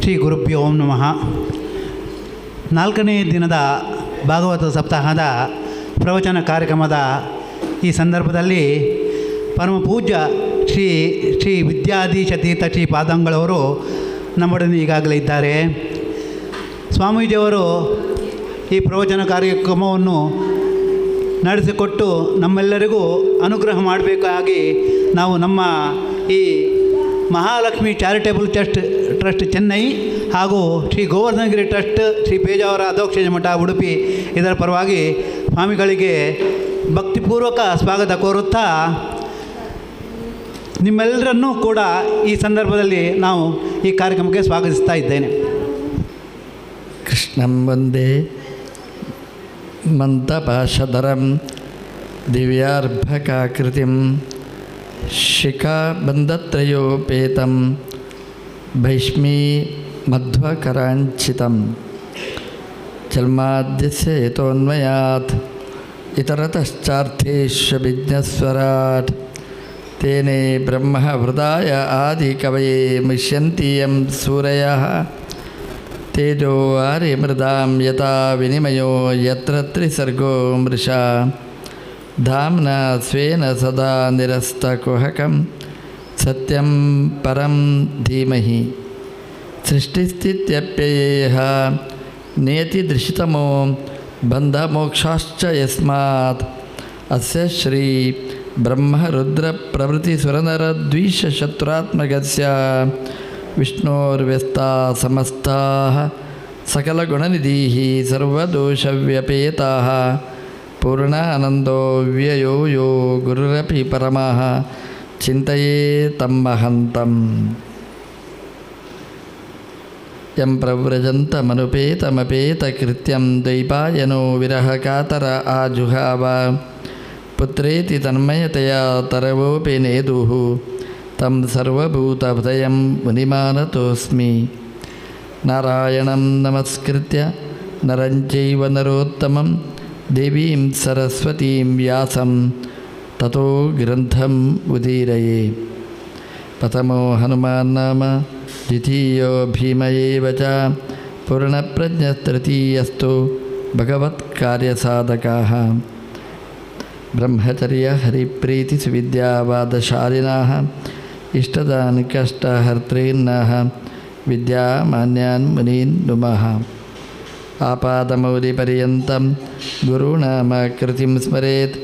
ಶ್ರೀ ಗುರುಭ್ಯೋ ನಮಃ. 4ನೇ ದಿನದ ಭಾಗವತ ಸಪ್ತಾಹದ ಪ್ರವಚನ ಕಾರ್ಯಕ್ರಮದ ಈ ಸಂದರ್ಭದಲ್ಲಿ ಪರಮ ಪೂಜ್ಯ ಶ್ರೀ ಶ್ರೀ ವಿದ್ಯಾಧೀಶ ತೀರ್ಥ ಶ್ರೀ ಪಾದಂಗಳವರು ನಮ್ಮೊಡನೆ ಈಗಾಗಲೇ ಇದ್ದಾರೆ. ಸ್ವಾಮೀಜಿಯವರು ಈ ಪ್ರವಚನ ಕಾರ್ಯಕ್ರಮವನ್ನು ನಡೆಸಿಕೊಟ್ಟು ನಮ್ಮೆಲ್ಲರಿಗೂ ಅನುಗ್ರಹ ಮಾಡಬೇಕಾಗಿ ನಾವು ನಮ್ಮ ಈ ಮಹಾಲಕ್ಷ್ಮಿ ಚಾರಿಟೇಬಲ್ ಟ್ರಸ್ಟ್ ಚೆನ್ನೈ ಹಾಗೂ ಶ್ರೀ ಗೋವರ್ಧನಗಿರಿ ಟ್ರಸ್ಟ್ ಶ್ರೀ ಪೇಜಾವರ ಅಧೋಕ್ಷಜ ಮಠ ಉಡುಪಿ ಇದರ ಪರವಾಗಿ ಸ್ವಾಮಿಗಳಿಗೆ ಭಕ್ತಿಪೂರ್ವಕ ಸ್ವಾಗತ ಕೋರುತ್ತಾ ನಿಮ್ಮೆಲ್ಲರನ್ನೂ ಕೂಡ ಈ ಸಂದರ್ಭದಲ್ಲಿ ನಾವು ಈ ಕಾರ್ಯಕ್ರಮಕ್ಕೆ ಸ್ವಾಗತಿಸ್ತಾ ಇದ್ದೇನೆ. ಕೃಷ್ಣಂ ವಂದೇ ಮಂತಪಾಶಧರಂ ದಿವ್ಯಾರ್ಭಕಾಕೃತಿಂ ಶಿಖಾಬಂಧತ್ರಯೋಪೇತಂ ಭೈಷ್ಮೀ ಮಧ್ವಕರಾಂಚಿತಂ ಜನ್ಮಾದ್ಯಸ್ಯ ಯತೋನ್ಮಯಾತ್ ಇತರತಶ್ಚಾರ್ಥೇಷ್ವಭಿಜ್ಞಸ್ವರಾಟ್ ತೇನೇ ಬ್ರಹ್ಮ ಹೃದಯ ಆದಿಕವಯೇ ಮುಷ್ಯಂತಿ ಯಂ ಸೂರಯಃ ತೇಜೋ ಆರ್ಯಮೃದಾಂ ಯಥಾ ವಿನಿಮಯೋ ಯತ್ರ ತ್ರಿಸರ್ಗೋ ಮೃಷಾ ಧಾಮ್ನಾ ಸ್ವೇನ ಸದಾ ನಿರಸ್ತಕುಹಕಂ ಸತ್ಯಂ ಪರಂ ಧೀಮಹಿ ಸೃಷ್ಟಿಸ್ಥಿತ್ಯಪ್ಯಯೇಹ ನೇತಿದೃಶಿತಮೋ ಬಂಧಮೋಕ್ಷಾಶ್ಚ ಯಸ್ಮಾತ್ ಅಸ್ಯ ಶ್ರೀ ಬ್ರಹ್ಮರುದ್ರ ಪ್ರಭೃತಿ ಸುರನರದ್ವೀಷಶತ್ರುರಾತ್ಮಕಸ್ಯ ವಿಷ್ಣೋರ್ವ್ಯಸ್ತಾ ಸಮಸ್ತಾಃ ಸಕಲಗುಣನಿಧಿಃ ಸರ್ವದೋಷವ್ಯಪೇತಾಃ ಪೂರ್ಣಾನಂದೋ ವ್ಯಯೋ ಯೋ ಗುರುರಪಿ ಪರಮಃ ಚಿಂತಯೇ ತಮ್ಮಹಂತಂ ಯಂ ಪ್ರವ್ರಜಂತಮನುಪೇತಮಪೇತಕೃತ್ಯಂ ದ್ವೈಪಾಯನೋ ವಿರಹಕಾತರ ಆಜುಹಾವ ಪುತ್ರೇತಿ ತನ್ಮಯತೆಯಾ ತರವೋಪಿ ನೇದುಃ ತಂ ಸರ್ವಭೂತಹೃದಯಂ ಮುನಿಮಾನತೋಸ್ಮಿ. ನಾರಾಯಣಂ ನಮಸ್ಕೃತ್ಯ ನರಂ ಚೈವ ನರೋತ್ತಮಂ ದೇವೀಂ ಸರಸ್ವತೀಂ ವ್ಯಾಸಂ ತತೋ ಗ್ರಂಥಂ ಉದೀರಯೇ. ಪ್ರಥಮೋ ಹನುಮಾನ್ ನಾಮ ದ್ವಿತೀಯೋ ಭೀಮ ಏವ ಚ ಪೂರ್ಣಪ್ರಜ್ಞಸ್ತೃತೀಯಸ್ತು ಭಗವತ್ಕಾರ್ಯಸಾಧಕಾಃ. ಬ್ರಹ್ಮಚರ್ಯ ಹರಿಪ್ರೀತಿ ಸುವಿದ್ಯಾವಾದಶಾಲಿನಃ ಇಷ್ಟದಾನ್ ಕಷ್ಟಹರ್ತॄನ್ನಃ ವಿದ್ಯಾಮಾನ್ಯಾನ್ ಮುನೀನ್ ನುಮಃ. ಆಪಾದಮೌಲಿಪರ್ಯಂతం ಗುರುನಾಮ ಕೃತಿಂ ಸ್ಮರೇತ್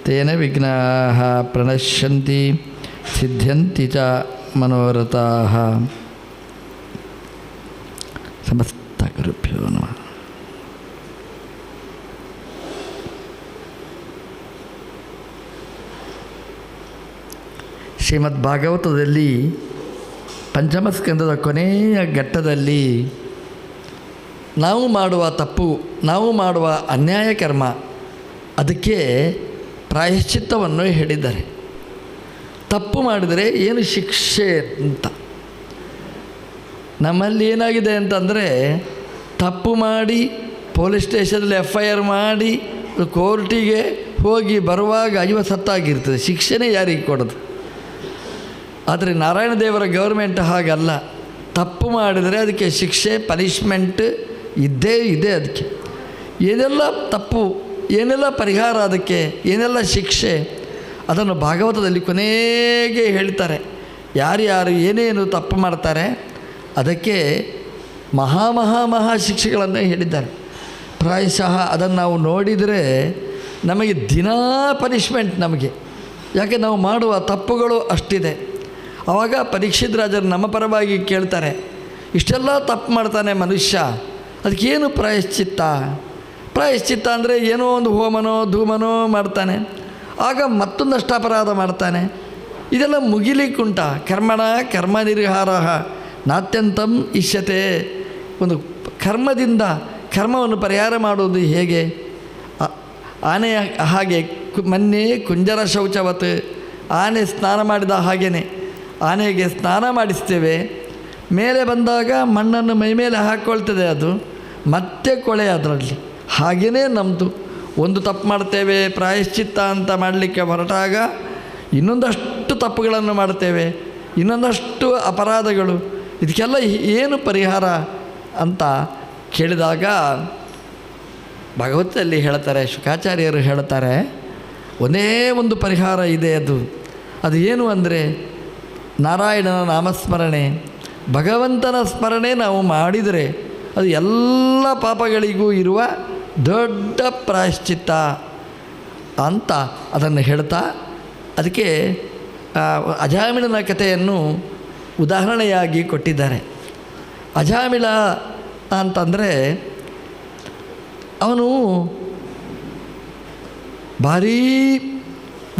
ತೇನ ವಿಘ್ನಾಃ ಪ್ರಣಶ್ಯಂತಿ ಸಿದ್ಧ್ಯಂತಿ ಚ ಮನೋರಥಾಃ. ಸಮಸ್ತ ಗುರುಭ್ಯೋ ನಮಃ. ಶ್ರೀಮದ್ ಭಾಗವತದಲ್ಲಿ ಪಂಚಮ ಸ್ಕಂದದ ಕೊನೆಯ ಘಟ್ಟದಲ್ಲಿ ನಾವು ಮಾಡುವ ತಪ್ಪು, ನಾವು ಮಾಡುವ ಅನ್ಯಾಯ ಕರ್ಮ, ಅದಕ್ಕೆ ಪ್ರಾಯಶ್ಚಿತ್ತವನ್ನು ಹೇಳಿದ್ದಾರೆ. ತಪ್ಪು ಮಾಡಿದರೆ ಏನು ಶಿಕ್ಷೆ ಅಂತ. ನಮ್ಮಲ್ಲಿ ಏನಾಗಿದೆ ಅಂತಂದರೆ, ತಪ್ಪು ಮಾಡಿ ಪೊಲೀಸ್ ಸ್ಟೇಷನಲ್ಲಿ FIR ಮಾಡಿ ಕೋರ್ಟಿಗೆ ಹೋಗಿ ಬರುವಾಗ ಸತ್ತಾಗಿರ್ತದೆ, ಶಿಕ್ಷೆನೇ ಯಾರಿಗೆ ಕೊಡೋದು? ಆದರೆ ನಾರಾಯಣ ದೇವರ ಗೌರ್ಮೆಂಟ್ ಹಾಗಲ್ಲ. ತಪ್ಪು ಮಾಡಿದರೆ ಅದಕ್ಕೆ ಶಿಕ್ಷೆ, ಪನಿಷ್ಮೆಂಟ್ ಇದ್ದೇ ಇದೆ. ಅದಕ್ಕೆ ಏನೆಲ್ಲ ತಪ್ಪು, ಏನೆಲ್ಲ ಪರಿಹಾರ, ಅದಕ್ಕೆ ಏನೆಲ್ಲ ಶಿಕ್ಷೆ, ಅದನ್ನು ಭಾಗವತದಲ್ಲಿ ಕೊನೆಗೆ ಹೇಳ್ತಾರೆ. ಯಾರ್ಯಾರು ಏನೇನು ತಪ್ಪು ಮಾಡ್ತಾರೆ ಅದಕ್ಕೆ ಮಹಾ ಶಿಕ್ಷೆಗಳನ್ನು ಹೇಳಿದ್ದಾರೆ. ಪ್ರಾಯಶಃ ಅದನ್ನು ನಾವು ನೋಡಿದರೆ ನಮಗೆ ದಿನಾ ಪನಿಷ್ಮೆಂಟ್ ನಮಗೆ. ಯಾಕೆ ನಾವು ಮಾಡುವ ತಪ್ಪುಗಳು ಅಷ್ಟಿದೆ. ಆವಾಗ ಪರೀಕ್ಷಿತ್ ರಾಜರು ನಮ್ಮ ಪರವಾಗಿ ಕೇಳ್ತಾರೆ, ಇಷ್ಟೆಲ್ಲ ತಪ್ಪು ಮಾಡ್ತಾನೆ ಮನುಷ್ಯ, ಅದಕ್ಕೇನು ಪ್ರಾಯಶ್ಚಿತ್ತ? ಪ್ರಾಯಶ್ಚಿತ್ತ ಅಂದರೆ ಏನೋ ಒಂದು ಹೋಮನೋ ಧೂಮನೋ ಮಾಡ್ತಾನೆ, ಆಗ ಮತ್ತೊಂದಷ್ಟು ಅಪರಾಧ ಮಾಡ್ತಾನೆ. ಇದೆಲ್ಲ ಮುಗಿಲಿಕ್ಕುಂಟ. ಕರ್ಮಣ ಕರ್ಮ ನಿರ್ಹಾರ ನಾತ್ಯಂತಂ ಇಷ್ಯತೆ. ಒಂದು ಕರ್ಮದಿಂದ ಕರ್ಮವನ್ನು ಪರಿಹಾರ ಮಾಡುವುದು ಹೇಗೆ? ಆನೆಯ ಹಾಗೆ ಮೊನ್ನೆ ಕುಂಜರ ಶೌಚವತ್, ಆನೆ ಸ್ನಾನ ಮಾಡಿದ ಹಾಗೆಯೇ ಆನೆಗೆ ಸ್ನಾನ ಮಾಡಿಸ್ತೇವೆ. ಮೇಲೆ ಬಂದಾಗ ಮಣ್ಣನ್ನು ಮೈಮೇಲೆ ಹಾಕ್ಕೊಳ್ತದೆ, ಅದು ಮತ್ತೆ ಕೊಳೆ ಅದರಲ್ಲಿ. ಹಾಗೆಯೇ ನಮ್ಮದು ಒಂದು ತಪ್ಪು ಮಾಡ್ತೇವೆ, ಪ್ರಾಯಶ್ಚಿತ್ತ ಅಂತ ಮಾಡಲಿಕ್ಕೆ ಹೊರಟಾಗ ಇನ್ನೊಂದಷ್ಟು ತಪ್ಪುಗಳನ್ನು ಮಾಡ್ತೇವೆ, ಇನ್ನೊಂದಷ್ಟು ಅಪರಾಧಗಳು. ಇದಕ್ಕೆಲ್ಲ ಏನು ಪರಿಹಾರ ಅಂತ ಕೇಳಿದಾಗ ಭಗವತಲ್ಲಿ ಹೇಳ್ತಾರೆ, ಶುಕಾಚಾರ್ಯರು ಹೇಳ್ತಾರೆ, ಒಂದೇ ಒಂದು ಪರಿಹಾರ ಇದೆ. ಅದು ಏನು ಅಂದರೆ ನಾರಾಯಣನ ನಾಮಸ್ಮರಣೆ, ಭಗವಂತನ ಸ್ಮರಣೆ ನಾವು ಮಾಡಿದರೆ ಅದು ಎಲ್ಲ ಪಾಪಗಳಿಗೂ ಇರುವ ದೊಡ್ಡ ಪ್ರಾಯಶ್ಚಿತ್ತ ಅಂತ ಅದನ್ನು ಹೇಳ್ತಾ, ಅದಕ್ಕೆ ಅಜಾಮಿಳನ ಕಥೆಯನ್ನು ಉದಾಹರಣೆಯಾಗಿ ಕೊಟ್ಟಿದ್ದಾರೆ. ಅಜಾಮಿಳ ಅಂತಂದರೆ ಅವನು ಭಾರೀ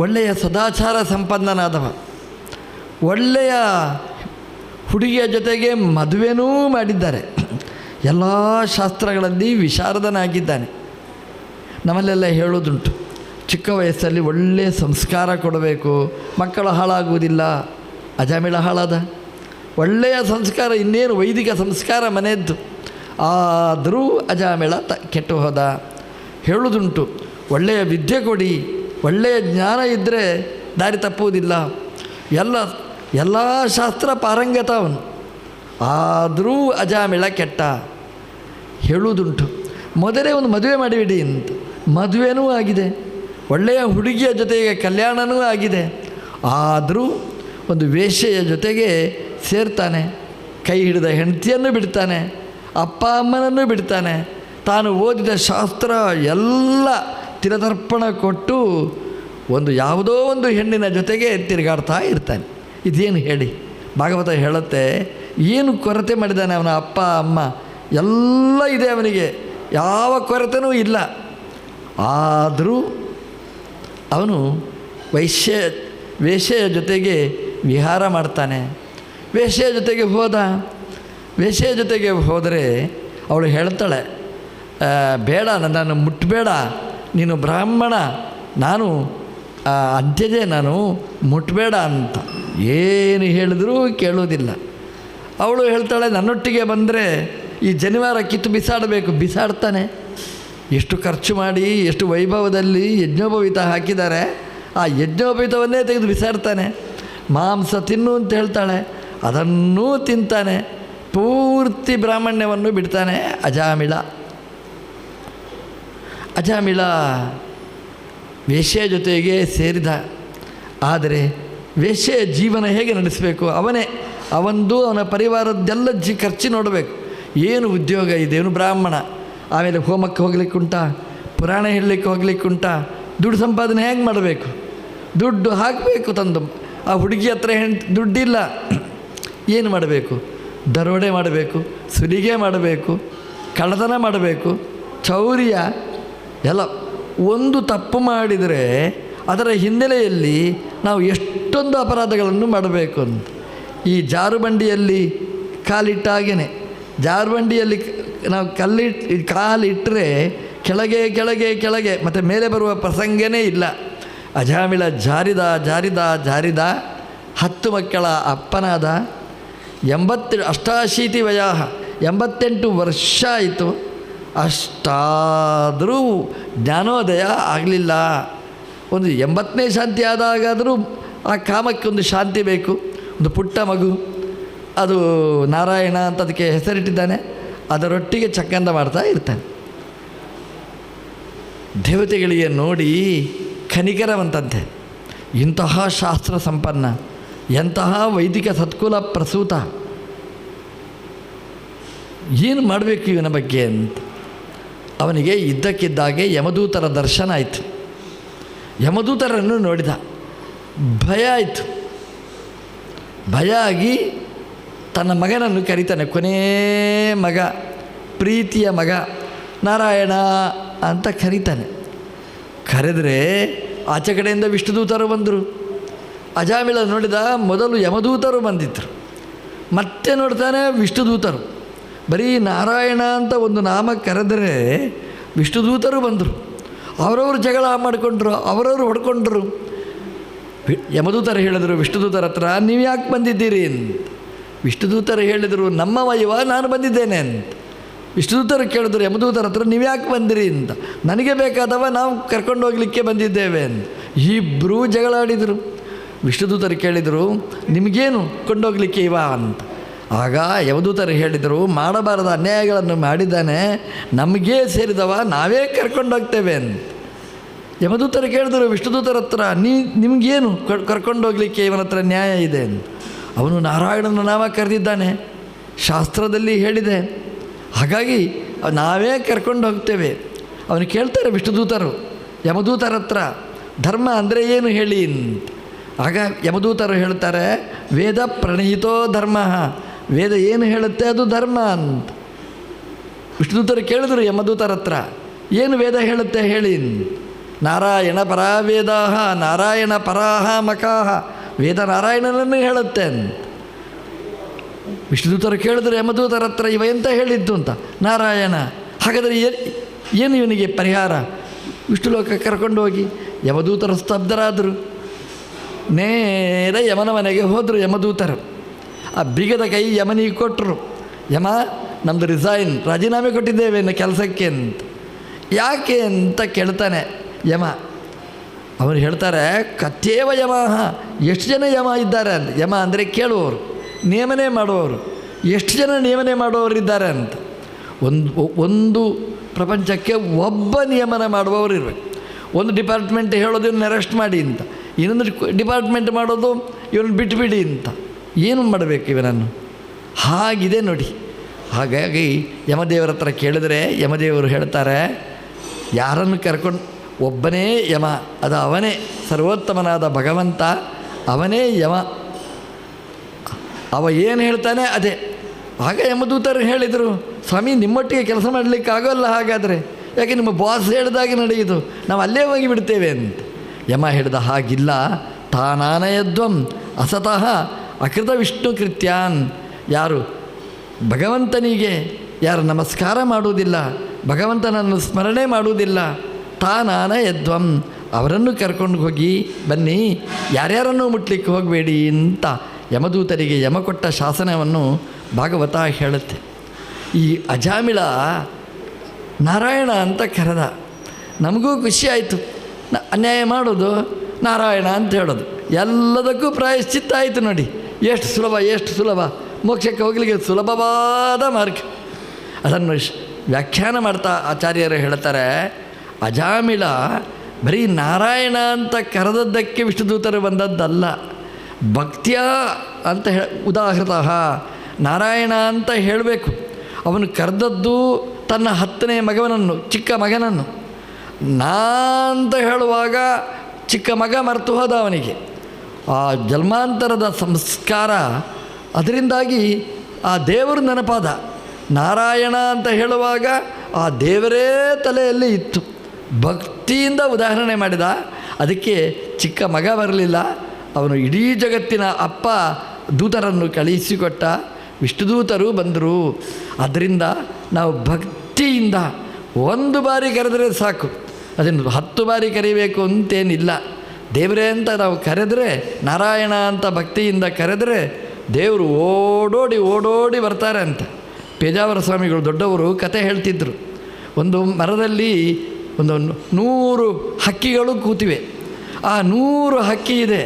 ಒಳ್ಳೆಯ ಸದಾಚಾರ ಸಂಪನ್ನನಾದವ. ಒಳ್ಳೆಯ ಹುಡುಗಿಯ ಜೊತೆಗೆ ಮದುವೆನೂ ಮಾಡಿದ್ದಾರೆ. ಎಲ್ಲ ಶಾಸ್ತ್ರಗಳಲ್ಲಿ ವಿಶಾರದನಾಗಿದ್ದಾನೆ. ನಮ್ಮಲ್ಲೆಲ್ಲ ಹೇಳೋದುಂಟು, ಚಿಕ್ಕ ವಯಸ್ಸಲ್ಲಿ ಒಳ್ಳೆಯ ಸಂಸ್ಕಾರ ಕೊಡಬೇಕು, ಮಕ್ಕಳು ಹಾಳಾಗುವುದಿಲ್ಲ. ಅಜಾಮಿಳ ಹಾಳಾದ. ಒಳ್ಳೆಯ ಸಂಸ್ಕಾರ, ಇನ್ನೇನು ವೈದಿಕ ಸಂಸ್ಕಾರ ಮನೆಯದ್ದು. ಆದರೂ ಅಜಾಮಿಳ ಕೆಟ್ಟು ಹೋದ. ಹೇಳುವುದುಂಟು, ಒಳ್ಳೆಯ ವಿದ್ಯೆ ಕೊಡಿ, ಒಳ್ಳೆಯ ಜ್ಞಾನ ಇದ್ದರೆ ದಾರಿ ತಪ್ಪುವುದಿಲ್ಲ. ಎಲ್ಲ ಶಾಸ್ತ್ರ ಪಾರಂಗತ ಅವನು. ಆದರೂ ಅಜಾಮಿಳ ಕೆಟ್ಟ. ಹೇಳುವುದುಂಟು, ಮೊದಲೇ ಒಂದು ಮದುವೆ ಮಾಡಿಬಿಡಿ ಅಂತ. ಮದುವೆನೂ ಆಗಿದೆ, ಒಳ್ಳೆಯ ಹುಡುಗಿಯ ಜೊತೆಗೆ ಕಲ್ಯಾಣವೂ ಆಗಿದೆ. ಆದರೂ ಒಂದು ವೇಶ್ಯೆಯ ಜೊತೆಗೆ ಸೇರ್ತಾನೆ. ಕೈ ಹಿಡಿದ ಹೆಂಡತಿಯನ್ನು ಬಿಡ್ತಾನೆ, ಅಪ್ಪ ಅಮ್ಮನನ್ನು ಬಿಡ್ತಾನೆ. ತಾನು ಓದಿದ ಶಾಸ್ತ್ರ ಎಲ್ಲ ತಿರತರ್ಪಣ ಕೊಟ್ಟು ಯಾವುದೋ ಒಂದು ಹೆಣ್ಣಿನ ಜೊತೆಗೆ ತಿರುಗಾಡ್ತಾ ಇರ್ತಾನೆ. ಇದೇನು ಹೇಳಿ? ಭಾಗವತ ಹೇಳುತ್ತೆ, ಏನು ಕೊರತೆ ಮಾಡಿದ್ದಾನೆ ಅವನ ಅಪ್ಪ ಅಮ್ಮ, ಎಲ್ಲ ಇದೆ ಅವನಿಗೆ, ಯಾವ ಕೊರತೆನೂ ಇಲ್ಲ. ಆದರೂ ಅವನು ವೇಶ್ಯೆಯ ಜೊತೆಗೆ ವಿಹಾರ ಮಾಡ್ತಾನೆ. ವೇಶ್ಯೆಯ ಜೊತೆಗೆ ಹೋದರೆ ಅವಳು ಹೇಳ್ತಾಳೆ, ಬೇಡ, ನನ್ನನ್ನು ಮುಟ್ಟಬೇಡ, ನೀನು ಬ್ರಾಹ್ಮಣ, ನಾನು ಅಂತ್ಯಜೆ, ನಾನು ಮುಟ್ಟಬೇಡ ಅಂತ. ಏನು ಹೇಳಿದ್ರೂ ಕೇಳೋದಿಲ್ಲ. ಅವಳು ಹೇಳ್ತಾಳೆ, ನನ್ನೊಟ್ಟಿಗೆ ಬಂದರೆ ಈ ಜನಿವಾರ ಕಿತ್ತು ಬಿಸಾಡ್ತಾನೆ. ಎಷ್ಟು ಖರ್ಚು ಮಾಡಿ, ಎಷ್ಟು ವೈಭವದಲ್ಲಿ ಯಜ್ಞೋಪವೀತ ಹಾಕಿದ್ದಾರೆ, ಆ ಯಜ್ಞೋಪವೀತವನ್ನೇ ತೆಗೆದು ಬಿಸಾಡ್ತಾನೆ. ಮಾಂಸ ತಿನ್ನು ಅಂತ ಹೇಳ್ತಾಳೆ, ಅದನ್ನೂ ತಿಂತಾನೆ. ಪೂರ್ತಿ ಬ್ರಾಹ್ಮಣ್ಯವನ್ನು ಬಿಡ್ತಾನೆ ಅಜಾಮಿಳ ವೇಶ್ಯೆಯ ಜೊತೆಗೆ ಸೇರಿದ. ಆದರೆ ವೇಶ್ಯೆಯ ಜೀವನ ಹೇಗೆ ನಡೆಸಬೇಕು? ಅವನ ಪರಿವಾರದ್ದೆಲ್ಲ ಖರ್ಚು ನೋಡಬೇಕು. ಏನು ಉದ್ಯೋಗ ಇದೆ, ಏನು ಬ್ರಾಹ್ಮಣ, ಆಮೇಲೆ ಹೋಮಕ್ಕೆ ಹೋಗ್ಲಿಕ್ಕುಂಟ, ಪುರಾಣ ಹೇಳಲಿಕ್ಕೆ ಹೋಗ್ಲಿಕ್ಕುಂಟ, ದುಡ್ಡು ಸಂಪಾದನೆ ಹೇಗೆ ಮಾಡಬೇಕು? ದುಡ್ಡು ಹಾಕಬೇಕು ತಂದು. ಆ ಹುಡುಗಿ ಹತ್ರ ದುಡ್ಡಿಲ್ಲ, ಏನು ಮಾಡಬೇಕು? ದರೋಡೆ ಮಾಡಬೇಕು, ಸುಲಿಗೆ ಮಾಡಬೇಕು, ಕಳ್ಳತನ ಮಾಡಬೇಕು, ಚೌರ್ಯ ಎಲ್ಲ. ಒಂದು ತಪ್ಪು ಮಾಡಿದರೆ ಅದರ ಹಿನ್ನೆಲೆಯಲ್ಲಿ ನಾವು ಎಷ್ಟೊಂದು ಅಪರಾಧಗಳನ್ನು ಮಾಡಬೇಕು ಅಂತ. ಈ ಜಾರುಬಂಡಿಯಲ್ಲಿ ಕಾಲಿಟ್ಟಾಗೇ, ಜಾರುಬಂಡಿಯಲ್ಲಿ ನಾವು ಕಾಲಿಟ್ಟರೆ ಕೆಳಗೆ ಮತ್ತು ಮೇಲೆ ಬರುವ ಪ್ರಸಂಗನೇ ಇಲ್ಲ. ಅಜಾಮಿಳ ಜಾರಿದ 10 ಮಕ್ಕಳ ಅಪ್ಪನಾದ. 88 ವಯ, 88 ವರ್ಷ ಆಯಿತು. ಅಷ್ಟಾದರೂ ಜ್ಞಾನೋದಯ ಆಗಲಿಲ್ಲ. ಒಂದು 80ನೇ ಶಾಂತಿ ಆದಾಗಾದರೂ ಆ ಕಾಮಕ್ಕೆ ಒಂದು ಶಾಂತಿ ಬೇಕು. ಒಂದು ಪುಟ್ಟ ಮಗು, ಅದು ನಾರಾಯಣ ಅಂತ ಅದಕ್ಕೆ ಹೆಸರಿಟ್ಟಿದ್ದಾನೆ. ಅದರೊಟ್ಟಿಗೆ ಚಕ್ಕಂದ ಮಾಡ್ತಾ ಇರ್ತಾನೆ. ದೇವತೆಗಳಿಗೆ ನೋಡಿ ಕನಿಕರವಂತಂತೆ. ಇಂತಹ ಶಾಸ್ತ್ರ ಸಂಪನ್ನ, ಎಂತಹ ವೈದಿಕ ಸತ್ಕುಲ ಪ್ರಸೂತ, ಏನು ಮಾಡಬೇಕು ಇವನ ಬಗ್ಗೆ ಅಂತ ಅವನಿಗೆ ಇದ್ದಕ್ಕಿದ್ದಾಗೆ ಯಮದೂತರ ದರ್ಶನ ಆಯಿತು. ಯಮದೂತರನ್ನು ನೋಡಿದ, ಭಯ ಆಯಿತು. ಭಯ ಆಗಿ ತನ್ನ ಮಗನನ್ನು ಕರೀತಾನೆ. ಕೊನೇ ಮಗ, ಪ್ರೀತಿಯ ಮಗ ನಾರಾಯಣ ಅಂತ ಕರೀತಾನೆ. ಕರೆದರೆ ಆಚೆ ಕಡೆಯಿಂದ ವಿಷ್ಣುದೂತರು ಬಂದರು. ಅಜಾಮಿಳ ನೋಡಿದ, ಮೊದಲು ಯಮದೂತರು ಬಂದಿದ್ದರು, ಮತ್ತೆ ನೋಡ್ತಾನೆ ವಿಷ್ಣುದೂತರು. ಬರೀ ನಾರಾಯಣ ಅಂತ ಒಂದು ನಾಮ ಕರೆದರೆ ವಿಷ್ಣುದೂತರು ಬಂದರು. ಅವರವರು ಜಗಳ ಮಾಡಿಕೊಂಡ್ರು, ಅವರವರು ಹೊಡ್ಕೊಂಡ್ರು. ಯಮದೂತರು ಹೇಳಿದರು ವಿಷ್ಣುದೂತರ ಹತ್ರ, ನೀವು ಯಾಕೆ ಬಂದಿದ್ದೀರಿ ಅಂತ. ವಿಷ್ಣುದೂತರು ಹೇಳಿದರು, ನಮ್ಮ ವೈವ ನಾನು ಬಂದಿದ್ದೇನೆ ಅಂತ. ವಿಷ್ಣುದೂತರು ಕೇಳಿದ್ರು ಯಮದೂತರ ಹತ್ರ, ನೀವು ಯಾಕೆ ಬಂದಿರಿ ಅಂತ. ನನಗೆ ಬೇಕಾದವ ನಾವು ಕರ್ಕೊಂಡು ಹೋಗಲಿಕ್ಕೆ ಬಂದಿದ್ದೇವೆ ಅಂತ. ಇಬ್ಬರೂ ಜಗಳ ಆಡಿದರು. ವಿಷ್ಣುದೂತರು ಕೇಳಿದರು, ನಿಮಗೇನು ಕೊಂಡೋಗ್ಲಿಕ್ಕೆ ಇವ ಅಂತ. ಆಗ ಯವದೂತರು ಹೇಳಿದರು, ಮಾಡಬಾರದ ಅನ್ಯಾಯಗಳನ್ನು ಮಾಡಿದ್ದಾನೆ, ನಮಗೇ ಸೇರಿದವ, ನಾವೇ ಕರ್ಕೊಂಡೋಗ್ತೇವೆ ಅಂತ. ಯಮದೂತರು ಕೇಳಿದ್ರು ವಿಷ್ಣುದೂತರ ಹತ್ರ, ನಿಮಗೇನು ಕರ್ಕೊಂಡೋಗ್ಲಿಕ್ಕೆ ಇವನ ಹತ್ರ ನ್ಯಾಯ ಇದೆ ಅಂತ. ಅವನು ನಾರಾಯಣನ ನಾಮ ಕರೆದಿದ್ದಾನೆ, ಶಾಸ್ತ್ರದಲ್ಲಿ ಹೇಳಿದೆ, ಹಾಗಾಗಿ ನಾವೇ ಕರ್ಕೊಂಡು ಹೋಗ್ತೇವೆ. ಅವನು ಕೇಳ್ತಾರೆ ವಿಷ್ಣುದೂತರು ಯಮದೂತರ ಹತ್ರ, ಧರ್ಮ ಅಂದರೆ ಏನು ಹೇಳಿ ಅಂತ. ಆಗ ಯಮದೂತರು ಹೇಳ್ತಾರೆ, ವೇದ ಪ್ರಣಹಿತೋ ಧರ್ಮ, ವೇದ ಏನು ಹೇಳುತ್ತೆ ಅದು ಧರ್ಮ ಅಂತ. ವಿಷ್ಣುದೂತರು ಕೇಳಿದ್ರು ಯಮದೂತರ ಹತ್ರ, ಏನು ವೇದ ಹೇಳುತ್ತೆ ಹೇಳಿ. ನಾರಾಯಣ ಪರಾ ವೇದಾಹ ನಾರಾಯಣ ಪರಾಹ ಮಕಾಹ, ವೇದ ನಾರಾಯಣನನ್ನು ಹೇಳುತ್ತೆ ಅಂತ. ವಿಷ್ಣುದೂತರು ಕೇಳಿದ್ರು ಯಮದೂತರ ಹತ್ರ, ಇವ ಎಂತ ಹೇಳಿದ್ದು ಅಂತ. ನಾರಾಯಣ. ಹಾಗಾದರೆ ಏನು ಇವನಿಗೆ ಪರಿಹಾರ? ವಿಷ್ಣು ಲೋಕ ಕರ್ಕೊಂಡು ಹೋಗಿ. ಯಮದೂತರು ಸ್ತಬ್ಧರಾದರು. ನೇರ ಯಮನ ಮನೆಗೆ ಹೋದರು ಯಮದೂತರು. ಆ ಬಿಗದ ಕೈ ಯಮನಿಗೆ ಕೊಟ್ಟರು. ಯಮ, ನಮ್ಮದು ರಿಸೈನ್, ರಾಜೀನಾಮೆ ಕೊಟ್ಟಿದ್ದೇವೆ ಇನ್ನು ಕೆಲಸಕ್ಕೆ ಅಂತ. ಯಾಕೆ ಅಂತ ಕೇಳ್ತಾನೆ ಯಮ. ಅವರು ಹೇಳ್ತಾರೆ, ಕತ್ಯೇವ ಯಮಃ, ಎಷ್ಟು ಜನ ಯಮ ಇದ್ದಾರೆ ಅಂತ. ಯಮ ಅಂದರೆ ಕೇಳುವವರು, ನೇಮನೆ ಮಾಡುವವರು. ಎಷ್ಟು ಜನ ನೇಮನೆ ಮಾಡುವವರಿದ್ದಾರೆ ಅಂತ. ಒಂದು ಪ್ರಪಂಚಕ್ಕೆ ಒಬ್ಬ ನಿಯಮನ ಮಾಡುವವರು ಇರಬೇಕು. ಒಂದು ಡಿಪಾರ್ಟ್ಮೆಂಟ್ ಹೇಳೋದು ಇವನ್ನ ಅರೆಸ್ಟ್ ಮಾಡಿ ಅಂತ, ಇನ್ನೊಂದು ಡಿಪಾರ್ಟ್ಮೆಂಟ್ ಮಾಡೋದು ಇವನು ಬಿಟ್ಟುಬಿಡಿ ಅಂತ. ಏನು ಮಾಡಬೇಕು ಇವನನ್ನು? ಹಾಗಿದೆ ನೋಡಿ. ಹಾಗಾಗಿ ಯಮದೇವರ ಹತ್ರ ಕೇಳಿದರೆ ಯಮದೇವರು ಹೇಳ್ತಾರೆ, ಯಾರನ್ನು ಕರ್ಕೊಂಡು, ಒಬ್ಬನೇ ಯಮ, ಅದು ಅವನೇ ಸರ್ವೋತ್ತಮನಾದ ಭಗವಂತ, ಅವನೇ ಯಮ, ಅವ ಏನು ಹೇಳ್ತಾನೆ ಅದೇ. ಆಗ ಯಮದೂತರು ಹೇಳಿದರು, ಸ್ವಾಮಿ ನಿಮ್ಮೊಟ್ಟಿಗೆ ಕೆಲಸ ಮಾಡಲಿಕ್ಕೆ ಆಗೋಲ್ಲ ಹಾಗಾದರೆ, ಯಾಕೆ ನಿಮ್ಮ ಬಾಸ್ ಹೇಳಿದಾಗೆ ನಡೆಯುವುದು, ನಾವು ಅಲ್ಲೇ ಹೋಗಿ ಬಿಡ್ತೇವೆ ಅಂತ. ಯಮ ಹೇಳಿದ, ಹಾಗಿಲ್ಲ, ತಾನಾನಯದ್ವಂ ಅಸತಃ ಅಕೃತ ವಿಷ್ಣು ಕೃತ್ಯಾನ್. ಯಾರು ಭಗವಂತನಿಗೆ ಯಾರು ನಮಸ್ಕಾರ ಮಾಡುವುದಿಲ್ಲ, ಭಗವಂತನನ್ನು ಸ್ಮರಣೆ ಮಾಡುವುದಿಲ್ಲ, ತಾನಾನಯದ್ವಂ, ಅವರನ್ನು ಕರ್ಕೊಂಡು ಹೋಗಿ ಬನ್ನಿ, ಯಾರ್ಯಾರನ್ನೂ ಮುಟ್ಲಿಕ್ಕೆ ಹೋಗಬೇಡಿ ಅಂತ ಯಮದೂತರಿಗೆ ಯಮ ಕೊಟ್ಟ ಶಾಸನವನ್ನು ಭಾಗವತ ಹೇಳುತ್ತೆ. ಈ ಅಜಾಮಿಳ ನಾರಾಯಣ ಅಂತ ಕರೆದ. ನಮಗೂ ಖುಷಿ ಆಯಿತು. ಅನ್ಯಾಯ ಮಾಡೋದು ನಾರಾಯಣ ಅಂತ ಹೇಳೋದು, ಎಲ್ಲದಕ್ಕೂ ಪ್ರಾಯಶ್ಚಿತ್ತ ಆಯಿತು ನೋಡಿ. ಎಷ್ಟು ಸುಲಭ, ಎಷ್ಟು ಸುಲಭ, ಮೋಕ್ಷಕ್ಕೆ ಹೋಗಲಿಕ್ಕೆ ಸುಲಭವಾದ ಮಾರ್ಗ. ಅದನ್ನು ವ್ಯಾಖ್ಯಾನ ಮಾಡ್ತಾ ಆಚಾರ್ಯರು ಹೇಳ್ತಾರೆ, ಅಜಾಮಿಳ ಬರೀ ನಾರಾಯಣ ಅಂತ ಕರೆದದ್ದಕ್ಕೆ ವಿಷ್ಣುದೂತರು ಬಂದದ್ದಲ್ಲ, ಭಕ್ತಿಯ ಅಂತ ಉದಾಹೃತಃ ನಾರಾಯಣ ಅಂತ ಹೇಳಬೇಕು. ಅವನು ಕರೆದದ್ದು ತನ್ನ 10ನೇ ಮಗನನ್ನು, ಚಿಕ್ಕ ಮಗನನ್ನು. ನಾ ಅಂತ ಹೇಳುವಾಗ ಚಿಕ್ಕ ಮಗ ಮರೆತು ಹೋದ ಅವನಿಗೆ. ಆ ಜನ್ಮಾಂತರದ ಸಂಸ್ಕಾರ, ಅದರಿಂದಾಗಿ ಆ ದೇವರು ನೆನಪಾದ. ನಾರಾಯಣ ಅಂತ ಹೇಳುವಾಗ ಆ ದೇವರೇ ತಲೆಯಲ್ಲಿ ಇತ್ತು. ಭಕ್ತಿಯಿಂದ ಉದಾಹರಣೆ ಮಾಡಿದ. ಅದಕ್ಕೆ ಚಿಕ್ಕ ಮಗ ಬರಲಿಲ್ಲ, ಅವನು ಇಡೀ ಜಗತ್ತಿನ ಅಪ್ಪ ದೂತರನ್ನು ಕಳುಹಿಸಿಕೊಟ್ಟ. ವಿಷ್ಣುದೂತರು ಬಂದರು. ಅದರಿಂದ ನಾವು ಭಕ್ತಿಯಿಂದ ಒಂದು ಬಾರಿ ಕರೆದರೆ ಸಾಕು, ಅದನ್ನು 10 ಬಾರಿ ಕರಿಬೇಕು ಅಂತೇನಿಲ್ಲ. ದೇವರೇ ಅಂತ ನಾವು ಕರೆದರೆ, ನಾರಾಯಣ ಅಂತ ಭಕ್ತಿಯಿಂದ ಕರೆದರೆ ದೇವರು ಓಡೋಡಿ ಓಡೋಡಿ ಬರ್ತಾರೆ ಅಂತ. ಪೇಜಾವರ ಸ್ವಾಮಿಗಳು ದೊಡ್ಡವರು ಕತೆ ಹೇಳ್ತಿದ್ರು. ಒಂದು ಮರದಲ್ಲಿ ಒಂದು 100 ಹಕ್ಕಿಗಳು ಕೂತಿವೆ. ಆ 100 ಹಕ್ಕಿ ಇದೆ,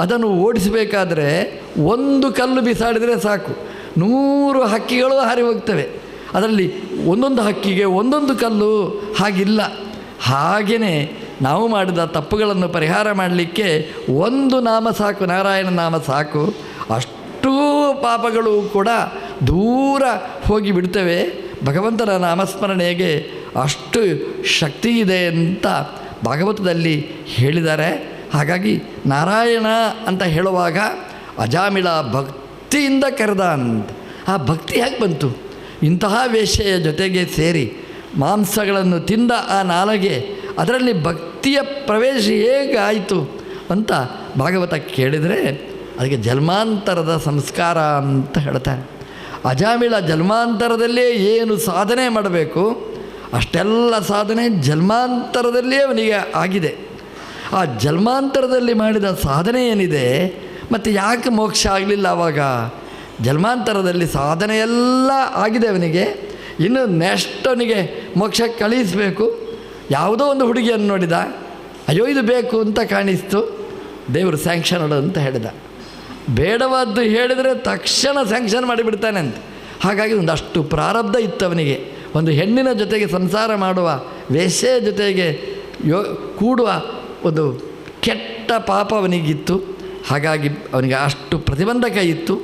ಅದನ್ನು ಓಡಿಸಬೇಕಾದ್ರೆ ಒಂದು ಕಲ್ಲು ಬಿಸಾಡಿದರೆ ಸಾಕು, 100 ಹಕ್ಕಿಗಳು ಹಾರಿ ಹೋಗ್ತವೆ. ಅದರಲ್ಲಿ ಒಂದೊಂದು ಹಕ್ಕಿಗೆ ಒಂದೊಂದು ಕಲ್ಲು. ಹಾಗಿಲ್ಲ. ಹಾಗೆಯೇ ನಾವು ಮಾಡಿದ ತಪ್ಪುಗಳನ್ನು ಪರಿಹಾರ ಮಾಡಲಿಕ್ಕೆ ಒಂದು ನಾಮ ಸಾಕು, ನಾರಾಯಣ ನಾಮ ಸಾಕು. ಅಷ್ಟೂ ಪಾಪಗಳು ಕೂಡ ದೂರ ಹೋಗಿ ಬಿಡ್ತವೆ. ಭಗವಂತನ ನಾಮಸ್ಮರಣೆಗೆ ಅಷ್ಟು ಶಕ್ತಿ ಇದೆ ಅಂತ ಭಾಗವತದಲ್ಲಿ ಹೇಳಿದ್ದಾರೆ. ಹಾಗಾಗಿ ನಾರಾಯಣ ಅಂತ ಹೇಳುವಾಗ ಅಜಾಮಿಳ ಭಕ್ತಿಯಿಂದ ಕರೆದ ಅಂತ. ಆ ಭಕ್ತಿ ಹೇಗೆ ಬಂತು? ಇಂತಹ ವೇಶ್ಯೆಯ ಜೊತೆಗೆ ಸೇರಿ ಮಾಂಸಗಳನ್ನು ತಿಂದ ಆ ನಾಲಗೆ, ಅದರಲ್ಲಿ ಭಕ್ತಿಯ ಪ್ರವೇಶ ಹೇಗಾಯಿತು ಅಂತ ಭಾಗವತ ಕೇಳಿದರೆ ಅದಕ್ಕೆ ಜನ್ಮಾಂತರದ ಸಂಸ್ಕಾರ ಅಂತ ಹೇಳ್ತಾರೆ. ಅಜಾಮಿಳ ಜನ್ಮಾಂತರದಲ್ಲೇ ಏನು ಸಾಧನೆ ಮಾಡಬೇಕು ಅಷ್ಟೆಲ್ಲ ಸಾಧನೆ ಜನ್ಮಾಂತರದಲ್ಲೇ ಅವನಿಗೆ ಆಗಿದೆ. ಆ ಜನ್ಮಾಂತರದಲ್ಲಿ ಮಾಡಿದ ಸಾಧನೆ ಏನಿದೆ, ಮತ್ತು ಯಾಕೆ ಮೋಕ್ಷ ಆಗಲಿಲ್ಲ ಆವಾಗ? ಜನ್ಮಾಂತರದಲ್ಲಿ ಸಾಧನೆ ಎಲ್ಲ ಆಗಿದೆ ಅವನಿಗೆ. ಇನ್ನು ನೆಕ್ಸ್ಟ್ ಅವನಿಗೆ ಮೋಕ್ಷ ಕಳಿಸಬೇಕು. ಯಾವುದೋ ಒಂದು ಹುಡುಗಿಯನ್ನು ನೋಡಿದ, ಅಯ್ಯೋ ಇದು ಬೇಕು ಅಂತ ಕಾಣಿಸ್ತು, ದೇವರು ಸ್ಯಾಂಕ್ಷನ್ ಅಂತ ಹೇಳಿದ. ಬೇಡವಾದ್ದು ಹೇಳಿದರೆ ತಕ್ಷಣ ಸ್ಯಾಂಕ್ಷನ್ ಮಾಡಿಬಿಡ್ತಾನೆ ಅಂತ. ಹಾಗಾಗಿ ಒಂದಷ್ಟು ಪ್ರಾರಬ್ಧ ಇತ್ತು ಅವನಿಗೆ. ಒಂದು ಹೆಣ್ಣಿನ ಜೊತೆಗೆ ಸಂಸಾರ ಮಾಡುವ, ವೇಶ್ಯೆಯ ಜೊತೆಗೆ ಕೂಡುವ ಒಂದು ಕೆಟ್ಟ ಪಾಪ ಅವನಿಗಿತ್ತು. ಹಾಗಾಗಿ ಅವನಿಗೆ ಅಷ್ಟು ಪ್ರತಿಬಂಧಕ ಇತ್ತು.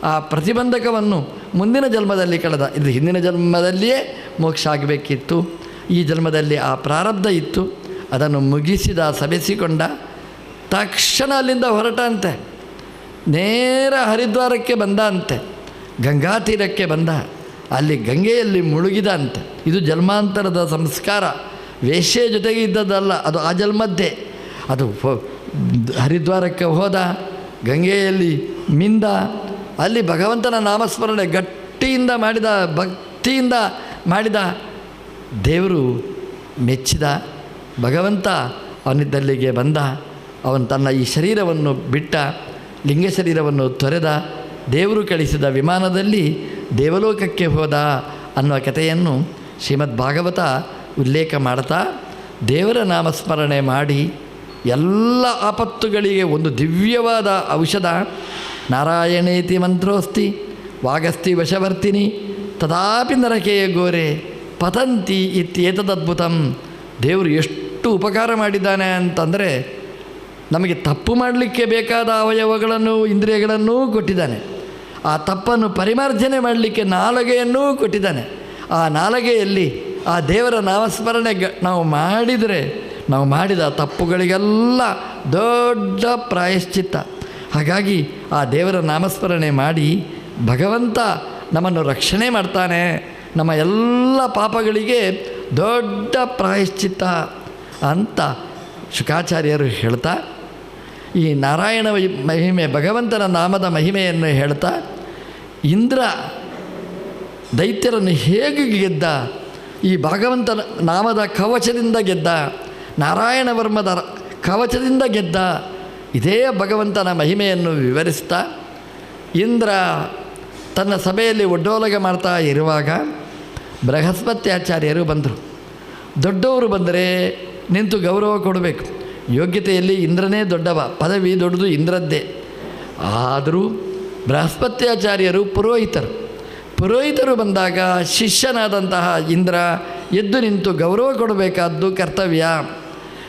ಆ ಪ್ರತಿಬಂಧಕವನ್ನು ಮುಂದಿನ ಜನ್ಮದಲ್ಲಿ ಕಳೆದ. ಇದು ಹಿಂದಿನ ಜನ್ಮದಲ್ಲಿಯೇ ಮೋಕ್ಷ ಆಗಬೇಕಿತ್ತು. ಈ ಜನ್ಮದಲ್ಲಿ ಆ ಪ್ರಾರಬ್ಧ ಇತ್ತು. ಅದನ್ನು ಮುಗಿಸಿದ, ಸವೆಸಿಕೊಂಡ. ತಕ್ಷಣ ಅಲ್ಲಿಂದ ಹೊರಟಂತೆ. ನೇರ ಹರಿದ್ವಾರಕ್ಕೆ ಬಂದ ಅಂತೆ. ಗಂಗಾ ತೀರಕ್ಕೆ ಬಂದ. ಅಲ್ಲಿ ಗಂಗೆಯಲ್ಲಿ ಮುಳುಗಿದ ಅಂತೆ. ಇದು ಜನ್ಮಾಂತರದ ಸಂಸ್ಕಾರ. ವೇಶ್ಯೆಯ ಜೊತೆಗೆ ಇದ್ದದ್ದಲ್ಲ, ಅದು ಆ ಜನ್ಮದ್ದೇ. ಅದು ಹರಿದ್ವಾರಕ್ಕೆ ಹೋದ, ಗಂಗೆಯಲ್ಲಿ ಮಿಂದ. ಅಲ್ಲಿ ಭಗವಂತನ ನಾಮಸ್ಮರಣೆ ಗಟ್ಟಿಯಿಂದ ಮಾಡಿದ, ಭಕ್ತಿಯಿಂದ ಮಾಡಿದ. ದೇವರು ಮೆಚ್ಚಿದ. ಭಗವಂತ ಅವನಿದ್ದಲ್ಲಿಗೆ ಬಂದ. ಅವನು ತನ್ನ ಈ ಶರೀರವನ್ನು ಬಿಟ್ಟ, ಲಿಂಗ ಶರೀರವನ್ನು ತೊರೆದ. ದೇವರು ಕಳಿಸಿದ ವಿಮಾನದಲ್ಲಿ ದೇವಲೋಕಕ್ಕೆ ಹೋದ ಅನ್ನುವ ಕಥೆಯನ್ನು ಶ್ರೀಮದ್ ಭಾಗವತ ಉಲ್ಲೇಖ ಮಾಡ್ತಾ, ದೇವರ ನಾಮಸ್ಮರಣೆ ಮಾಡಿ ಎಲ್ಲ ಆಪತ್ತುಗಳಿಗೆ ಒಂದು ದಿವ್ಯವಾದ ಔಷಧ. ನಾರಾಯಣೇತಿ ಮಂತ್ರೋಸ್ತಿ ವಾಗಸ್ತಿ ವಶವರ್ತಿನಿ ತದಾಪಿ ನರಕೆಯ ಗೋರೆ ಪತಂತಿ ಇತ್ಯೇತದದ್ಭುತಂ. ದೇವರು ಎಷ್ಟು ಉಪಕಾರ ಮಾಡಿದ್ದಾನೆ ಅಂತಂದರೆ, ನಮಗೆ ತಪ್ಪು ಮಾಡಲಿಕ್ಕೆ ಬೇಕಾದ ಅವಯವಗಳನ್ನು, ಇಂದ್ರಿಯಗಳನ್ನೂ ಕೊಟ್ಟಿದ್ದಾನೆ. ಆ ತಪ್ಪನ್ನು ಪರಿಮಾರ್ಜನೆ ಮಾಡಲಿಕ್ಕೆ ನಾಲಿಗೆಯನ್ನೂ ಕೊಟ್ಟಿದ್ದಾನೆ. ಆ ನಾಲಿಗೆಯಲ್ಲಿ ಆ ದೇವರ ನಾಮಸ್ಮರಣೆ ನಾವು ಮಾಡಿದರೆ, ನಾವು ಮಾಡಿದ ತಪ್ಪುಗಳಿಗೆಲ್ಲ ದೊಡ್ಡ ಪ್ರಾಯಶ್ಚಿತ್ತ. ಹಾಗಾಗಿ ಆ ದೇವರ ನಾಮಸ್ಮರಣೆ ಮಾಡಿ ಭಗವಂತ ನಮ್ಮನ್ನು ರಕ್ಷಣೆ ಮಾಡ್ತಾನೆ. ನಮ್ಮ ಎಲ್ಲ ಪಾಪಗಳಿಗೆ ದೊಡ್ಡ ಪ್ರಾಯಶ್ಚಿತ್ತ ಅಂತ ಶುಕಾಚಾರ್ಯರು ಹೇಳ್ತಾ, ಈ ನಾರಾಯಣ ಮಹಿಮೆ, ಭಗವಂತನ ನಾಮದ ಮಹಿಮೆಯನ್ನು ಹೇಳ್ತಾ, ಇಂದ್ರ ದೈತ್ಯರನ್ನು ಹೇಗೆ ಗೆದ್ದ, ಈ ಭಗವಂತನ ನಾಮದ ಕವಚದಿಂದ ಗೆದ್ದ, ನಾರಾಯಣ ವರ್ಮದ ಕವಚದಿಂದ ಗೆದ್ದ, ಇದೇ ಭಗವಂತನ ಮಹಿಮೆಯನ್ನು ವಿವರಿಸ್ತಾ, ಇಂದ್ರ ತನ್ನ ಸಭೆಯಲ್ಲಿ ಒಡ್ಡೋಲಗ ಮಾಡ್ತಾ ಇರುವಾಗ ಬೃಹಸ್ಪತ್ಯಾಚಾರ್ಯರು ಬಂದರು. ದೊಡ್ಡವರು ಬಂದರೆ ನಿಂತು ಗೌರವ ಕೊಡಬೇಕು. ಯೋಗ್ಯತೆಯಲ್ಲಿ ಇಂದ್ರನೇ ದೊಡ್ಡವ, ಪದವಿ ದೊಡ್ಡದು ಇಂದ್ರದ್ದೇ. ಆದರೂ ಬೃಹಸ್ಪತ್ಯಾಚಾರ್ಯರು ಪುರೋಹಿತರು ಬಂದಾಗ ಶಿಷ್ಯನಾದಂತಹ ಇಂದ್ರ ಎದ್ದು ನಿಂತು ಗೌರವ ಕೊಡಬೇಕಾದ್ದು ಕರ್ತವ್ಯ.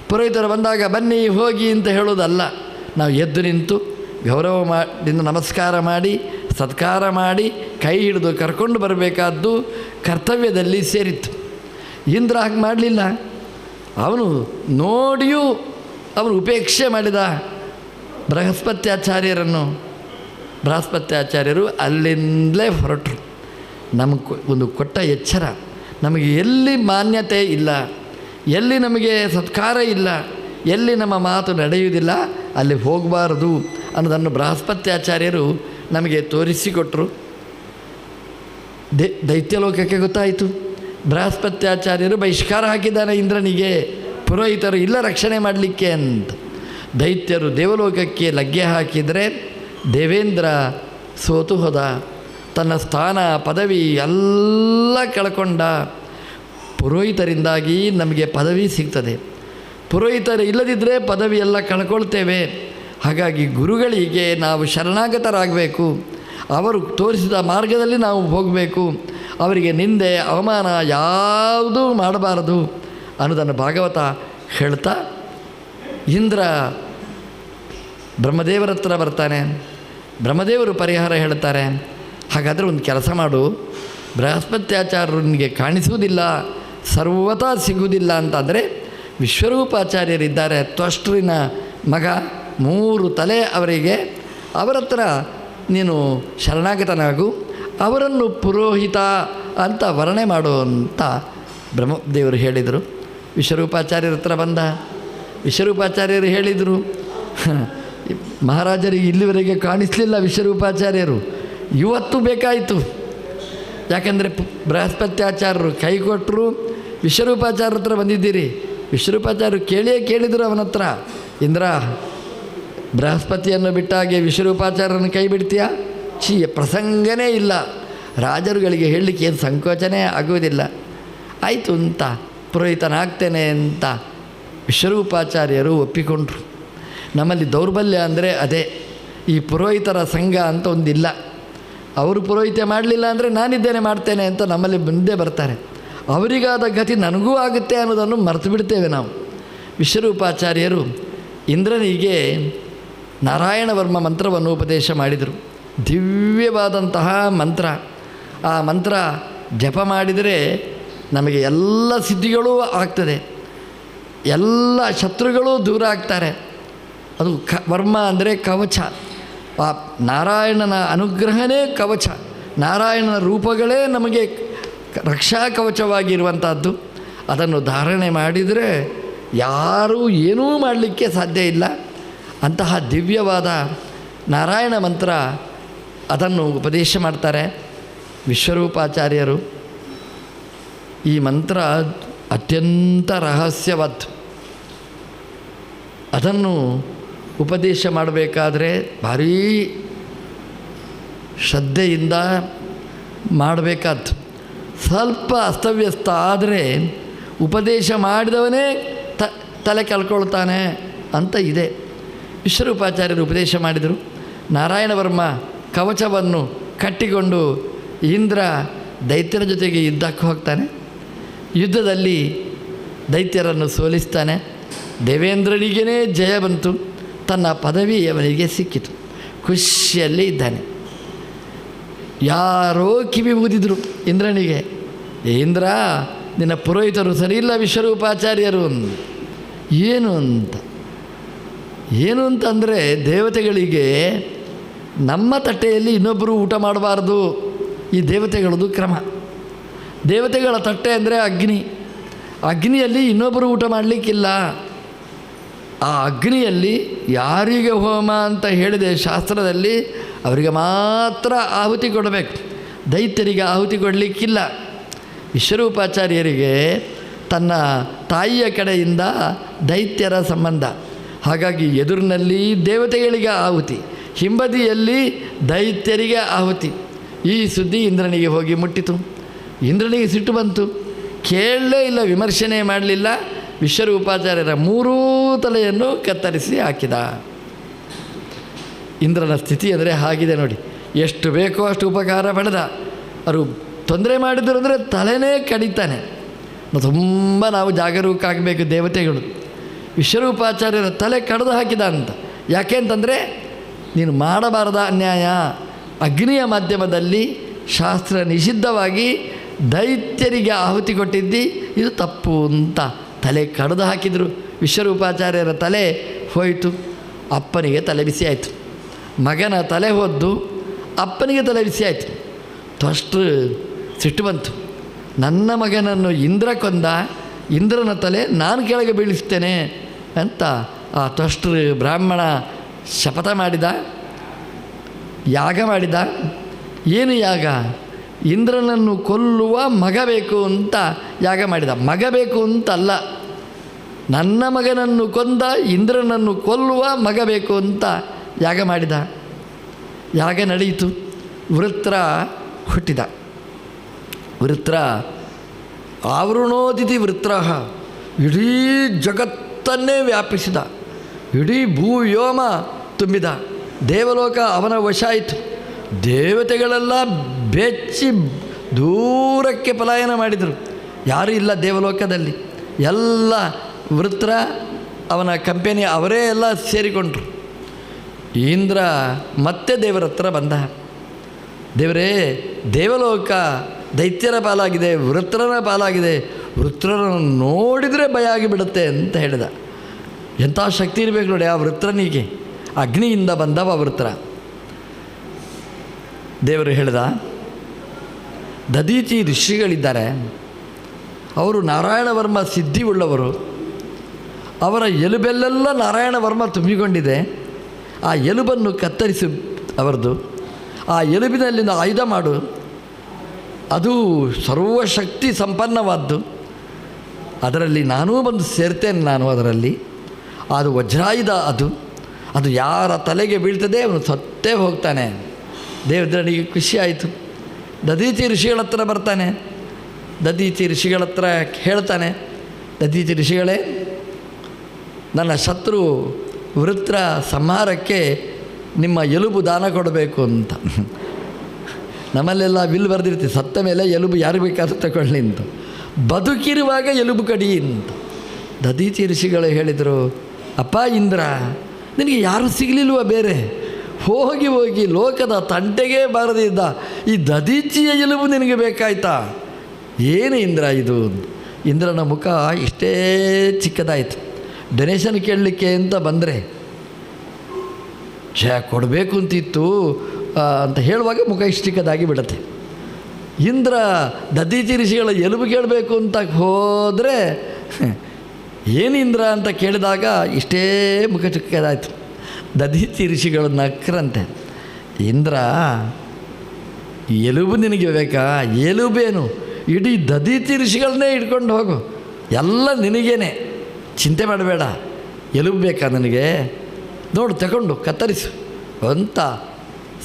ಪುರೋಹಿತರು ಬಂದಾಗ ಬನ್ನಿ ಹೋಗಿ ಅಂತ ಹೇಳೋದಲ್ಲ. ನಾವು ಎದ್ದು ನಿಂತು ಗೌರವ ಮಾಡಿ, ನಮಸ್ಕಾರ ಮಾಡಿ, ಸತ್ಕಾರ ಮಾಡಿ, ಕೈ ಹಿಡಿದು ಕರ್ಕೊಂಡು ಬರಬೇಕಾದ್ದು ಕರ್ತವ್ಯದಲ್ಲಿ ಸೇರಿತ್ತು. ಇಂದ್ರ ಹಾಗೆ ಮಾಡಲಿಲ್ಲ. ಅವನು ನೋಡಿಯೂ ಅವನು ಉಪೇಕ್ಷೆ ಮಾಡಿದ ಬೃಹಸ್ಪತ್ಯಾಚಾರ್ಯರು ಅಲ್ಲಿಂದಲೇ ಹೊರಟರು. ನಮಗೆ ಒಂದು ಕೊಟ್ಟ ಎಚ್ಚರ, ನಮಗೆ ಎಲ್ಲಿ ಮಾನ್ಯತೆ ಇಲ್ಲ, ಎಲ್ಲಿ ನಮಗೆ ಸತ್ಕಾರ ಇಲ್ಲ, ಎಲ್ಲಿ ನಮ್ಮ ಮಾತು ನಡೆಯುವುದಿಲ್ಲ, ಅಲ್ಲಿ ಹೋಗಬಾರದು ಅನ್ನೋದನ್ನು ಬೃಹಸ್ಪತ್ಯಾಚಾರ್ಯರು ನಮಗೆ ತೋರಿಸಿಕೊಟ್ರು. ದೈತ್ಯಲೋಕಕ್ಕೆ ಗೊತ್ತಾಯಿತು. ಬೃಹಸ್ಪತ್ಯಾಚಾರ್ಯರು ಬಹಿಷ್ಕಾರ ಹಾಕಿದ್ದಾನೆ ಇಂದ್ರನಿಗೆ, ಪುರೋಹಿತರು ಇಲ್ಲ ರಕ್ಷಣೆ ಮಾಡಲಿಕ್ಕೆ ಅಂತ. ದೈತ್ಯರು ದೇವಲೋಕಕ್ಕೆ ಲಗ್ಗೆ ಹಾಕಿದರೆ ದೇವೇಂದ್ರ ಸೋತು ಹೋದ. ತನ್ನ ಸ್ಥಾನ ಪದವಿ ಎಲ್ಲ ಕಳ್ಕೊಂಡ. ಪುರೋಹಿತರಿಂದಾಗಿ ನಮಗೆ ಪದವಿ ಸಿಗ್ತದೆ. ಪುರೋಹಿತರು ಇಲ್ಲದಿದ್ದರೆ ಪದವಿ ಎಲ್ಲ ಕಳ್ಕೊಳ್ತೇವೆ. ಹಾಗಾಗಿ ಗುರುಗಳಿಗೆ ನಾವು ಶರಣಾಗತರಾಗಬೇಕು. ಅವರು ತೋರಿಸಿದ ಮಾರ್ಗದಲ್ಲಿ ನಾವು ಹೋಗಬೇಕು. ಅವರಿಗೆ ನಿಂದೆ ಅವಮಾನ ಯಾವುದೂ ಮಾಡಬಾರದು ಅನ್ನೋದನ್ನು ಭಾಗವತ ಹೇಳ್ತಾ, ಇಂದ್ರ ಬ್ರಹ್ಮದೇವರ ಹತ್ರ ಬರ್ತಾನೆ. ಬ್ರಹ್ಮದೇವರು ಪರಿಹಾರ ಹೇಳ್ತಾರೆ. ಹಾಗಾದರೆ ಒಂದು ಕೆಲಸ ಮಾಡು, ಬೃಹಸ್ಪತ್ಯಾಚಾರ್ಯರು ನಿನಗೆ ಕಾಣಿಸುವುದಿಲ್ಲ, ಸರ್ವತಾ ಸಿಗುವುದಿಲ್ಲ ಅಂತಂದರೆ ವಿಶ್ವರೂಪಾಚಾರ್ಯರಿದ್ದಾರೆ, ತ್ವಷ್ಟೃನ ಮಗ, 3 ತಲೆ ಅವರಿಗೆ, ಅವರ ಹತ್ರ ನೀನು ಶರಣಾಗತನಾಗು, ಅವರನ್ನು ಪುರೋಹಿತ ಅಂತ ವರ್ಣನೆ ಮಾಡು ಅಂತ ಬ್ರಹ್ಮದೇವರು ಹೇಳಿದರು. ವಿಶ್ವರೂಪಾಚಾರ್ಯರ ಹತ್ರ ಬಂದ. ವಿಶ್ವರೂಪಾಚಾರ್ಯರು ಹೇಳಿದರು, ಮಹಾರಾಜರಿಗೆ ಇಲ್ಲಿವರೆಗೆ ಕಾಣಿಸಲಿಲ್ಲ ವಿಶ್ವರೂಪಾಚಾರ್ಯರು, ಇವತ್ತು ಬೇಕಾಯಿತು. ಯಾಕೆಂದರೆ ಬೃಹಸ್ಪತ್ಯಾಚಾರ್ಯರು ಕೈ ಕೊಟ್ಟರು, ವಿಶ್ವರೂಪಾಚಾರ್ಯರ ಹತ್ರ ಬಂದಿದ್ದೀರಿ. ವಿಶ್ವರೂಪಾಚಾರ್ಯರು ಕೇಳಿದರು ಅವನ ಹತ್ರ, ಇಂದ್ರ ಬೃಹಸ್ಪತಿಯನ್ನು ಬಿಟ್ಟಾಗೆ ವಿಶ್ವರೂಪಾಚಾರ್ಯರನ್ನು ಕೈ ಬಿಡ್ತೀಯಾ? ಪ್ರಸಂಗನೇ ಇಲ್ಲ. ರಾಜರುಗಳಿಗೆ ಹೇಳಲಿಕ್ಕೆ ಏನು ಸಂಕೋಚನೆ ಆಗುವುದಿಲ್ಲ. ಆಯಿತು ಅಂತ ಪುರೋಹಿತನಾಗ್ತೇನೆ ಅಂತ ವಿಶ್ವರೂಪಾಚಾರ್ಯರು ಒಪ್ಪಿಕೊಂಡ್ರು. ನಮ್ಮಲ್ಲಿ ದೌರ್ಬಲ್ಯ ಅಂದರೆ ಅದೇ, ಈ ಪುರೋಹಿತರ ಸಂಘ ಅಂತ ಒಂದಿಲ್ಲ. ಅವರು ಪುರೋಹಿತ್ಯ ಮಾಡಲಿಲ್ಲ ಅಂದರೆ ನಾನಿದ್ದೇನೆ ಮಾಡ್ತೇನೆ ಅಂತ ನಮ್ಮಲ್ಲಿ ಮುಂದೆ ಬರ್ತಾರೆ. ಅವರಿಗಾದ ಗತಿ ನನಗೂ ಆಗುತ್ತೆ ಅನ್ನೋದನ್ನು ಮರೆತು ಬಿಡ್ತೇವೆ ನಾವು. ವಿಶ್ವರೂಪಾಚಾರ್ಯರು ಇಂದ್ರನಿಗೆ ನಾರಾಯಣ ವರ್ಮ ಮಂತ್ರವನ್ನು ಉಪದೇಶ ಮಾಡಿದರು. ದಿವ್ಯವಾದಂತಹ ಮಂತ್ರ. ಆ ಮಂತ್ರ ಜಪ ಮಾಡಿದರೆ ನಮಗೆ ಎಲ್ಲ ಸಿದ್ಧಿಗಳೂ ಆಗ್ತದೆ, ಎಲ್ಲ ಶತ್ರುಗಳೂ ದೂರ ಆಗ್ತಾರೆ. ಅದು ವರ್ಮ ಅಂದರೆ ಕವಚ. ಆ ನಾರಾಯಣನ ಅನುಗ್ರಹನೇ ಕವಚ. ನಾರಾಯಣನ ರೂಪಗಳೇ ನಮಗೆ ರಕ್ಷಾ ಕವಚವಾಗಿರುವಂಥದ್ದು. ಅದನ್ನು ಧಾರಣೆ ಮಾಡಿದರೆ ಯಾರೂ ಏನೂ ಮಾಡಲಿಕ್ಕೆ ಸಾಧ್ಯ ಇಲ್ಲ. ಅಂತಹ ದಿವ್ಯವಾದ ನಾರಾಯಣ ಮಂತ್ರ ಅದನ್ನು ಉಪದೇಶ ಮಾಡ್ತಾರೆ ವಿಶ್ವರೂಪಾಚಾರ್ಯರು. ಈ ಮಂತ್ರ ಅತ್ಯಂತ ರಹಸ್ಯವಾದ್ದು. ಅದನ್ನು ಉಪದೇಶ ಮಾಡಬೇಕಾದ್ರೆ ಭಾರೀ ಶ್ರದ್ಧೆಯಿಂದ ಮಾಡಬೇಕಾದ್ದು. ಸ್ವಲ್ಪ ಅಸ್ತವ್ಯಸ್ತ ಆದರೆ ಉಪದೇಶ ಮಾಡಿದವನೇ ತಲೆ ಕಳ್ಕೊಳ್ತಾನೆ ಅಂತ ಇದೆ. ವಿಶ್ವರೂಪಾಚಾರ್ಯರು ಉಪದೇಶ ಮಾಡಿದರು. ನಾರಾಯಣ ವರ್ಮ ಕವಚವನ್ನು ಕಟ್ಟಿಕೊಂಡು ಇಂದ್ರ ದೈತ್ಯರ ಜೊತೆಗೆ ಯುದ್ಧಕ್ಕೆ ಹೋಗ್ತಾನೆ. ಯುದ್ಧದಲ್ಲಿ ದೈತ್ಯರನ್ನು ಸೋಲಿಸ್ತಾನೆ. ದೇವೇಂದ್ರನಿಗೇ ಜಯ ಬಂತು. ತನ್ನ ಪದವಿ ಅವನಿಗೆ ಸಿಕ್ಕಿತು. ಖುಷಿಯಲ್ಲಿ ಇದ್ದಾನೆ. ಯಾರೋ ಕಿವಿ ಊದಿದ್ರು ಇಂದ್ರನಿಗೆ, ಇಂದ್ರ ನಿನ್ನ ಪುರೋಹಿತರು ಸರಿಯಿಲ್ಲ ವಿಶ್ವರೂಪಾಚಾರ್ಯರು. ಏನು ಅಂತಂದರೆ ದೇವತೆಗಳಿಗೆ ನಮ್ಮ ತಟ್ಟೆಯಲ್ಲಿ ಇನ್ನೊಬ್ಬರು ಊಟ ಮಾಡಬಾರ್ದು. ಈ ದೇವತೆಗಳದ್ದು ಕ್ರಮ. ದೇವತೆಗಳ ತಟ್ಟೆ ಅಂದರೆ ಅಗ್ನಿ. ಅಗ್ನಿಯಲ್ಲಿ ಇನ್ನೊಬ್ಬರು ಊಟ ಮಾಡಲಿಕ್ಕಿಲ್ಲ. ಆ ಅಗ್ನಿಯಲ್ಲಿ ಯಾರಿಗೆ ಹೋಮ ಅಂತ ಹೇಳಿದೆ ಶಾಸ್ತ್ರದಲ್ಲಿ ಅವರಿಗೆ ಮಾತ್ರ ಆಹುತಿ ಕೊಡಬೇಕು. ದೈತ್ಯರಿಗೆ ಆಹುತಿ ಕೊಡಲಿಕ್ಕಿಲ್ಲ. ವಿಶ್ವರೂಪಾಚಾರ್ಯರಿಗೆ ತನ್ನ ತಾಯಿಯ ಕಡೆಯಿಂದ ದೈತ್ಯರ ಸಂಬಂಧ. ಹಾಗಾಗಿ ಎದುರಿನಲ್ಲಿ ದೇವತೆಗಳಿಗೆ ಆಹುತಿ, ಹಿಂಬದಿಯಲ್ಲಿ ದೈತ್ಯರಿಗೆ ಆಹುತಿ. ಈ ಸುದ್ದಿ ಇಂದ್ರನಿಗೆ ಹೋಗಿ ಮುಟ್ಟಿತು. ಇಂದ್ರನಿಗೆ ಸಿಟ್ಟು ಬಂತು. ಕೇಳಲೇ ಇಲ್ಲ, ವಿಮರ್ಶನೆ ಮಾಡಲಿಲ್ಲ. ವಿಶ್ವರೂಪಾಚಾರ್ಯರ 3 ತಲೆಯನ್ನು ಕತ್ತರಿಸಿ ಹಾಕಿದ. ಇಂದ್ರನ ಸ್ಥಿತಿ ಅಂದರೆ ಹಾಗಿದೆ ನೋಡಿ. ಎಷ್ಟು ಬೇಕೋ ಅಷ್ಟು ಉಪಕಾರ ಪಡೆದ. ಅವರು ತೊಂದರೆ ಮಾಡಿದರು ಅಂದರೆ ತಲೆನೇ ಕಡಿತಾನೆ. ತುಂಬ ನಾವು ಜಾಗರೂಕರಾಗಬೇಕು ದೇವತೆಗಳು. ವಿಶ್ವರೂಪಾಚಾರ್ಯರ ತಲೆ ಕಡಿದು ಹಾಕಿದ ಅಂತ. ಯಾಕೆ ಅಂತಂದರೆ ನೀನು ಮಾಡಬಾರದ ಅನ್ಯಾಯ. ಅಗ್ನಿಯ ಮಾಧ್ಯಮದಲ್ಲಿ ಶಾಸ್ತ್ರ ನಿಷಿದ್ಧವಾಗಿ ದೈತ್ಯರಿಗೆ ಆಹುತಿ ಕೊಟ್ಟಿದ್ದಿ, ಇದು ತಪ್ಪು ಅಂತ ತಲೆ ಕಡಿದು ಹಾಕಿದರು. ವಿಶ್ವರೂಪಾಚಾರ್ಯರ ತಲೆ ಹೋಯಿತು. ಅಪ್ಪನಿಗೆ ತಲೆ ಬಿಸಿ ಆಯಿತು. ಮಗನ ತಲೆ ಹೋದ್ದು ಅಪ್ಪನಿಗೆ ತಲೆ ಬಿಸಿ ಆಯಿತು. ಅಷ್ಟು ಸಿಟ್ಟು ಬಂತು. ನನ್ನ ಮಗನನ್ನು ಇಂದ್ರ ಕೊಂದ, ಇಂದ್ರನ ತಲೆ ನಾನು ಕೆಳಗೆ ಬೀಳಿಸ್ತೇನೆ ಅಂತ ಆ ತ್ವಷ್ಟೃ ಬ್ರಾಹ್ಮಣ ಶಪಥ ಮಾಡಿದ, ಯಾಗ ಮಾಡಿದ. ಏನು ಯಾಗ? ಇಂದ್ರನನ್ನು ಕೊಲ್ಲುವ ಮಗ ಬೇಕು ಅಂತ ಯಾಗ ಮಾಡಿದ. ಮಗ ಬೇಕು ಅಂತಲ್ಲ, ನನ್ನ ಮಗನನ್ನು ಕೊಂದ ಇಂದ್ರನನ್ನು ಕೊಲ್ಲುವ ಮಗ ಬೇಕು ಅಂತ ಯಾಗ ಮಾಡಿದ. ಯಾಗ ನಡೆಯಿತು. ವೃತ್ರ ಹುಟ್ಟಿದ. ವೃತ್ರ ಆವೃಣೋದಿತಿ ವೃತ್ರ ಇಡೀ ಜಗತ್ತನ್ನೇ ವ್ಯಾಪಿಸಿದ. ಇಡೀ ಭೂವ್ಯೋಮ ತುಂಬಿದ. ದೇವಲೋಕ ಅವನ ವಶ ಆಯಿತು. ದೇವತೆಗಳೆಲ್ಲ ಬೆಚ್ಚಿ ದೂರಕ್ಕೆ ಪಲಾಯನ ಮಾಡಿದರು. ಯಾರೂ ಇಲ್ಲ ದೇವಲೋಕದಲ್ಲಿ. ಎಲ್ಲ ವೃತ್ರ ಅವನ ಕಂಪೆನಿ ಅವರೇ ಎಲ್ಲ ಸೇರಿಕೊಂಡ್ರು. ಇಂದ್ರ ಮತ್ತೆ ದೇವರ ಹತ್ರ ಬಂದ. ದೇವರೇ, ದೇವಲೋಕ ದೈತ್ಯರ ಪಾಲಾಗಿದೆ, ವೃತ್ರನ ಪಾಲಾಗಿದೆ. ವೃತ್ರನನ್ನು ನೋಡಿದರೆ ಭಯ ಆಗಿಬಿಡುತ್ತೆ ಅಂತ ಹೇಳಿದ. ಎಂಥ ಶಕ್ತಿ ಇರಬೇಕು ನೋಡಿ ಆ ವೃತ್ರನಿಗೆ. ಅಗ್ನಿಯಿಂದ ಬಂದವ ವೃತ್ರ. ದೇವರು ಹೇಳಿದ, ದದೀಚಿ ಋಷಿಗಳಿದ್ದಾರೆ, ಅವರು ನಾರಾಯಣ ವರ್ಮ ಸಿದ್ಧಿ ಉಳ್ಳವರು. ಅವರ ಎಲುಬೆಲ್ಲೆಲ್ಲ ನಾರಾಯಣ ವರ್ಮ ತುಂಬಿಕೊಂಡಿದೆ. ಆ ಎಲುಬನ್ನು ಕತ್ತರಿಸಿ ಅವರದು. ಆ ಎಲುಬಿನಲ್ಲಿಂದ ಆಯುಧ ಮಾಡು. ಅದು ಸರ್ವಶಕ್ತಿ ಸಂಪನ್ನವಾದ್ದು. ಅದರಲ್ಲಿ ನಾನೂ ಬಂದು ಸೇರ್ತೇನೆ. ಅದರಲ್ಲಿ ಅದು ವಜ್ರಾಯುಧ. ಅದು ಯಾರ ತಲೆಗೆ ಬೀಳ್ತದೆ ಅವನು ಸತ್ತೇ ಹೋಗ್ತಾನೆ. ದೇವದ್ರನಿಗೆ ಖುಷಿ ಆಯಿತು. ದದೀಚಿ ಋಷಿಗಳ ಹತ್ರ ಬರ್ತಾನೆ. ದದೀಚಿ ಋಷಿಗಳ ಹತ್ರ ಹೇಳ್ತಾನೆ, ದದೀಚಿ ಋಷಿಗಳೇ, ನನ್ನ ಶತ್ರು ವೃತ್ರ ಸಂಹಾರಕ್ಕೆ ನಿಮ್ಮ ಎಲುಬು ದಾನ ಕೊಡಬೇಕು ಅಂತ. ನಮ್ಮಲ್ಲೆಲ್ಲ ಬಿಲ್ ಬರೆದಿರ್ತೀವಿ, ಸತ್ತ ಮೇಲೆ ಎಲುಬು ಯಾರು ಬೇಕಾದ್ರೂ ತಗೊಳ್ಳಿ ಅಂತ, ಬದುಕಿರುವಾಗ ಎಲುಬು ಕಡಿ ಅಂತ. ದಧೀಚಿ ಋಷಿಗಳು ಹೇಳಿದರು, ಅಪ್ಪ ಇಂದ್ರ, ನಿನಗೆ ಯಾರೂ ಸಿಗಲಿಲ್ವ ಬೇರೆ? ಹೋಗಿ ಹೋಗಿ ಲೋಕದ ತಂಟೆಗೆ ಬಾರದಿದ್ದ ಈ ದಧೀಚಿಯ ಎಲುಬು ನಿನಗೆ ಬೇಕಾಯ್ತಾ? ಏನು ಇಂದ್ರ ಇದು? ಇಂದ್ರನ ಮುಖ ಇಷ್ಟೇ ಚಿಕ್ಕದಾಯಿತು. ಡೊನೇಷನ್ ಕೇಳಲಿಕ್ಕೆ ಅಂತ ಬಂದರೆ ಕೊಡಬೇಕು ಅಂತಿತ್ತು ಅಂತ ಹೇಳುವಾಗ ಮುಖ ಇಷ್ಟು ಚಿಕ್ಕದಾಗಿ ಬಿಡುತ್ತೆ. ಇಂದ್ರ ದಧೀಚಿ ಋಷಿಗಳ ಎಲುಬು ಕೇಳಬೇಕು ಅಂತ ಹೋದರೆ ಏನು ಇಂದ್ರ ಅಂತ ಕೇಳಿದಾಗ ಇಷ್ಟೇ ಮುಖ ಚಿಕ್ಕದಾಯಿತು. ದಧೀಚಿ ಋಷಿಗಳು ನಕ್ರಂತೆ, ಇಂದ್ರ ಎಲುಬು ನಿನಗೆ ಬೇಕಾ? ಎಲುಬೇನು, ಇಡೀ ದಧೀಚಿ ಋಷಿಗಳನ್ನೇ ಇಟ್ಕೊಂಡು ಹೋಗು, ಎಲ್ಲ ನಿನಗೇನೆ, ಚಿಂತೆ ಮಾಡಬೇಡ. ಎಲುಬು ಬೇಕಾ ನನಗೆ? ನೋಡು ತಗೊಂಡು ಕತ್ತರಿಸು ಅಂತ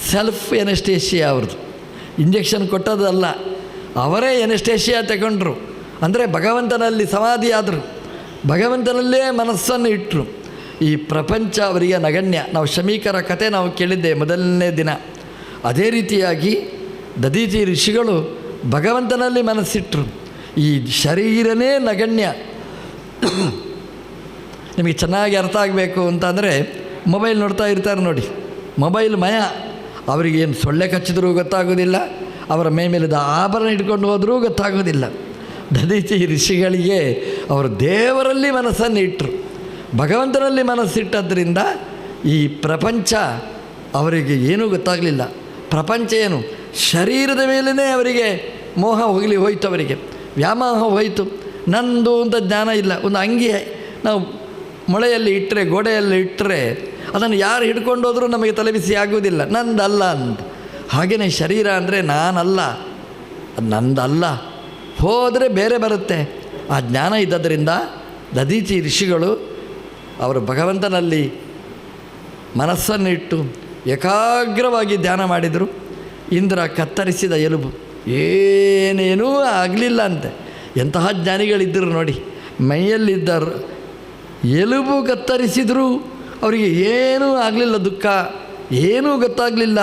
ಸೆಲ್ಫ್ ಎನೆಸ್ಟೇಷಿಯಾ ಅವ್ರದ್ದು. ಇಂಜೆಕ್ಷನ್ ಕೊಟ್ಟದಲ್ಲ, ಅವರೇ ಎನೆಸ್ಟೇಷಿಯಾ ತಗೊಂಡ್ರು. ಅಂದರೆ ಭಗವಂತನಲ್ಲಿ ಸಮಾಧಿ ಆದರು, ಭಗವಂತನಲ್ಲೇ ಮನಸ್ಸನ್ನು ಇಟ್ಟರು. ಈ ಪ್ರಪಂಚ ಅವರಿಗೆ ನಗಣ್ಯ. ನಾವು ಶಮೀಕರ ಕಥೆ ನಾವು ಕೇಳಿದ್ದೆ ಮೊದಲನೇ ದಿನ. ಅದೇ ರೀತಿಯಾಗಿ ದಧೀಚಿ ಋಷಿಗಳು ಭಗವಂತನಲ್ಲಿ ಮನಸ್ಸಿಟ್ಟರು. ಈ ಶರೀರನೇ ನಗಣ್ಯ. ನಿಮಗೆ ಚೆನ್ನಾಗಿ ಅರ್ಥ ಆಗಬೇಕು ಅಂತಂದರೆ ಮೊಬೈಲ್ ನೋಡ್ತಾ ಇರ್ತಾರೆ ನೋಡಿ, ಮೊಬೈಲ್ ಮಯ. ಅವರಿಗೇನು ಸೊಳ್ಳೆ ಕಚ್ಚಿದ್ರೂ ಗೊತ್ತಾಗೋದಿಲ್ಲ, ಅವರ ಮೇಲಿದ್ದ ಆಭರಣ ಇಟ್ಕೊಂಡು ಹೋದರೂ ಗೊತ್ತಾಗೋದಿಲ್ಲ. ದಧೀಚಿ ಋಷಿಗಳಿಗೆ ಅವರು ದೇವರಲ್ಲಿ ಮನಸ್ಸನ್ನು ಇಟ್ಟರು, ಭಗವಂತನಲ್ಲಿ ಮನಸ್ಸಿಟ್ಟದ್ರಿಂದ ಈ ಪ್ರಪಂಚ ಅವರಿಗೆ ಏನೂ ಗೊತ್ತಾಗಲಿಲ್ಲ. ಪ್ರಪಂಚ ಏನು, ಶರೀರದ ಮೇಲೇ ಅವರಿಗೆ ಮೋಹ ಹೋಯಿತು, ಅವರಿಗೆ ವ್ಯಾಮೋಹ ಹೋಯಿತು. ನಂದು ಅಂತ ಜ್ಞಾನ ಇಲ್ಲ. ಒಂದು ಅಂಗಿ ನಾವು ಮೊಳೆಯಲ್ಲಿ ಇಟ್ಟರೆ, ಗೋಡೆಯಲ್ಲಿ ಇಟ್ಟರೆ ಅದನ್ನು ಯಾರು ಹಿಡ್ಕೊಂಡು ಹೋದರೂ ನಮಗೆ ತಲೆಬಿಸಿ ಆಗುವುದಿಲ್ಲ, ನಂದಲ್ಲ ಅಂತ. ಹಾಗೆಯೇ ಶರೀರ ಅಂದರೆ ನಾನಲ್ಲ, ನಂದಲ್ಲ, ಹೋದರೆ ಬೇರೆ ಬರುತ್ತೆ. ಆ ಜ್ಞಾನ ಇದ್ದದರಿಂದ ದಧೀಚಿ ಋಷಿಗಳು ಅವರು ಭಗವಂತನಲ್ಲಿ ಮನಸ್ಸನ್ನಿಟ್ಟು ಏಕಾಗ್ರವಾಗಿ ಧ್ಯಾನ ಮಾಡಿದರು. ಇಂದ್ರ ಕತ್ತರಿಸಿದ ಎಲುಬು ಏನೇನೂ ಆಗಲಿಲ್ಲ ಅಂತೆ. ಎಂತಹ ಜ್ಞಾನಿಗಳಿದ್ದರು ನೋಡಿ, ಮೈಯಲ್ಲಿದ್ದರು ಎಲುಬು ಕತ್ತರಿಸಿದರೂ ಅವರಿಗೆ ಏನೂ ಆಗಲಿಲ್ಲ, ದುಃಖ ಏನೂ ಗೊತ್ತಾಗಲಿಲ್ಲ.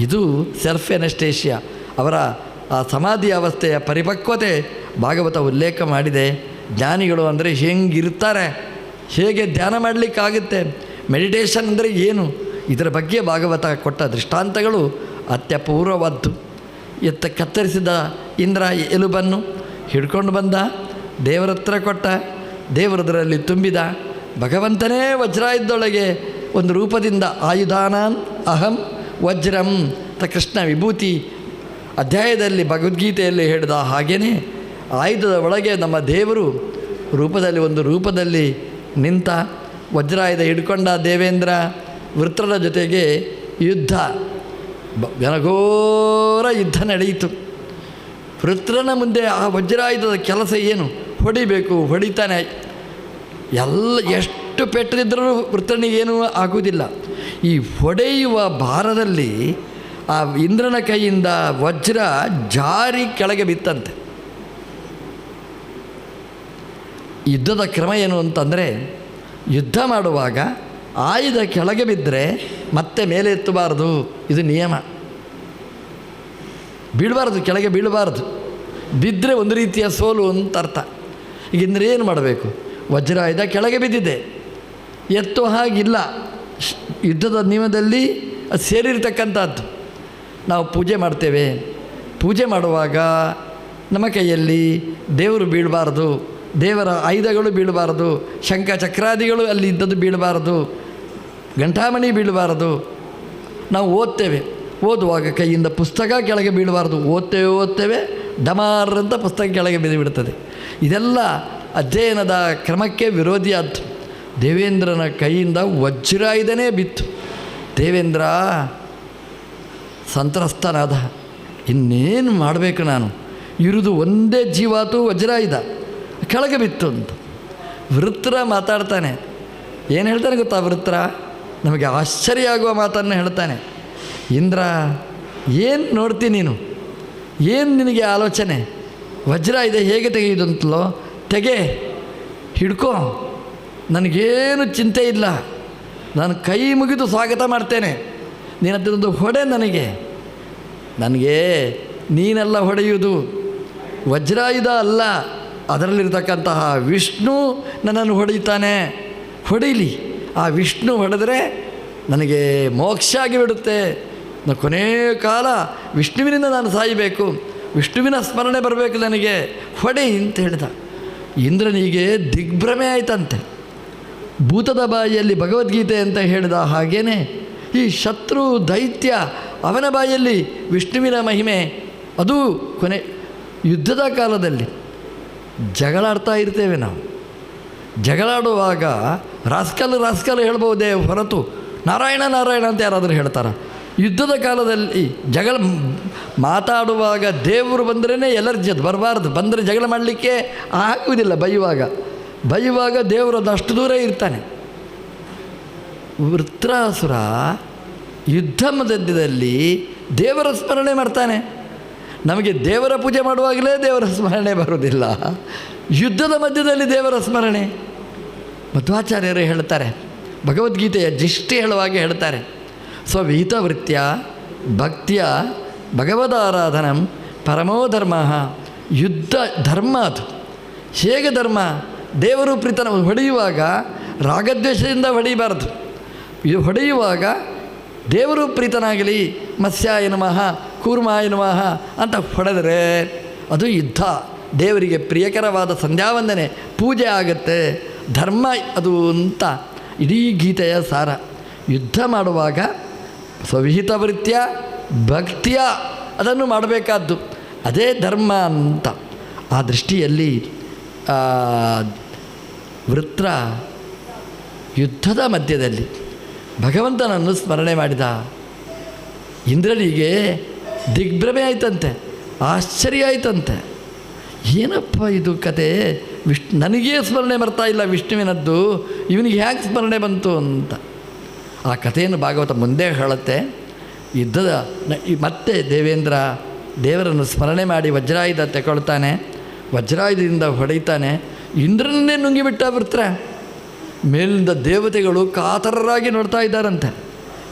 ಇದು ಸೆಲ್ಫ್ ಎನೆಸ್ಟೇಷಿಯಾ. ಅವರ ಆ ಸಮಾಧಿ ಅವಸ್ಥೆಯ ಪರಿಪಕ್ವತೆ ಭಾಗವತ ಉಲ್ಲೇಖ ಮಾಡಿದೆ. ಜ್ಞಾನಿಗಳು ಅಂದರೆ ಹೆಂಗಿರ್ತಾರೆ, ಹೇಗೆ ಧ್ಯಾನ ಮಾಡಲಿಕ್ಕಾಗುತ್ತೆ, ಮೆಡಿಟೇಷನ್ ಅಂದರೆ ಏನು, ಇದರ ಬಗ್ಗೆ ಭಾಗವತ ಕೊಟ್ಟ ದೃಷ್ಟಾಂತಗಳು ಅತ್ಯಪೂರ್ವವಾದ್ದು. ಕತ್ತರಿಸಿದ ಇಂದ್ರ ಎಲುಬನ್ನು ಹಿಡ್ಕೊಂಡು ಬಂದ, ದೇವರ ಹತ್ರ ಕೊಟ್ಟ, ದೇವರದರಲ್ಲಿ ತುಂಬಿದ. ಭಗವಂತನೇ ವಜ್ರಾಯುಧದೊಳಗೆ ಒಂದು ರೂಪದಿಂದ ಆಯುಧಾನಾನ್ ಅಹಂ ವಜ್ರಂ ತ ಕೃಷ್ಣ ವಿಭೂತಿ ಅಧ್ಯಾಯದಲ್ಲಿ ಭಗವದ್ಗೀತೆಯಲ್ಲಿ ಹೇಳಿದ ಹಾಗೆಯೇ ಆಯುಧದ ಒಳಗೆ ನಮ್ಮ ದೇವರು ರೂಪದಲ್ಲಿ ಒಂದು ರೂಪದಲ್ಲಿ ನಿಂತ. ವಜ್ರಾಯುಧ ಹಿಡ್ಕೊಂಡ ದೇವೇಂದ್ರ ವೃತ್ರನ ಜೊತೆಗೆ ಯುದ್ಧ, ಘನಘೋರ ಯುದ್ಧ ನಡೆಯಿತು. ವೃತ್ರನ ಮುಂದೆ ಆ ವಜ್ರಾಯುಧದ ಕೆಲಸ ಏನು, ಹೊಡಿಬೇಕು, ಹೊಡಿತಾನೆ. ಎಷ್ಟು ಪೆಟ್ಟಿದ್ದರೂ ವೃತ್ರನಿಗೇನೂ ಆಗುವುದಿಲ್ಲ. ಈ ಹೊಡೆಯುವ ಭಾರದಲ್ಲಿ ಆ ಇಂದ್ರನ ಕೈಯಿಂದ ವಜ್ರ ಜಾರಿ ಕೆಳಗೆ ಬಿತ್ತಂತೆ. ಯುದ್ಧದ ಕ್ರಮ ಏನು ಅಂತಂದರೆ, ಯುದ್ಧ ಮಾಡುವಾಗ ಆಯುಧ ಕೆಳಗೆ ಬಿದ್ದರೆ ಮತ್ತೆ ಮೇಲೆ ಎತ್ತಬಾರದು, ಇದು ನಿಯಮ. ಬೀಳಬಾರ್ದು, ಕೆಳಗೆ ಬೀಳಬಾರ್ದು. ಬಿದ್ದರೆ ಒಂದು ರೀತಿಯ ಸೋಲು ಅಂತ ಅರ್ಥ. ಈಗ ಇಂದ್ರ ಏನು ಮಾಡಬೇಕು, ವಜ್ರಾಯುಧ ಕೆಳಗೆ ಬಿದ್ದಿದೆ, ಎತ್ತುವ ಹಾಗಿಲ್ಲ. ಯುದ್ಧದ ನಿಯಮದಲ್ಲಿ ಅದು ಸೇರಿರ್ತಕ್ಕಂಥದ್ದು. ನಾವು ಪೂಜೆ ಮಾಡ್ತೇವೆ, ಪೂಜೆ ಮಾಡುವಾಗ ನಮ್ಮ ಕೈಯಲ್ಲಿ ದೇವರು ಬೀಳಬಾರ್ದು, ದೇವರ ಆಯುಧಗಳು ಬೀಳಬಾರ್ದು, ಶಂಖ ಚಕ್ರಾದಿಗಳು ಅಲ್ಲಿ ಇದ್ದದ್ದು ಬೀಳಬಾರ್ದು, ಘಂಟಾಮಣಿ ಬೀಳಬಾರ್ದು. ನಾವು ಓದ್ತೇವೆ, ಓದುವಾಗ ಕೈಯಿಂದ ಪುಸ್ತಕ ಕೆಳಗೆ ಬೀಳಬಾರ್ದು. ಓದ್ತೇವೆ ಡಮಾರ್ ಅಂತ ಪುಸ್ತಕ ಕೆಳಗೆ ಬಿದ್ದು ಬಿಡ್ತದೆ. ಇದೆಲ್ಲ ಅಧ್ಯಯನದ ಕ್ರಮಕ್ಕೆ ವಿರೋಧಿಯಾದ್ದು. ದೇವೇಂದ್ರನ ಕೈಯಿಂದ ವಜ್ರಾಯುಧನೇ ಬಿತ್ತು. ದೇವೇಂದ್ರ ಸಂತ್ರಸ್ತನಾದ, ಇನ್ನೇನು ಮಾಡಬೇಕು ನಾನು, ಇರುವುದು ಒಂದೇ ಜೀವಾತು ವಜ್ರಾಯುಧ, ಕೆಳಗೆ ಬಿತ್ತು ಅಂತ. ವೃತ್ರ ಮಾತಾಡ್ತಾನೆ. ಏನು ಹೇಳ್ತಾನೆ ಗೊತ್ತಾ ವೃತ್ರ? ನಮಗೆ ಆಶ್ಚರ್ಯ ಆಗುವ ಮಾತನ್ನು ಹೇಳ್ತಾನೆ. ಇಂದ್ರ, ಏನು ನೋಡ್ತೀನಿ ನೀನು, ಏನು ನಿನಗೆ ಆಲೋಚನೆ, ವಜ್ರಾಯುಧ ಹೇಗೆ ತೆಗೆಯುವುದು ಅಂತಲೋ, ತೆಗೆ, ಹಿಡ್ಕೋ, ನನಗೇನು ಚಿಂತೆ ಇಲ್ಲ, ನಾನು ಕೈ ಮುಗಿದು ಸ್ವಾಗತ ಮಾಡ್ತೇನೆ. ನೀನದೊಂದು ಹೊಡೆ ನನಗೆ ನೀನೆಲ್ಲ ಹೊಡೆಯುವುದು ವಜ್ರಾಯುಧ ಅಲ್ಲ, ಅದರಲ್ಲಿರ್ತಕ್ಕಂತಹ ವಿಷ್ಣು ನನ್ನನ್ನು ಹೊಡೆಯುತ್ತಾನೆ. ಹೊಡೀಲಿ, ಆ ವಿಷ್ಣು ಹೊಡೆದರೆ ನನಗೆ ಮೋಕ್ಷ ಆಗಿಬಿಡುತ್ತೆ. ಕೊನೆಯ ಕಾಲ ವಿಷ್ಣುವಿನಿಂದ ನಾನು ಸಾಯಬೇಕು, ವಿಷ್ಣುವಿನ ಸ್ಮರಣೆ ಬರಬೇಕು ನನಗೆ, ಹೊಡೆ ಅಂತ ಹೇಳಿದ. ಇಂದ್ರನಿಗೆ ದಿಗ್ಭ್ರಮೆ ಆಯ್ತಂತೆ. ಭೂತದ ಬಾಯಿಯಲ್ಲಿ ಭಗವದ್ಗೀತೆ ಅಂತ ಹೇಳಿದ ಹಾಗೇನೆ ಈ ಶತ್ರು ದೈತ್ಯ ಅವನ ಬಾಯಲ್ಲಿ ವಿಷ್ಣುವಿನ ಮಹಿಮೆ. ಅದು ಕೊನೆ ಯುದ್ಧದ ಕಾಲದಲ್ಲಿ ಜಗಳಾಡ್ತಾ ಇರ್ತೇವೆ ನಾವು. ಜಗಳಾಡುವಾಗ ರಾಸ್ಕಲ್ ಹೇಳ್ಬೋದೇ ಹೊರತು ನಾರಾಯಣ ನಾರಾಯಣ ಅಂತ ಯಾರಾದರೂ ಹೇಳ್ತಾರೆ? ಯುದ್ಧದ ಕಾಲದಲ್ಲಿ ಮಾತಾಡುವಾಗ ದೇವರು ಬಂದ್ರೇ ಎಲರ್ಜಿ, ಅದು ಬರಬಾರ್ದು. ಬಂದರೆ ಜಗಳ ಮಾಡಲಿಕ್ಕೆ ಆಗುವುದಿಲ್ಲ. ಬೈಯುವಾಗ ದೇವರು ಅದಷ್ಟು ದೂರ ಇರ್ತಾನೆ. ವೃತ್ರಾಸುರ ಯುದ್ಧ ಮಧ್ಯದಲ್ಲಿ ದೇವರ ಸ್ಮರಣೆ ಮಾಡ್ತಾನೆ. ನಮಗೆ ದೇವರ ಪೂಜೆ ಮಾಡುವಾಗಲೇ ದೇವರ ಸ್ಮರಣೆ ಬರುವುದಿಲ್ಲ, ಯುದ್ಧದ ಮಧ್ಯದಲ್ಲಿ ದೇವರ ಸ್ಮರಣೆ. ಮಧ್ವಾಚಾರ್ಯರು ಹೇಳ್ತಾರೆ, ಭಗವದ್ಗೀತೆಯ ಜಿಷ್ಟಿ ಹೇಳುವಾಗೆ ಹೇಳ್ತಾರೆ, ಸ್ವವಿಹಿತ ವೃತ್ಯ ಭಕ್ತಿಯ ಭಗವದಾರಾಧನಂ ಪರಮೋ ಧರ್ಮ. ಯುದ್ಧ ಧರ್ಮ, ಅದು ಹೇಗೆ ಧರ್ಮ? ದೇವರು ಪ್ರೀತನ ಹೊಡೆಯುವಾಗ ರಾಗದ್ವೇಷದಿಂದ ಹೊಡೆಯಬಾರ್ದು. ಇದು ಹೊಡೆಯುವಾಗ ದೇವರು ಪ್ರೀತನಾಗಲಿ, ಮತ್ಸ್ಯಾಯ ನಮಃ ಕೂರ್ಮಾಯ ನಮಃ ಅಂತ ಹೊಡೆದರೆ ಅದು ಯುದ್ಧ, ದೇವರಿಗೆ ಪ್ರಿಯಕರವಾದ ಸಂಧ್ಯಾವಂದನೆ, ಪೂಜೆ ಆಗುತ್ತೆ, ಧರ್ಮ ಅದು ಅಂತ ಇಡೀ ಗೀತೆಯ ಸಾರ. ಯುದ್ಧ ಮಾಡುವಾಗ ಸ್ವವಿಹಿತ ವೃತ್ಯ ಭಕ್ತಿಯ ಅದನ್ನು ಮಾಡಬೇಕಾದ್ದು, ಅದೇ ಧರ್ಮ ಅಂತ. ಆ ದೃಷ್ಟಿಯಲ್ಲಿ ವೃತ್ರ ಯುದ್ಧದ ಮಧ್ಯದಲ್ಲಿ ಭಗವಂತನನ್ನು ಸ್ಮರಣೆ ಮಾಡಿದ. ಇಂದ್ರನಿಗೆ ದಿಗ್ಭ್ರಮೆ ಆಯ್ತಂತೆ, ಆಶ್ಚರ್ಯ ಆಯ್ತಂತೆ. ಏನಪ್ಪ ಇದು ಕತೆ, ನನಗೇ ಸ್ಮರಣೆ ಬರ್ತಾ ಇಲ್ಲ ವಿಷ್ಣುವಿನದ್ದು, ಇವನಿಗೆ ಹೇಗೆ ಸ್ಮರಣೆ ಬಂತು ಅಂತ. ಆ ಕಥೆಯನ್ನು ಭಾಗವತ ಮುಂದೆ ಹೇಳುತ್ತೆ. ಯುದ್ಧದ ಮತ್ತೆ ದೇವರನ್ನು ಸ್ಮರಣೆ ಮಾಡಿ ವಜ್ರಾಯುಧ ತಗೊಳ್ತಾನೆ, ವಜ್ರಾಯುಧದಿಂದ ಹೊಡೆಯುತ್ತಾನೆ. ಇಂದ್ರನನ್ನೇ ನುಂಗಿಬಿಟ್ಟ ವೃತ್ರ. ಮೇಲಿಂದ ದೇವತೆಗಳು ಕಾತರರಾಗಿ ನೋಡ್ತಾ ಇದ್ದಾರಂತೆ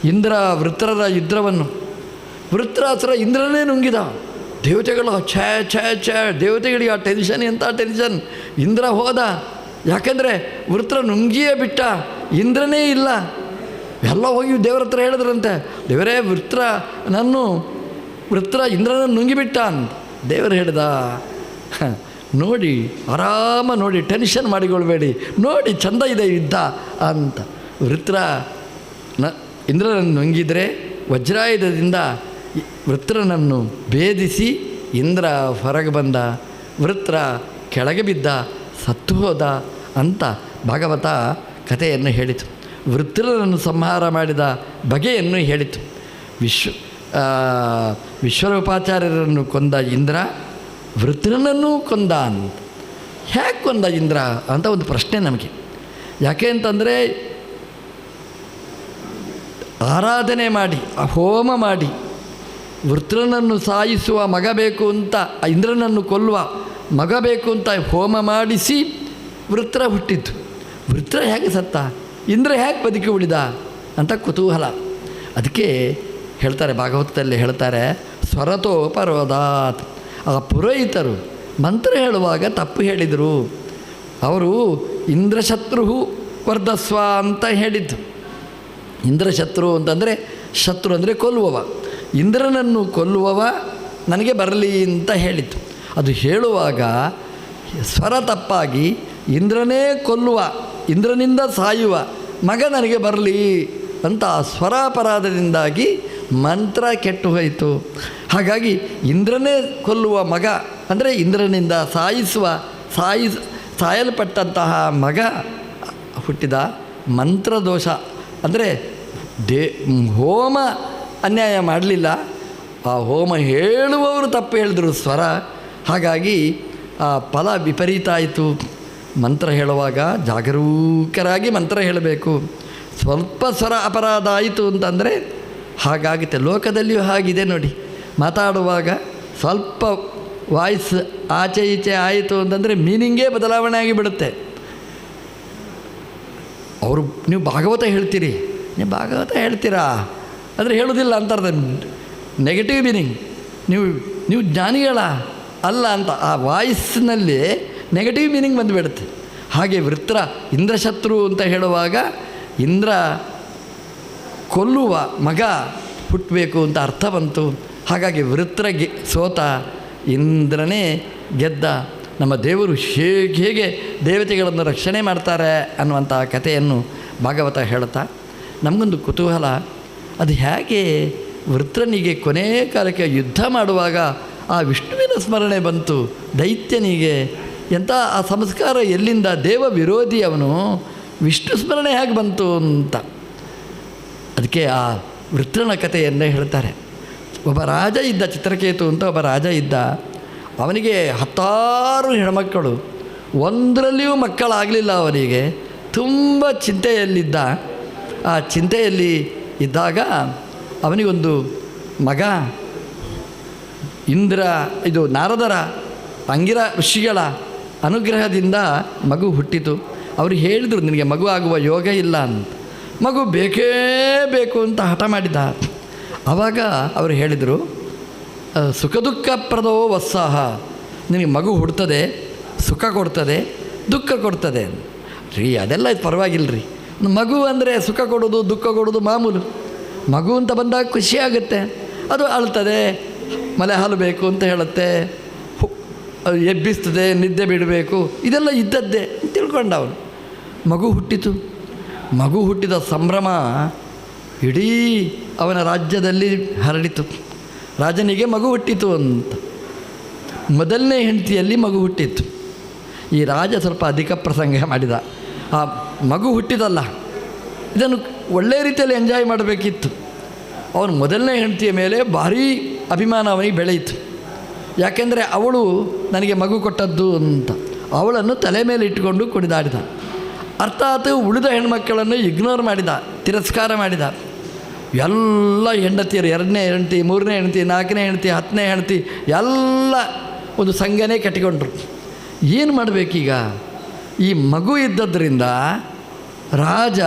ವೃತ್ರರ ಯುದ್ಧವನ್ನು. ವೃತ್ರಾಸುರ ಇಂದ್ರನೇ ನುಂಗಿದ. ದೇವತೆಗಳು ಛ ದೇವತೆಗಳಿಗೆ ಆ ಟೆನ್ಷನ್, ಎಂಥ ಟೆನ್ಷನ್. ಇಂದ್ರ ಹೋದ, ಯಾಕೆಂದರೆ ವೃತ್ರ ನುಂಗಿಯೇ ಬಿಟ್ಟ, ಇಂದ್ರನೇ ಇಲ್ಲ. ಎಲ್ಲ ಹೋಗಿ ದೇವರ ಹತ್ರ ಹೇಳಿದ್ರಂತೆ, ದೇವರೇ ವೃತ್ರ ಇಂದ್ರನನ್ನು ನುಂಗಿಬಿಟ್ಟ ಅಂತ. ದೇವರು ಹೇಳಿದ, ನೋಡಿ ಆರಾಮ ನೋಡಿ, ಟೆನ್ಷನ್ ಮಾಡಿಕೊಳ್ಬೇಡಿ, ನೋಡಿ ಚಂದ ಇದೆ ಯುದ್ಧ ಅಂತ. ವೃತ್ರ ಇಂದ್ರನನ್ನು ನುಂಗಿದರೆ ವಜ್ರಾಯುಧದಿಂದ ವೃತ್ರನನ್ನು ಭೇದಿಸಿ ಇಂದ್ರ ಹೊರಗೆ ಬಂದ, ವೃತ್ರ ಕೆಳಗೆ ಬಿದ್ದ, ಸತ್ತು ಹೋದ ಅಂತ ಭಾಗವತ ಕಥೆಯನ್ನು ಹೇಳಿತು. ವೃತ್ರನನ್ನು ಸಂಹಾರ ಮಾಡಿದ ಬಗೆಯನ್ನು ಹೇಳಿತು. ವಿಶ್ವರೂಪಾಚಾರ್ಯರನ್ನು ಕೊಂದ ಇಂದ್ರ ವೃತ್ರನನ್ನೂ ಕೊಂದ ಅಂತ. ಹೇಗೆ ಕೊಂದ ಇಂದ್ರ ಅಂತ ಒಂದು ಪ್ರಶ್ನೆ ನಮಗೆ. ಯಾಕೆ ಅಂತಂದರೆ ಆರಾಧನೆ ಮಾಡಿ, ಹೋಮ ಮಾಡಿ, ವೃತ್ರನನ್ನು ಸಾಯಿಸುವ ಮಗ ಬೇಕು ಅಂತ, ಇಂದ್ರನನ್ನು ಕೊಲ್ಲುವ ಮಗ ಬೇಕು ಅಂತ ಹೋಮ ಮಾಡಿಸಿ ವೃತ್ರ ಹುಟ್ಟಿದ್ದು. ವೃತ್ರ ಹೇಗೆ ಸತ್ತ, ಇಂದ್ರ ಹೇಗೆ ಬದುಕಿ ಉಳಿದ ಅಂತ ಕುತೂಹಲ. ಅದಕ್ಕೆ ಹೇಳ್ತಾರೆ, ಭಾಗವತದಲ್ಲಿ ಹೇಳ್ತಾರೆ, ಸ್ವರತೋಪರೋಧಾತ್. ಆ ಪುರೋಹಿತರು ಮಂತ್ರ ಹೇಳುವಾಗ ತಪ್ಪು ಹೇಳಿದರು. ಅವರು ಇಂದ್ರಶತ್ರು ವರ್ಧಸ್ವ ಅಂತ ಹೇಳಿದ್ದು. ಇಂದ್ರಶತ್ರು ಅಂತಂದರೆ, ಶತ್ರು ಅಂದರೆ ಕೊಲ್ಲುವವ, ಇಂದ್ರನನ್ನು ಕೊಲ್ಲುವವ ನನಗೆ ಬರಲಿ ಅಂತ ಹೇಳಿದ್ದು. ಅದು ಹೇಳುವಾಗ ಸ್ವರ ತಪ್ಪಾಗಿ ಇಂದ್ರನೇ ಕೊಲ್ಲುವ, ಇಂದ್ರನಿಂದ ಸಾಯುವ ಮಗ ನನಗೆ ಬರಲಿ ಅಂತ ಆ ಸ್ವರಾಪರಾಧದಿಂದಾಗಿ ಮಂತ್ರ ಕೆಟ್ಟು ಹೋಯಿತು. ಹಾಗಾಗಿ ಇಂದ್ರನೇ ಕೊಲ್ಲುವ ಮಗ ಅಂದರೆ ಇಂದ್ರನಿಂದ ಸಾಯಲ್ಪಟ್ಟಂತಹ ಮಗ ಹುಟ್ಟಿದ. ಮಂತ್ರದೋಷ ಅಂದರೆ ಹೋಮ ಅನ್ಯಾಯ ಮಾಡಲಿಲ್ಲ, ಆ ಹೋಮ ಹೇಳುವವರು ತಪ್ಪು ಹೇಳಿದ್ರು ಸ್ವರ. ಹಾಗಾಗಿ ಆ ಫಲ ವಿಪರೀತ ಆಯಿತು. ಮಂತ್ರ ಹೇಳುವಾಗ ಜಾಗರೂಕರಾಗಿ ಮಂತ್ರ ಹೇಳಬೇಕು. ಸ್ವಲ್ಪ ಸ್ವರ ಅಪರಾಧ ಆಯಿತು ಅಂತಂದರೆ ಹಾಗಾಗುತ್ತೆ. ಲೋಕದಲ್ಲಿಯೂ ಹಾಗಿದೆ ನೋಡಿ, ಮಾತಾಡುವಾಗ ಸ್ವಲ್ಪ ವಾಯ್ಸ್ ಆಚೆ ಈಚೆ ಆಯಿತು ಅಂತಂದರೆ ಮೀನಿಂಗೇ ಬದಲಾವಣೆ ಆಗಿಬಿಡುತ್ತೆ. ನೀವು ಭಾಗವತ ಹೇಳ್ತೀರಿ, ನೀವು ಭಾಗವತ ಹೇಳ್ತೀರಾ ಅಂದರೆ ಹೇಳೋದಿಲ್ಲ ಅಂತ ಅರ್ಥ. Negative meaning. ನೀವು ಜ್ಞಾನಿಗಳ ಅಲ್ಲ ಅಂತ ಆ ವಾಯ್ಸ್ನಲ್ಲಿ ನೆಗೆಟಿವ್ ಮೀನಿಂಗ್ ಬಂದುಬಿಡುತ್ತೆ. ಹಾಗೆ ವೃತ್ರ ಇಂದ್ರಶತ್ರು ಅಂತ ಹೇಳುವಾಗ ಇಂದ್ರ ಕೊಲ್ಲುವ ಮಗ ಹುಟ್ಟಬೇಕು ಅಂತ ಅರ್ಥ ಬಂತು. ಹಾಗಾಗಿ ವೃತ್ರ ಸೋತ, ಇಂದ್ರನೇ ಗೆದ್ದ. ನಮ್ಮ ದೇವರು ಹೇಗೆ ದೇವತೆಗಳನ್ನು ರಕ್ಷಣೆ ಮಾಡ್ತಾರೆ ಅನ್ನುವಂಥ ಕಥೆಯನ್ನು ಭಾಗವತ ಹೇಳುತ್ತಾ ನಮಗೊಂದು ಕುತೂಹಲ, ಅದು ಹೇಗೆ ವೃತ್ರನಿಗೆ ಕೊನೆ ಕಾಲಕ್ಕೆ ಯುದ್ಧ ಮಾಡುವಾಗ ಆ ವಿಷ್ಣುವಿನ ಸ್ಮರಣೆ ಬಂತು ದೈತ್ಯನಿಗೆ? ಎಂಥ ಆ ಸಂಸ್ಕಾರ ಎಲ್ಲಿಂದ? ದೇವ ವಿರೋಧಿ ಅವನು, ವಿಷ್ಣು ಸ್ಮರಣೆ ಹೇಗೆ ಬಂತು ಅಂತ. ಅದಕ್ಕೆ ಆ ವೃತ್ರನ ಕಥೆಯನ್ನೇ ಹೇಳ್ತಾರೆ. ಒಬ್ಬ ರಾಜ ಇದ್ದ, ಚಿತ್ರಕೇತು ಅಂತ ಒಬ್ಬ ರಾಜ ಇದ್ದ. ಅವನಿಗೆ 10 ಹೆಣ್ಮಕ್ಕಳು, ಒಂದರಲ್ಲಿಯೂ ಮಕ್ಕಳಾಗಲಿಲ್ಲ. ಅವನಿಗೆ ತುಂಬ ಚಿಂತೆಯಲ್ಲಿದ್ದ. ಆ ಚಿಂತೆಯಲ್ಲಿ ಇದ್ದಾಗ ಅವನಿಗೊಂದು ಮಗ ನಾರದರ ಅಂಗಿರ ಋಷಿಗಳ ಅನುಗ್ರಹದಿಂದ ಮಗು ಹುಟ್ಟಿತು. ಅವರು ಹೇಳಿದರು, ನಿನಗೆ ಮಗು ಆಗುವ ಯೋಗ ಇಲ್ಲ ಅಂತ. ಮಗು ಬೇಕೇ ಬೇಕು ಅಂತ ಹಠ ಮಾಡಿದ. ಆವಾಗ ಅವರು ಹೇಳಿದರು, ಸುಖ ದುಃಖ ಪ್ರದೋ ವತ್ಸಾಹ, ನಿನಗೆ ಮಗು ಹುಡ್ತದೆ, ಸುಖ ಕೊಡ್ತದೆ, ದುಃಖ ಕೊಡ್ತದೆ ರೀ. ಅದೆಲ್ಲ ಪರವಾಗಿಲ್ಲ ರೀ. ಮಗು ಅಂದರೆ ಸುಖ ಕೊಡೋದು ದುಃಖ ಕೊಡೋದು ಮಾಮೂಲು. ಮಗು ಅಂತ ಬಂದಾಗ ಖುಷಿಯಾಗುತ್ತೆ. ಅದು ಅಳ್ತದೆ, ಮಲೆ ಹಾಲು ಬೇಕು ಅಂತ ಹೇಳುತ್ತೆ, ಎಬ್ಬಿಸ್ತದೆ, ನಿದ್ದೆ ಬಿಡಬೇಕು, ಇದೆಲ್ಲ ಇದ್ದದ್ದೇ ತಿಳ್ಕೊಂಡ ಅವನು. ಮಗು ಹುಟ್ಟಿತು. ಮಗು ಹುಟ್ಟಿದ ಸಂಭ್ರಮ ಇಡೀ ಅವನ ರಾಜ್ಯದಲ್ಲಿ ಹರಡಿತು. ರಾಜನಿಗೆ ಮಗು ಹುಟ್ಟಿತು ಅಂತ. ಮೊದಲನೇ ಹೆಂಡತಿಯಲ್ಲಿ ಮಗು ಹುಟ್ಟಿತ್ತು. ಈ ರಾಜ ಸ್ವಲ್ಪ ಅಧಿಕ ಪ್ರಸಂಗ ಮಾಡಿದ. ಆ ಮಗು ಹುಟ್ಟಿದಲ್ಲ, ಇದನ್ನು ಒಳ್ಳೆಯ ರೀತಿಯಲ್ಲಿ ಎಂಜಾಯ್ ಮಾಡಬೇಕಿತ್ತು. ಅವನು ಮೊದಲನೇ ಹೆಂಡತಿಯ ಮೇಲೆ ಭಾರೀ ಅಭಿಮಾನ ಅವನಿಗೆ ಬೆಳೆಯಿತು. ಯಾಕೆಂದರೆ ಅವಳು ನನಗೆ ಮಗು ಕೊಟ್ಟದ್ದು ಅಂತ ಅವಳನ್ನು ತಲೆ ಮೇಲೆ ಇಟ್ಟುಕೊಂಡು ಕುಣಿದಾಡಿದ. ಅರ್ಥಾತ್ ಉಳಿದ ಹೆಣ್ಮಕ್ಕಳನ್ನು ಇಗ್ನೋರ್ ಮಾಡಿದ, ತಿರಸ್ಕಾರ ಮಾಡಿದ. ಎಲ್ಲ ಹೆಂಡತಿಯರು, 2ನೇ ಹೆಂಡತಿ, 3ನೇ ಹೆಂಡತಿ, 4ನೇ ಹೆಂಡತಿ, 10ನೇ ಹೆಂಡತಿ ಎಲ್ಲ ಒಂದು ಸಂಘನೇ ಕಟ್ಟಿಕೊಂಡ್ರು. ಏನು ಮಾಡಬೇಕೀಗ? ಈ ಮಗು ಇದ್ದದ್ರಿಂದ ರಾಜ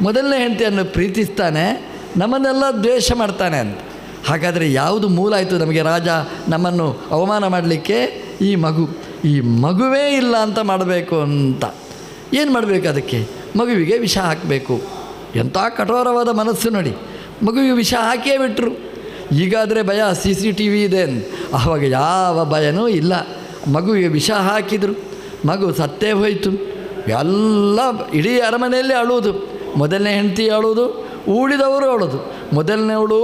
ಮೊದಲನೇ ಹೆಂಡತಿಯನ್ನು ಪ್ರೀತಿಸ್ತಾನೆ, ನಮ್ಮನ್ನೆಲ್ಲ ದ್ವೇಷ ಮಾಡ್ತಾನೆ ಅಂತ. ಹಾಗಾದರೆ ಯಾವುದು ಮೂಲ ಆಯಿತು ನಮಗೆ? ರಾಜ ನಮ್ಮನ್ನು ಅವಮಾನ ಮಾಡಲಿಕ್ಕೆ ಈ ಮಗುವೇ ಇಲ್ಲ ಅಂತ ಮಾಡಬೇಕು ಅಂತ. ಏನು ಮಾಡಬೇಕು? ಅದಕ್ಕೆ ಮಗುವಿಗೆ ವಿಷ ಹಾಕಬೇಕು. ಎಂಥ ಕಠೋರವಾದ ಮನಸ್ಸು ನೋಡಿ. ಮಗುವಿಗೆ ವಿಷ ಹಾಕಿಯೇ ಬಿಟ್ಟರು. ಈಗಾದರೆ ಭಯ, CCTV ಇದೆ. ಆವಾಗ ಯಾವ ಭಯನೂ ಇಲ್ಲ. ಮಗುವಿಗೆ ವಿಷ ಹಾಕಿದರು. ಮಗು ಸತ್ತೇ ಹೋಯಿತು. ಎಲ್ಲ ಇಡೀ ಅರಮನೆಯಲ್ಲಿ ಅಳುವುದು. ಮೊದಲನೇ ಹೆಂಡತಿ ಅಳುವುದು, ಉಳಿದವರು ಅಳೋದು. ಮೊದಲನೇವಳು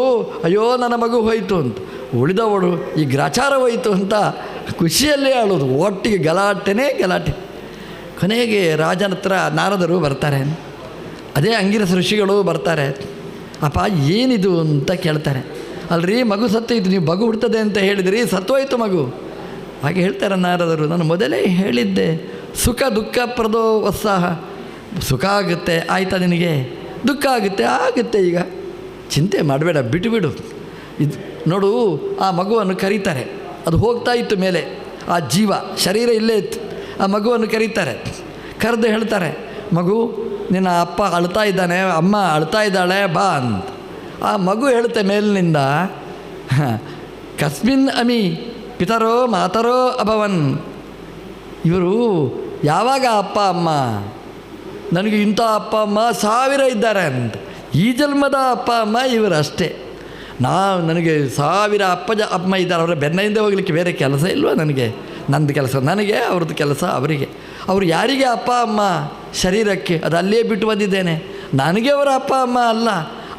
ಅಯ್ಯೋ ನನ್ನ ಮಗು ಹೋಯಿತು ಅಂತ, ಉಳಿದವಳು ಈ ಗ್ರಾಚಾರ ಹೋಯಿತು ಅಂತ ಖುಷಿಯಲ್ಲೇ ಅಳೋದು. ಒಟ್ಟಿಗೆ ಗಲಾಟೆ. ಕೊನೆಗೆ ರಾಜನ ಹತ್ರ ನಾರದರು ಬರ್ತಾರೆ. ಅದೇ ಅಂಗಿರಸ ಋಷಿಗಳು ಬರ್ತಾರೆ. ಅಪ್ಪ ಏನಿದು ಅಂತ ಕೇಳ್ತಾರೆ. ಅಲ್ರಿ ಮಗು ಸತ್ತೋಯ್ತು, ನೀವು ಮಗು ಹುಡ್ತದೆ ಅಂತ ಹೇಳಿದ್ರಿ, ಸತ್ತೋಯ್ತು ಮಗು. ಹಾಗೆ ಹೇಳ್ತಾರೆ ನಾರದರು, ನಾನು ಮೊದಲೇ ಹೇಳಿದ್ದೆ, ಸುಖ ದುಃಖ ಪ್ರದೋ ಉತ್ಸಾಹ. ಸುಖ ಆಗುತ್ತೆ, ಆಯಿತಾ ನಿನಗೆ? ದುಃಖ ಆಗುತ್ತೆ. ಈಗ ಚಿಂತೆ ಮಾಡಬೇಡ, ಬಿಟ್ಟುಬಿಡು. ಇದು ನೋಡು, ಆ ಮಗುವನ್ನು ಕರೀತಾರೆ. ಅದು ಹೋಗ್ತಾ ಇತ್ತು ಮೇಲೆ, ಆ ಜೀವ ಶರೀರ ಇಲ್ಲೇ ಇತ್ತು. ಆ ಮಗುವನ್ನು ಕರೀತಾರೆ. ಕರೆದು ಹೇಳ್ತಾರೆ, ಮಗು ನಿನ್ನ ಅಪ್ಪ ಅಳ್ತಾ ಇದ್ದಾನೆ, ಅಮ್ಮ ಅಳ್ತಾ ಇದ್ದಾಳೆ, ಬಾ ಅಂತ. ಆ ಮಗು ಹೇಳುತ್ತೆ ಮೇಲಿನಿಂದ, ಕಸ್ಮಿನ್ ಅಮಿ ಪಿತರೋ ಮಾತರೋ ಅಭವನ್. ಇವರು ಯಾವಾಗ ಅಪ್ಪ ಅಮ್ಮ? ನನಗೆ ಇಂಥ ಅಪ್ಪ ಅಮ್ಮ 1000 ಇದ್ದಾರೆ ಅಂತ. ಈ ಜನ್ಮದ ಅಪ್ಪ ಅಮ್ಮ ಇವರು ಅಷ್ಟೇ. ನನಗೆ 1000 ಅಮ್ಮ ಇದ್ದಾರೆ. ಅವರ ಬೆನ್ನಿಂದ ಹೋಗಲಿಕ್ಕೆ ಬೇರೆ ಕೆಲಸ ಇಲ್ವ ನನಗೆ? ನಂದು ಕೆಲಸ ನನಗೆ, ಅವ್ರದ್ದು ಕೆಲಸ ಅವರಿಗೆ. ಅವರು ಯಾರಿಗೆ ಅಪ್ಪ ಅಮ್ಮ? ಶರೀರಕ್ಕೆ. ಅದು ಅಲ್ಲೇ ಬಿಟ್ಟು ಬಂದಿದ್ದೇನೆ. ನನಗೆ ಅವರ ಅಪ್ಪ ಅಮ್ಮ ಅಲ್ಲ,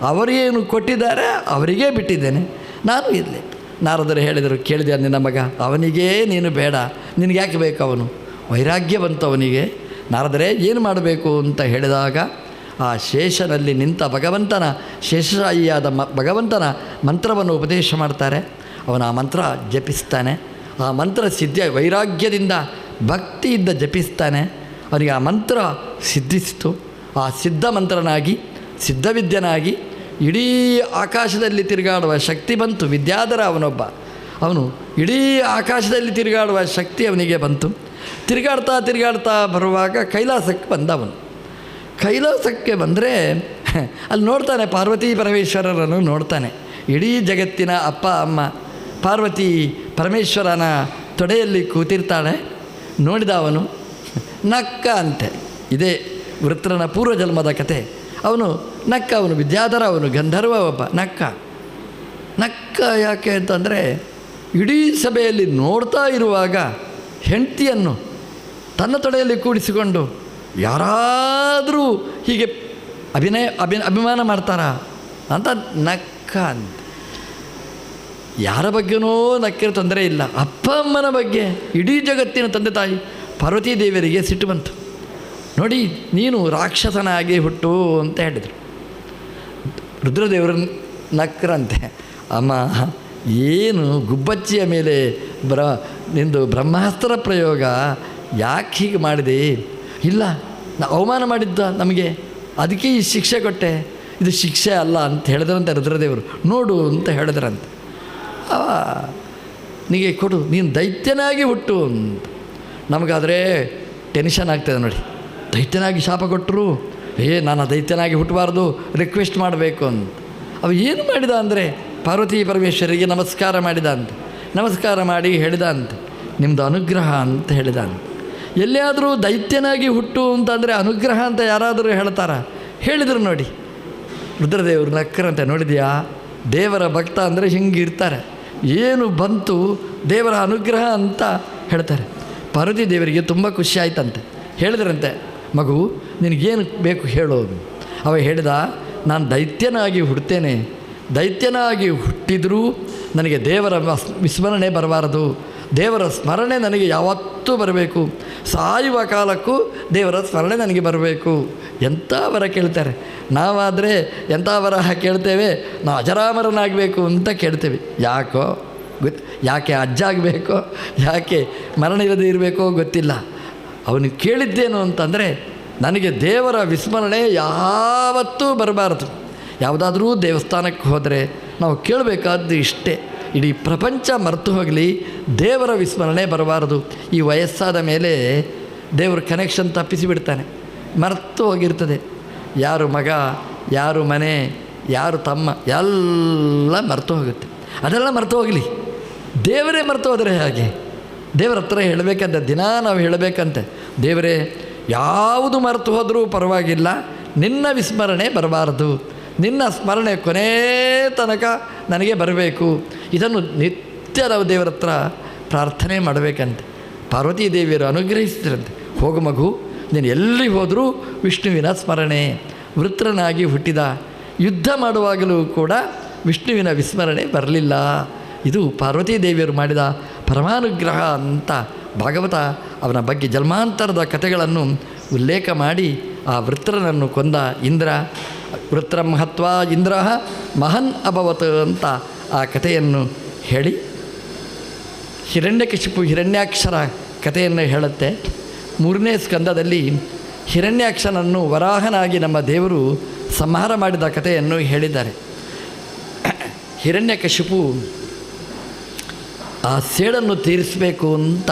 ಅವರೇನು ಕೊಟ್ಟಿದ್ದಾರೆ ಅವರಿಗೇ ಬಿಟ್ಟಿದ್ದೇನೆ, ನಾನು ಇರಲಿ. ನಾರದರು ಹೇಳಿದರು, ಕೇಳಿದೆ ನಿನ್ನ ಮಗ, ಅವನಿಗೇ ನೀನು ಬೇಡ, ನಿನಗೆ ಯಾಕೆ ಬೇಕು ಅವನು? ವೈರಾಗ್ಯ ಬಂತು ಅವನಿಗೆ. ನಾರದರೆ ಏನು ಮಾಡಬೇಕು ಅಂತ ಹೇಳಿದಾಗ ಆ ಶೇಷನಲ್ಲಿ ನಿಂತ ಭಗವಂತನ, ಶೇಷಶಾಹಿಯಾದ ಭಗವಂತನ ಮಂತ್ರವನ್ನು ಉಪದೇಶ ಮಾಡ್ತಾರೆ. ಅವನ ಆ ಮಂತ್ರ ಜಪಿಸ್ತಾನೆ. ಆ ಮಂತ್ರ ವೈರಾಗ್ಯದಿಂದ ಭಕ್ತಿಯಿಂದ ಜಪಿಸ್ತಾನೆ. ಅವನಿಗೆ ಆ ಮಂತ್ರ ಸಿದ್ಧಿಸಿತು. ಆ ಸಿದ್ಧ ಮಂತ್ರನಾಗಿ, ಸಿದ್ಧವಿದ್ಯನಾಗಿ ಇಡೀ ಆಕಾಶದಲ್ಲಿ ತಿರುಗಾಡುವ ಶಕ್ತಿ ಬಂತು. ವಿದ್ಯಾಧರ ಅವನು ಇಡೀ ಆಕಾಶದಲ್ಲಿ ತಿರುಗಾಡುವ ಶಕ್ತಿ ಅವನಿಗೆ ಬಂತು. ತಿರುಗಾಡ್ತಾ ಬರುವಾಗ ಕೈಲಾಸಕ್ಕೆ ಬಂದವನು. ಕೈಲಾಸಕ್ಕೆ ಬಂದರೆ ಅಲ್ಲಿ ನೋಡ್ತಾನೆ, ಪಾರ್ವತಿ ಪರಮೇಶ್ವರರನ್ನು ನೋಡ್ತಾನೆ. ಇಡೀ ಜಗತ್ತಿನ ಅಪ್ಪ ಅಮ್ಮ ಪಾರ್ವತಿ ಪರಮೇಶ್ವರನ ತೊಡೆಯಲ್ಲಿ ಕೂತಿರ್ತಾಳೆ. ನೋಡಿದ ಅವನು ನಕ್ಕ ಅಂತೆ. ಇದೇ ವೃತ್ರನ ಪೂರ್ವಜನ್ಮದ ಕತೆ. ಅವನು ನಕ್ಕ, ಅವನು ವಿದ್ಯಾಧರ, ಅವನು ಗಂಧರ್ವ, ಒಬ್ಬ ನಕ್ಕ. ಯಾಕೆ ಅಂತಂದರೆ ಇಡೀ ಸಭೆಯಲ್ಲಿ ನೋಡ್ತಾ ಇರುವಾಗ ಹೆಂಡತಿಯನ್ನು ತನ್ನ ತೊಡೆಯಲ್ಲಿ ಕೂಡಿಸಿಕೊಂಡು ಯಾರಾದರೂ ಹೀಗೆ ಅಭಿಮಾನ ಮಾಡ್ತಾರಾ ಅಂತ ನಕ್ಕ ಅಂತ. ಯಾರ ಬಗ್ಗೆನೋ ನಕ್ಕಿರೋ ತೊಂದರೆ ಇಲ್ಲ, ಅಪ್ಪ ಅಮ್ಮನ ಬಗ್ಗೆ, ಇಡೀ ಜಗತ್ತಿನ ತಂದೆ ತಾಯಿ ಪಾರ್ವತೀ ದೇವಿಯರಿಗೆ ಸಿಟ್ಟು ಬಂತು. ನೋಡಿ, ನೀನು ರಾಕ್ಷಸನಾಗಿ ಹುಟ್ಟು ಅಂತ ಹೇಳಿದರು. ರುದ್ರದೇವರು ನಕ್ಕರಂತೆ, ಅಮ್ಮ ಏನು ಗುಬ್ಬಚ್ಚಿಯ ಮೇಲೆ ನಿಂದು ಬ್ರಹ್ಮಾಸ್ತ್ರ ಪ್ರಯೋಗ ಯಾಕೆ ಹೀಗೆ ಮಾಡಿದೆ? ಇಲ್ಲ, ಅವಮಾನ ಮಾಡಿದ್ದ ನಮಗೆ, ಅದಕ್ಕೆ ಈ ಶಿಕ್ಷೆ ಕೊಟ್ಟೆ, ಇದು ಶಿಕ್ಷೆ ಅಲ್ಲ ಅಂತ ಹೇಳಿದ್ರಂತೆ ರುದ್ರದೇವರು. ನೋಡು ಅಂತ ಹೇಳಿದ್ರಂತೆ. ನಿಗೆ ಕೊಡು, ನೀನು ದೈತ್ಯನಾಗಿ ಹುಟ್ಟು ಅಂತ. ನಮಗಾದರೆ ಟೆನ್ಷನ್ ಆಗ್ತದೆ ನೋಡಿ, ದೈತ್ಯನಾಗಿ ಶಾಪ ಕೊಟ್ಟರು, ನಾನು ದೈತ್ಯನಾಗಿ ಹುಟ್ಟಬಾರ್ದು, ರಿಕ್ವೆಸ್ಟ್ ಮಾಡಬೇಕು ಅಂತ. ಅವ ಏನು ಮಾಡಿದ ಅಂದರೆ ಪಾರ್ವತಿ ಪರಮೇಶ್ವರಿಗೆ ನಮಸ್ಕಾರ ಮಾಡಿದ ಅಂತ. ನಮಸ್ಕಾರ ಮಾಡಿ ಹೇಳಿದ ಅಂತ, ನಿಮ್ಮದು ಅನುಗ್ರಹ ಅಂತ ಹೇಳಿದ ಅಂತ. ಎಲ್ಲಿಯಾದರೂ ದೈತ್ಯನಾಗಿ ಹುಟ್ಟು ಅಂತಂದರೆ ಅನುಗ್ರಹ ಅಂತ ಯಾರಾದರೂ ಹೇಳ್ತಾರ? ಹೇಳಿದರು ನೋಡಿ. ರುದ್ರದೇವರು ನಕ್ಕರಂತೆ, ನೋಡಿದೆಯಾ, ದೇವರ ಭಕ್ತ ಅಂದರೆ ಹಿಂಗಿರ್ತಾರೆ. ಏನು ಬಂತು ದೇವರ ಅನುಗ್ರಹ ಅಂತ ಹೇಳ್ತಾರೆ. ಪಾರ್ವತಿ ದೇವರಿಗೆ ತುಂಬ ಖುಷಿ ಆಯ್ತಂತೆ. ಹೇಳಿದ್ರಂತೆ, ಮಗು ನಿನಗೇನು ಬೇಕು ಹೇಳೋದು? ಅವ ಹೇಳಿದ, ನಾನು ದೈತ್ಯನಾಗಿ ಹುಡ್ತೇನೆ, ದೈತ್ಯನಾಗಿ ಹುಟ್ಟಿದರೂ ನನಗೆ ದೇವರ ವಿಸ್ಮರಣೆ ಬರಬಾರದು, ದೇವರ ಸ್ಮರಣೆ ನನಗೆ ಯಾವತ್ತೂ ಬರಬೇಕು, ಸಾಯುವ ಕಾಲಕ್ಕೂ ದೇವರ ಸ್ಮರಣೆ ನನಗೆ ಬರಬೇಕು. ಎಂಥ ವರ ಕೇಳ್ತಾರೆ. ನಾವಾದರೆ ಎಂಥ ವರ ಕೇಳ್ತೇವೆ, ನಾವು ಅಜರಾಮರನಾಗಬೇಕು ಅಂತ ಕೇಳ್ತೇವೆ. ಯಾಕೋ ಯಾಕೆ ಅಜ್ಜ ಆಗಬೇಕೋ, ಯಾಕೆ ಮರಣ ಇಲ್ಲದೆ ಇರಬೇಕೋ ಗೊತ್ತಿಲ್ಲ. ಅವನು ಕೇಳಿದ್ದೇನು ಅಂತಂದರೆ, ನನಗೆ ದೇವರ ವಿಸ್ಮರಣೆ ಯಾವತ್ತೂ ಬರಬಾರದು. ಯಾವುದಾದ್ರೂ ದೇವಸ್ಥಾನಕ್ಕೆ ಹೋದರೆ ನಾವು ಕೇಳಬೇಕಾದ್ದು ಇಷ್ಟೇ, ಇಡೀ ಪ್ರಪಂಚ ಮರೆತು ಹೋಗಲಿ, ದೇವರ ವಿಸ್ಮರಣೆ ಬರಬಾರದು. ಈ ವಯಸ್ಸಾದ ಮೇಲೆ ದೇವರ ಕನೆಕ್ಷನ್ ತಪ್ಪಿಸಿಬಿಡ್ತಾನೆ, ಮರೆತು ಹೋಗಿರ್ತದೆ. ಯಾರು ಮಗ, ಯಾರು ಮನೆ, ಯಾರು ತಮ್ಮ, ಎಲ್ಲ ಮರೆತು ಹೋಗುತ್ತೆ. ಅದೆಲ್ಲ ಮರೆತು ಹೋಗಲಿ, ದೇವರೇ ಮರೆತು ಹೋದರೆ ಹಾಗೆ. ದೇವರ ಹತ್ರ ಹೇಳಬೇಕಂತೆ, ದಿನ ನಾವು ಹೇಳಬೇಕಂತೆ, ದೇವರೇ ಯಾವುದು ಮರೆತು ಹೋದರೂ ಪರವಾಗಿಲ್ಲ, ನಿನ್ನ ವಿಸ್ಮರಣೆ ಬರಬಾರದು, ನಿನ್ನ ಸ್ಮರಣೆ ಕೊನೇ ತನಕ ನನಗೆ ಬರಬೇಕು. ಇದನ್ನು ನಿತ್ಯ ನಾವು ದೇವರ ಹತ್ರ ಪ್ರಾರ್ಥನೆ ಮಾಡಬೇಕಂತೆ. ಪಾರ್ವತೀ ದೇವಿಯರು ಅನುಗ್ರಹಿಸಿದ್ರಂತೆ, ಹೋಗು ಮಗು, ನೀನು ಎಲ್ಲಿ ಹೋದರೂ ವಿಷ್ಣುವಿನ ಸ್ಮರಣೆ. ವೃತ್ರನಾಗಿ ಹುಟ್ಟಿದ, ಯುದ್ಧ ಮಾಡುವಾಗಲೂ ಕೂಡ ವಿಷ್ಣುವಿನ ವಿಸ್ಮರಣೆ ಬರಲಿಲ್ಲ. ಇದು ಪಾರ್ವತೀ ದೇವಿಯರು ಮಾಡಿದ ಪರಮಾನುಗ್ರಹ ಅಂತ ಭಾಗವತ ಅವನ ಬಗ್ಗೆ ಜನ್ಮಾಂತರದ ಕಥೆಗಳನ್ನು ಉಲ್ಲೇಖ ಮಾಡಿ ಆ ವೃತ್ರನನ್ನು ಕೊಂದ ಇಂದ್ರ, ವೃತ್ರ ಮಹತ್ವ ಇಂದ್ರ ಮಹನ್ ಅಭವತ್ ಅಂತ ಆ ಕಥೆಯನ್ನು ಹೇಳಿ ಹಿರಣ್ಯಕಶಿಪು ಹಿರಣ್ಯಾಕ್ಷರ ಕಥೆಯನ್ನು ಹೇಳುತ್ತೆ. 3ನೇ ಸ್ಕಂದದಲ್ಲಿ ಹಿರಣ್ಯಾಕ್ಷನನ್ನು ವರಾಹನಾಗಿ ನಮ್ಮ ದೇವರು ಸಂಹಾರ ಮಾಡಿದ ಕಥೆಯನ್ನು ಹೇಳಿದ್ದಾರೆ. ಹಿರಣ್ಯಕಶಿಪು ಆ ಸೇಡನ್ನು ತೀರಿಸಬೇಕು ಅಂತ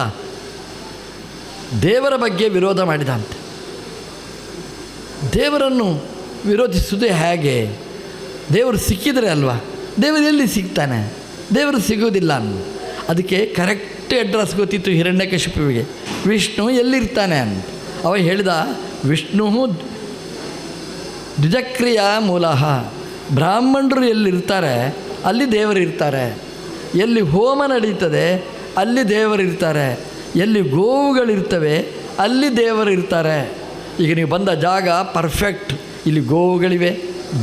ದೇವರ ಬಗ್ಗೆ ವಿರೋಧ ಮಾಡಿದಂತೆ. ದೇವರನ್ನು ವಿರೋಧಿಸುವುದು ಹೇಗೆ? ದೇವರು ಸಿಕ್ಕಿದರೆ ಅಲ್ವಾ, ದೇವರು ಎಲ್ಲಿ ಸಿಗ್ತಾನೆ? ದೇವರು ಸಿಗೋದಿಲ್ಲ ಅನ್ನು. ಅದಕ್ಕೆ ಕರೆಕ್ಟ್ ಅಡ್ರೆಸ್ ಗೊತ್ತಿತ್ತು ಹಿರಣ್ಯಕಶಿಪುವಿಗೆ, ವಿಷ್ಣು ಎಲ್ಲಿರ್ತಾನೆ ಅಂತ. ಅವ ಹೇಳಿದ, ವಿಷ್ಣು ದ್ವಿಜಕ್ರಿಯಾ ಮೂಲಃ, ಬ್ರಾಹ್ಮಣರು ಎಲ್ಲಿರ್ತಾರೆ ಅಲ್ಲಿ ದೇವರಿರ್ತಾರೆ, ಎಲ್ಲಿ ಹೋಮ ನಡೀತದೆ ಅಲ್ಲಿ ದೇವರಿರ್ತಾರೆ, ಎಲ್ಲಿ ಗೋವುಗಳಿರ್ತವೆ ಅಲ್ಲಿ ದೇವರಿರ್ತಾರೆ. ಈಗ ನೀವು ಬಂದ ಜಾಗ ಪರ್ಫೆಕ್ಟ್, ಇಲ್ಲಿ ಗೋವುಗಳಿವೆ,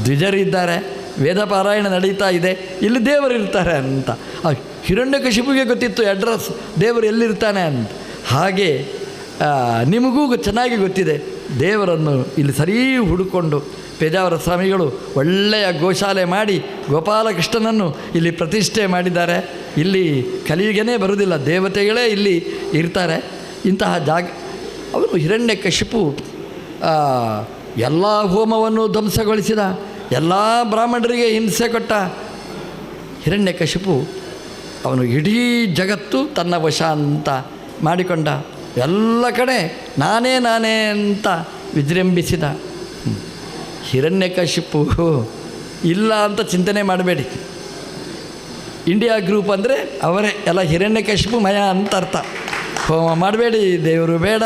ದ್ವಿಜರಿದ್ದಾರೆ, ವೇದ ಪಾರಾಯಣ ನಡೀತಾ ಇದೆ, ಇಲ್ಲಿ ದೇವರಿರ್ತಾರೆ ಅಂತ. ಆ ಹಿರಣ್ಯಕಶಿಪುಗೆ ಗೊತ್ತಿತ್ತು ಅಡ್ರೆಸ್, ದೇವರು ಎಲ್ಲಿರ್ತಾನೆ ಅಂತ. ಹಾಗೆ ನಿಮಗೂ ಚೆನ್ನಾಗಿ ಗೊತ್ತಿದೆ, ದೇವರನ್ನು ಇಲ್ಲಿ ಸರಿ ಹುಡುಕೊಂಡು ಪೇಜಾವರ ಸ್ವಾಮಿಗಳು ಒಳ್ಳೆಯ ಗೋಶಾಲೆ ಮಾಡಿ ಗೋಪಾಲಕೃಷ್ಣನನ್ನು ಇಲ್ಲಿ ಪ್ರತಿಷ್ಠೆ ಮಾಡಿದ್ದಾರೆ. ಇಲ್ಲಿ ಕಲಿಯುಗನೇ ಬರುವುದಿಲ್ಲ, ದೇವತೆಗಳೇ ಇಲ್ಲಿ ಇರ್ತಾರೆ. ಇಂತಹ ಜಾಗ ಅವನು ಹಿರಣ್ಯಕಶಿಪು ಎಲ್ಲ ಹೋಮವನ್ನು ಧ್ವಂಸಗೊಳಿಸಿದ, ಎಲ್ಲ ಬ್ರಾಹ್ಮಣರಿಗೆ ಹಿಂಸೆ ಕೊಟ್ಟ ಹಿರಣ್ಯಕಶಿಪು ಅವನು ಇಡೀ ಜಗತ್ತು ತನ್ನ ವಶ ಅಂತ ಮಾಡಿಕೊಂಡ. ಎಲ್ಲ ಕಡೆ ನಾನೇ ಅಂತ ವಿಜೃಂಭಿಸಿದ. ಹಿರಣ್ಯಕಶಿಪು ಇಲ್ಲ ಅಂತ ಚಿಂತನೆ ಮಾಡಬೇಡಿ. ಇಂಡಿಯಾ ಗ್ರೂಪ್ ಅಂದರೆ ಅವರೇ ಎಲ್ಲ ಹಿರಣ್ಯಕಶಿಪು ಮಯ ಅಂತ ಅರ್ಥ. ಹೋಮ ಮಾಡಬೇಡಿ, ದೇವರು ಬೇಡ,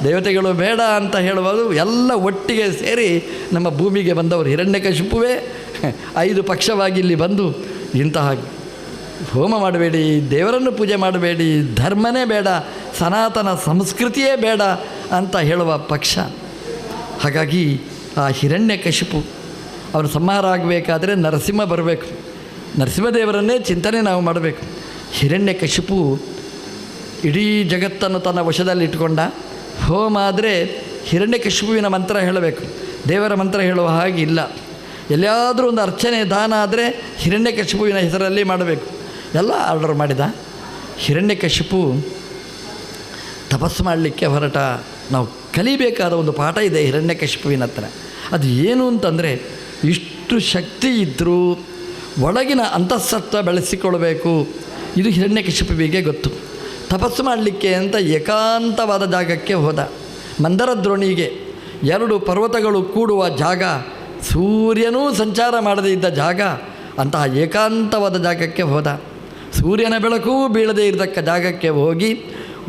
ದೇವತೆಗಳು ಬೇಡ ಅಂತ ಹೇಳುವುದು ಎಲ್ಲ ಒಟ್ಟಿಗೆ ಸೇರಿ ನಮ್ಮ ಭೂಮಿಗೆ ಬಂದವರು ಹಿರಣ್ಯಕಶಿಪುವೇ 5 ಪಕ್ಷವಾಗಿ ಇಲ್ಲಿ ಬಂದು ಇಂತಹ ಹೋಮ ಮಾಡಬೇಡಿ, ದೇವರನ್ನು ಪೂಜೆ ಮಾಡಬೇಡಿ, ಧರ್ಮನೇ ಬೇಡ, ಸನಾತನ ಸಂಸ್ಕೃತಿಯೇ ಬೇಡ ಅಂತ ಹೇಳುವ ಪಕ್ಷ. ಹಾಗಾಗಿ ಆ ಹಿರಣ್ಯಕಶಿಪು ಅವನು ಸಂಹಾರ ಆಗಬೇಕಾದ್ರೆ ನರಸಿಂಹ ಬರಬೇಕು, ನರಸಿಂಹದೇವರನ್ನೇ ಚಿಂತನೆ ನಾವು ಮಾಡಬೇಕು. ಹಿರಣ್ಯಕಶಿಪು ಇಡೀ ಜಗತ್ತನ್ನು ತನ್ನ ವಶದಲ್ಲಿಟ್ಟುಕೊಂಡ. ಹೋಮ ಆದರೆ ಹಿರಣ್ಯಕಶಿಪುವಿನ ಮಂತ್ರ ಹೇಳಬೇಕು, ದೇವರ ಮಂತ್ರ ಹೇಳುವ ಹಾಗೆ ಇಲ್ಲ. ಎಲ್ಲಿಯಾದರೂ ಒಂದು ಅರ್ಚನೆ ದಾನ ಆದರೆ ಹಿರಣ್ಯಕಶಿಪುವಿನ ಹೆಸರಲ್ಲಿ ಮಾಡಬೇಕು. ಎಲ್ಲ ಆರ್ಡರ್ ಮಾಡಿದ. ಹಿರಣ್ಯಕಶಿಪು ತಪಸ್ಸು ಮಾಡಲಿಕ್ಕೆ ಹೊರಟ. ನಾವು ಕಲಿಬೇಕಾದ ಒಂದು ಪಾಠ ಇದೆ ಹಿರಣ್ಯಕಶಿಪುವಿನ ಹತ್ರ. ಅದು ಏನು ಅಂತಂದರೆ, ಇಷ್ಟು ಶಕ್ತಿ ಇದ್ದರೂ ಒಳಗಿನ ಅಂತಃಸತ್ವ ಬೆಳೆಸಿಕೊಳ್ಬೇಕು. ಇದು ಹಿರಣ್ಯಕಶಿಪುವಿಗೆ ಗೊತ್ತು. ತಪಸ್ಸು ಮಾಡಲಿಕ್ಕೆ ಅಂತ ಏಕಾಂತವಾದ ಜಾಗಕ್ಕೆ ಹೋದ. ಮಂದರದ್ರೋಣಿಗೆ 2 ಪರ್ವತಗಳು ಕೂಡುವ ಜಾಗ, ಸೂರ್ಯನೂ ಸಂಚಾರ ಮಾಡದೇ ಇದ್ದ ಜಾಗ, ಅಂತಹ ಏಕಾಂತವಾದ ಜಾಗಕ್ಕೆ ಹೋದ. ಸೂರ್ಯನ ಬೆಳಕೂ ಬೀಳದೇ ಇರತಕ್ಕ ಜಾಗಕ್ಕೆ ಹೋಗಿ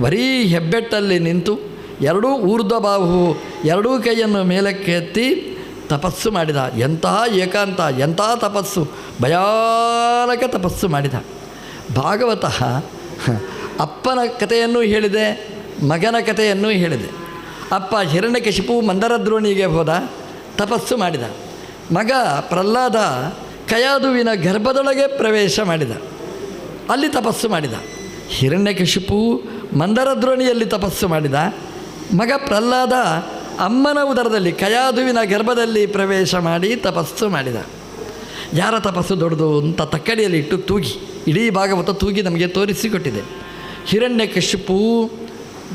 ಬರೀ ಹೆಬ್ಬೆಟ್ಟಲ್ಲಿ ನಿಂತು 2 ಊರ್ಧ್ವಬಾಹು 2 ಕೈಯನ್ನು ಮೇಲಕ್ಕೆ ಎತ್ತಿ ತಪಸ್ಸು ಮಾಡಿದ. ಎಂತಹ ಏಕಾಂತ, ಎಂತಹ ತಪಸ್ಸು, ಭಯಾನಕ ತಪಸ್ಸು ಮಾಡಿದ. ಭಾಗವತ ಅಪ್ಪನ ಕಥೆಯನ್ನೂ ಹೇಳಿದೆ, ಮಗನ ಕಥೆಯನ್ನೂ ಹೇಳಿದೆ. ಅಪ್ಪ ಹಿರಣ್ಯಕಶಿಪು ಮಂದರದ್ರೋಣಿಗೆ ಹೋದ, ತಪಸ್ಸು ಮಾಡಿದ. ಮಗ ಪ್ರಹ್ಲಾದ ಕಯಾದುವಿನ ಗರ್ಭದೊಳಗೆ ಪ್ರವೇಶ ಮಾಡಿದ, ಅಲ್ಲಿ ತಪಸ್ಸು ಮಾಡಿದ. ಹಿರಣ್ಯಕಶಿಪು ಮಂದರದ್ರೋಣಿಯಲ್ಲಿ ತಪಸ್ಸು ಮಾಡಿದ. ಮಗ ಪ್ರಹ್ಲಾದ ಅಮ್ಮನ ಉದರದಲ್ಲಿ ಕಯಾದುವಿನ ಗರ್ಭದಲ್ಲಿ ಪ್ರವೇಶ ಮಾಡಿ ತಪಸ್ಸು ಮಾಡಿದ. ಯಾರ ತಪಸ್ಸು ದೊಡ್ಡದು ಅಂತ ತಕ್ಕಡಿಯಲ್ಲಿ ಇಟ್ಟು ತೂಗಿ, ಇಡೀ ಭಾಗವತ ತೂಗಿ ನಮಗೆ ತೋರಿಸಿಕೊಟ್ಟಿದೆ. ಹಿರಣ್ಯಕಶಿಪು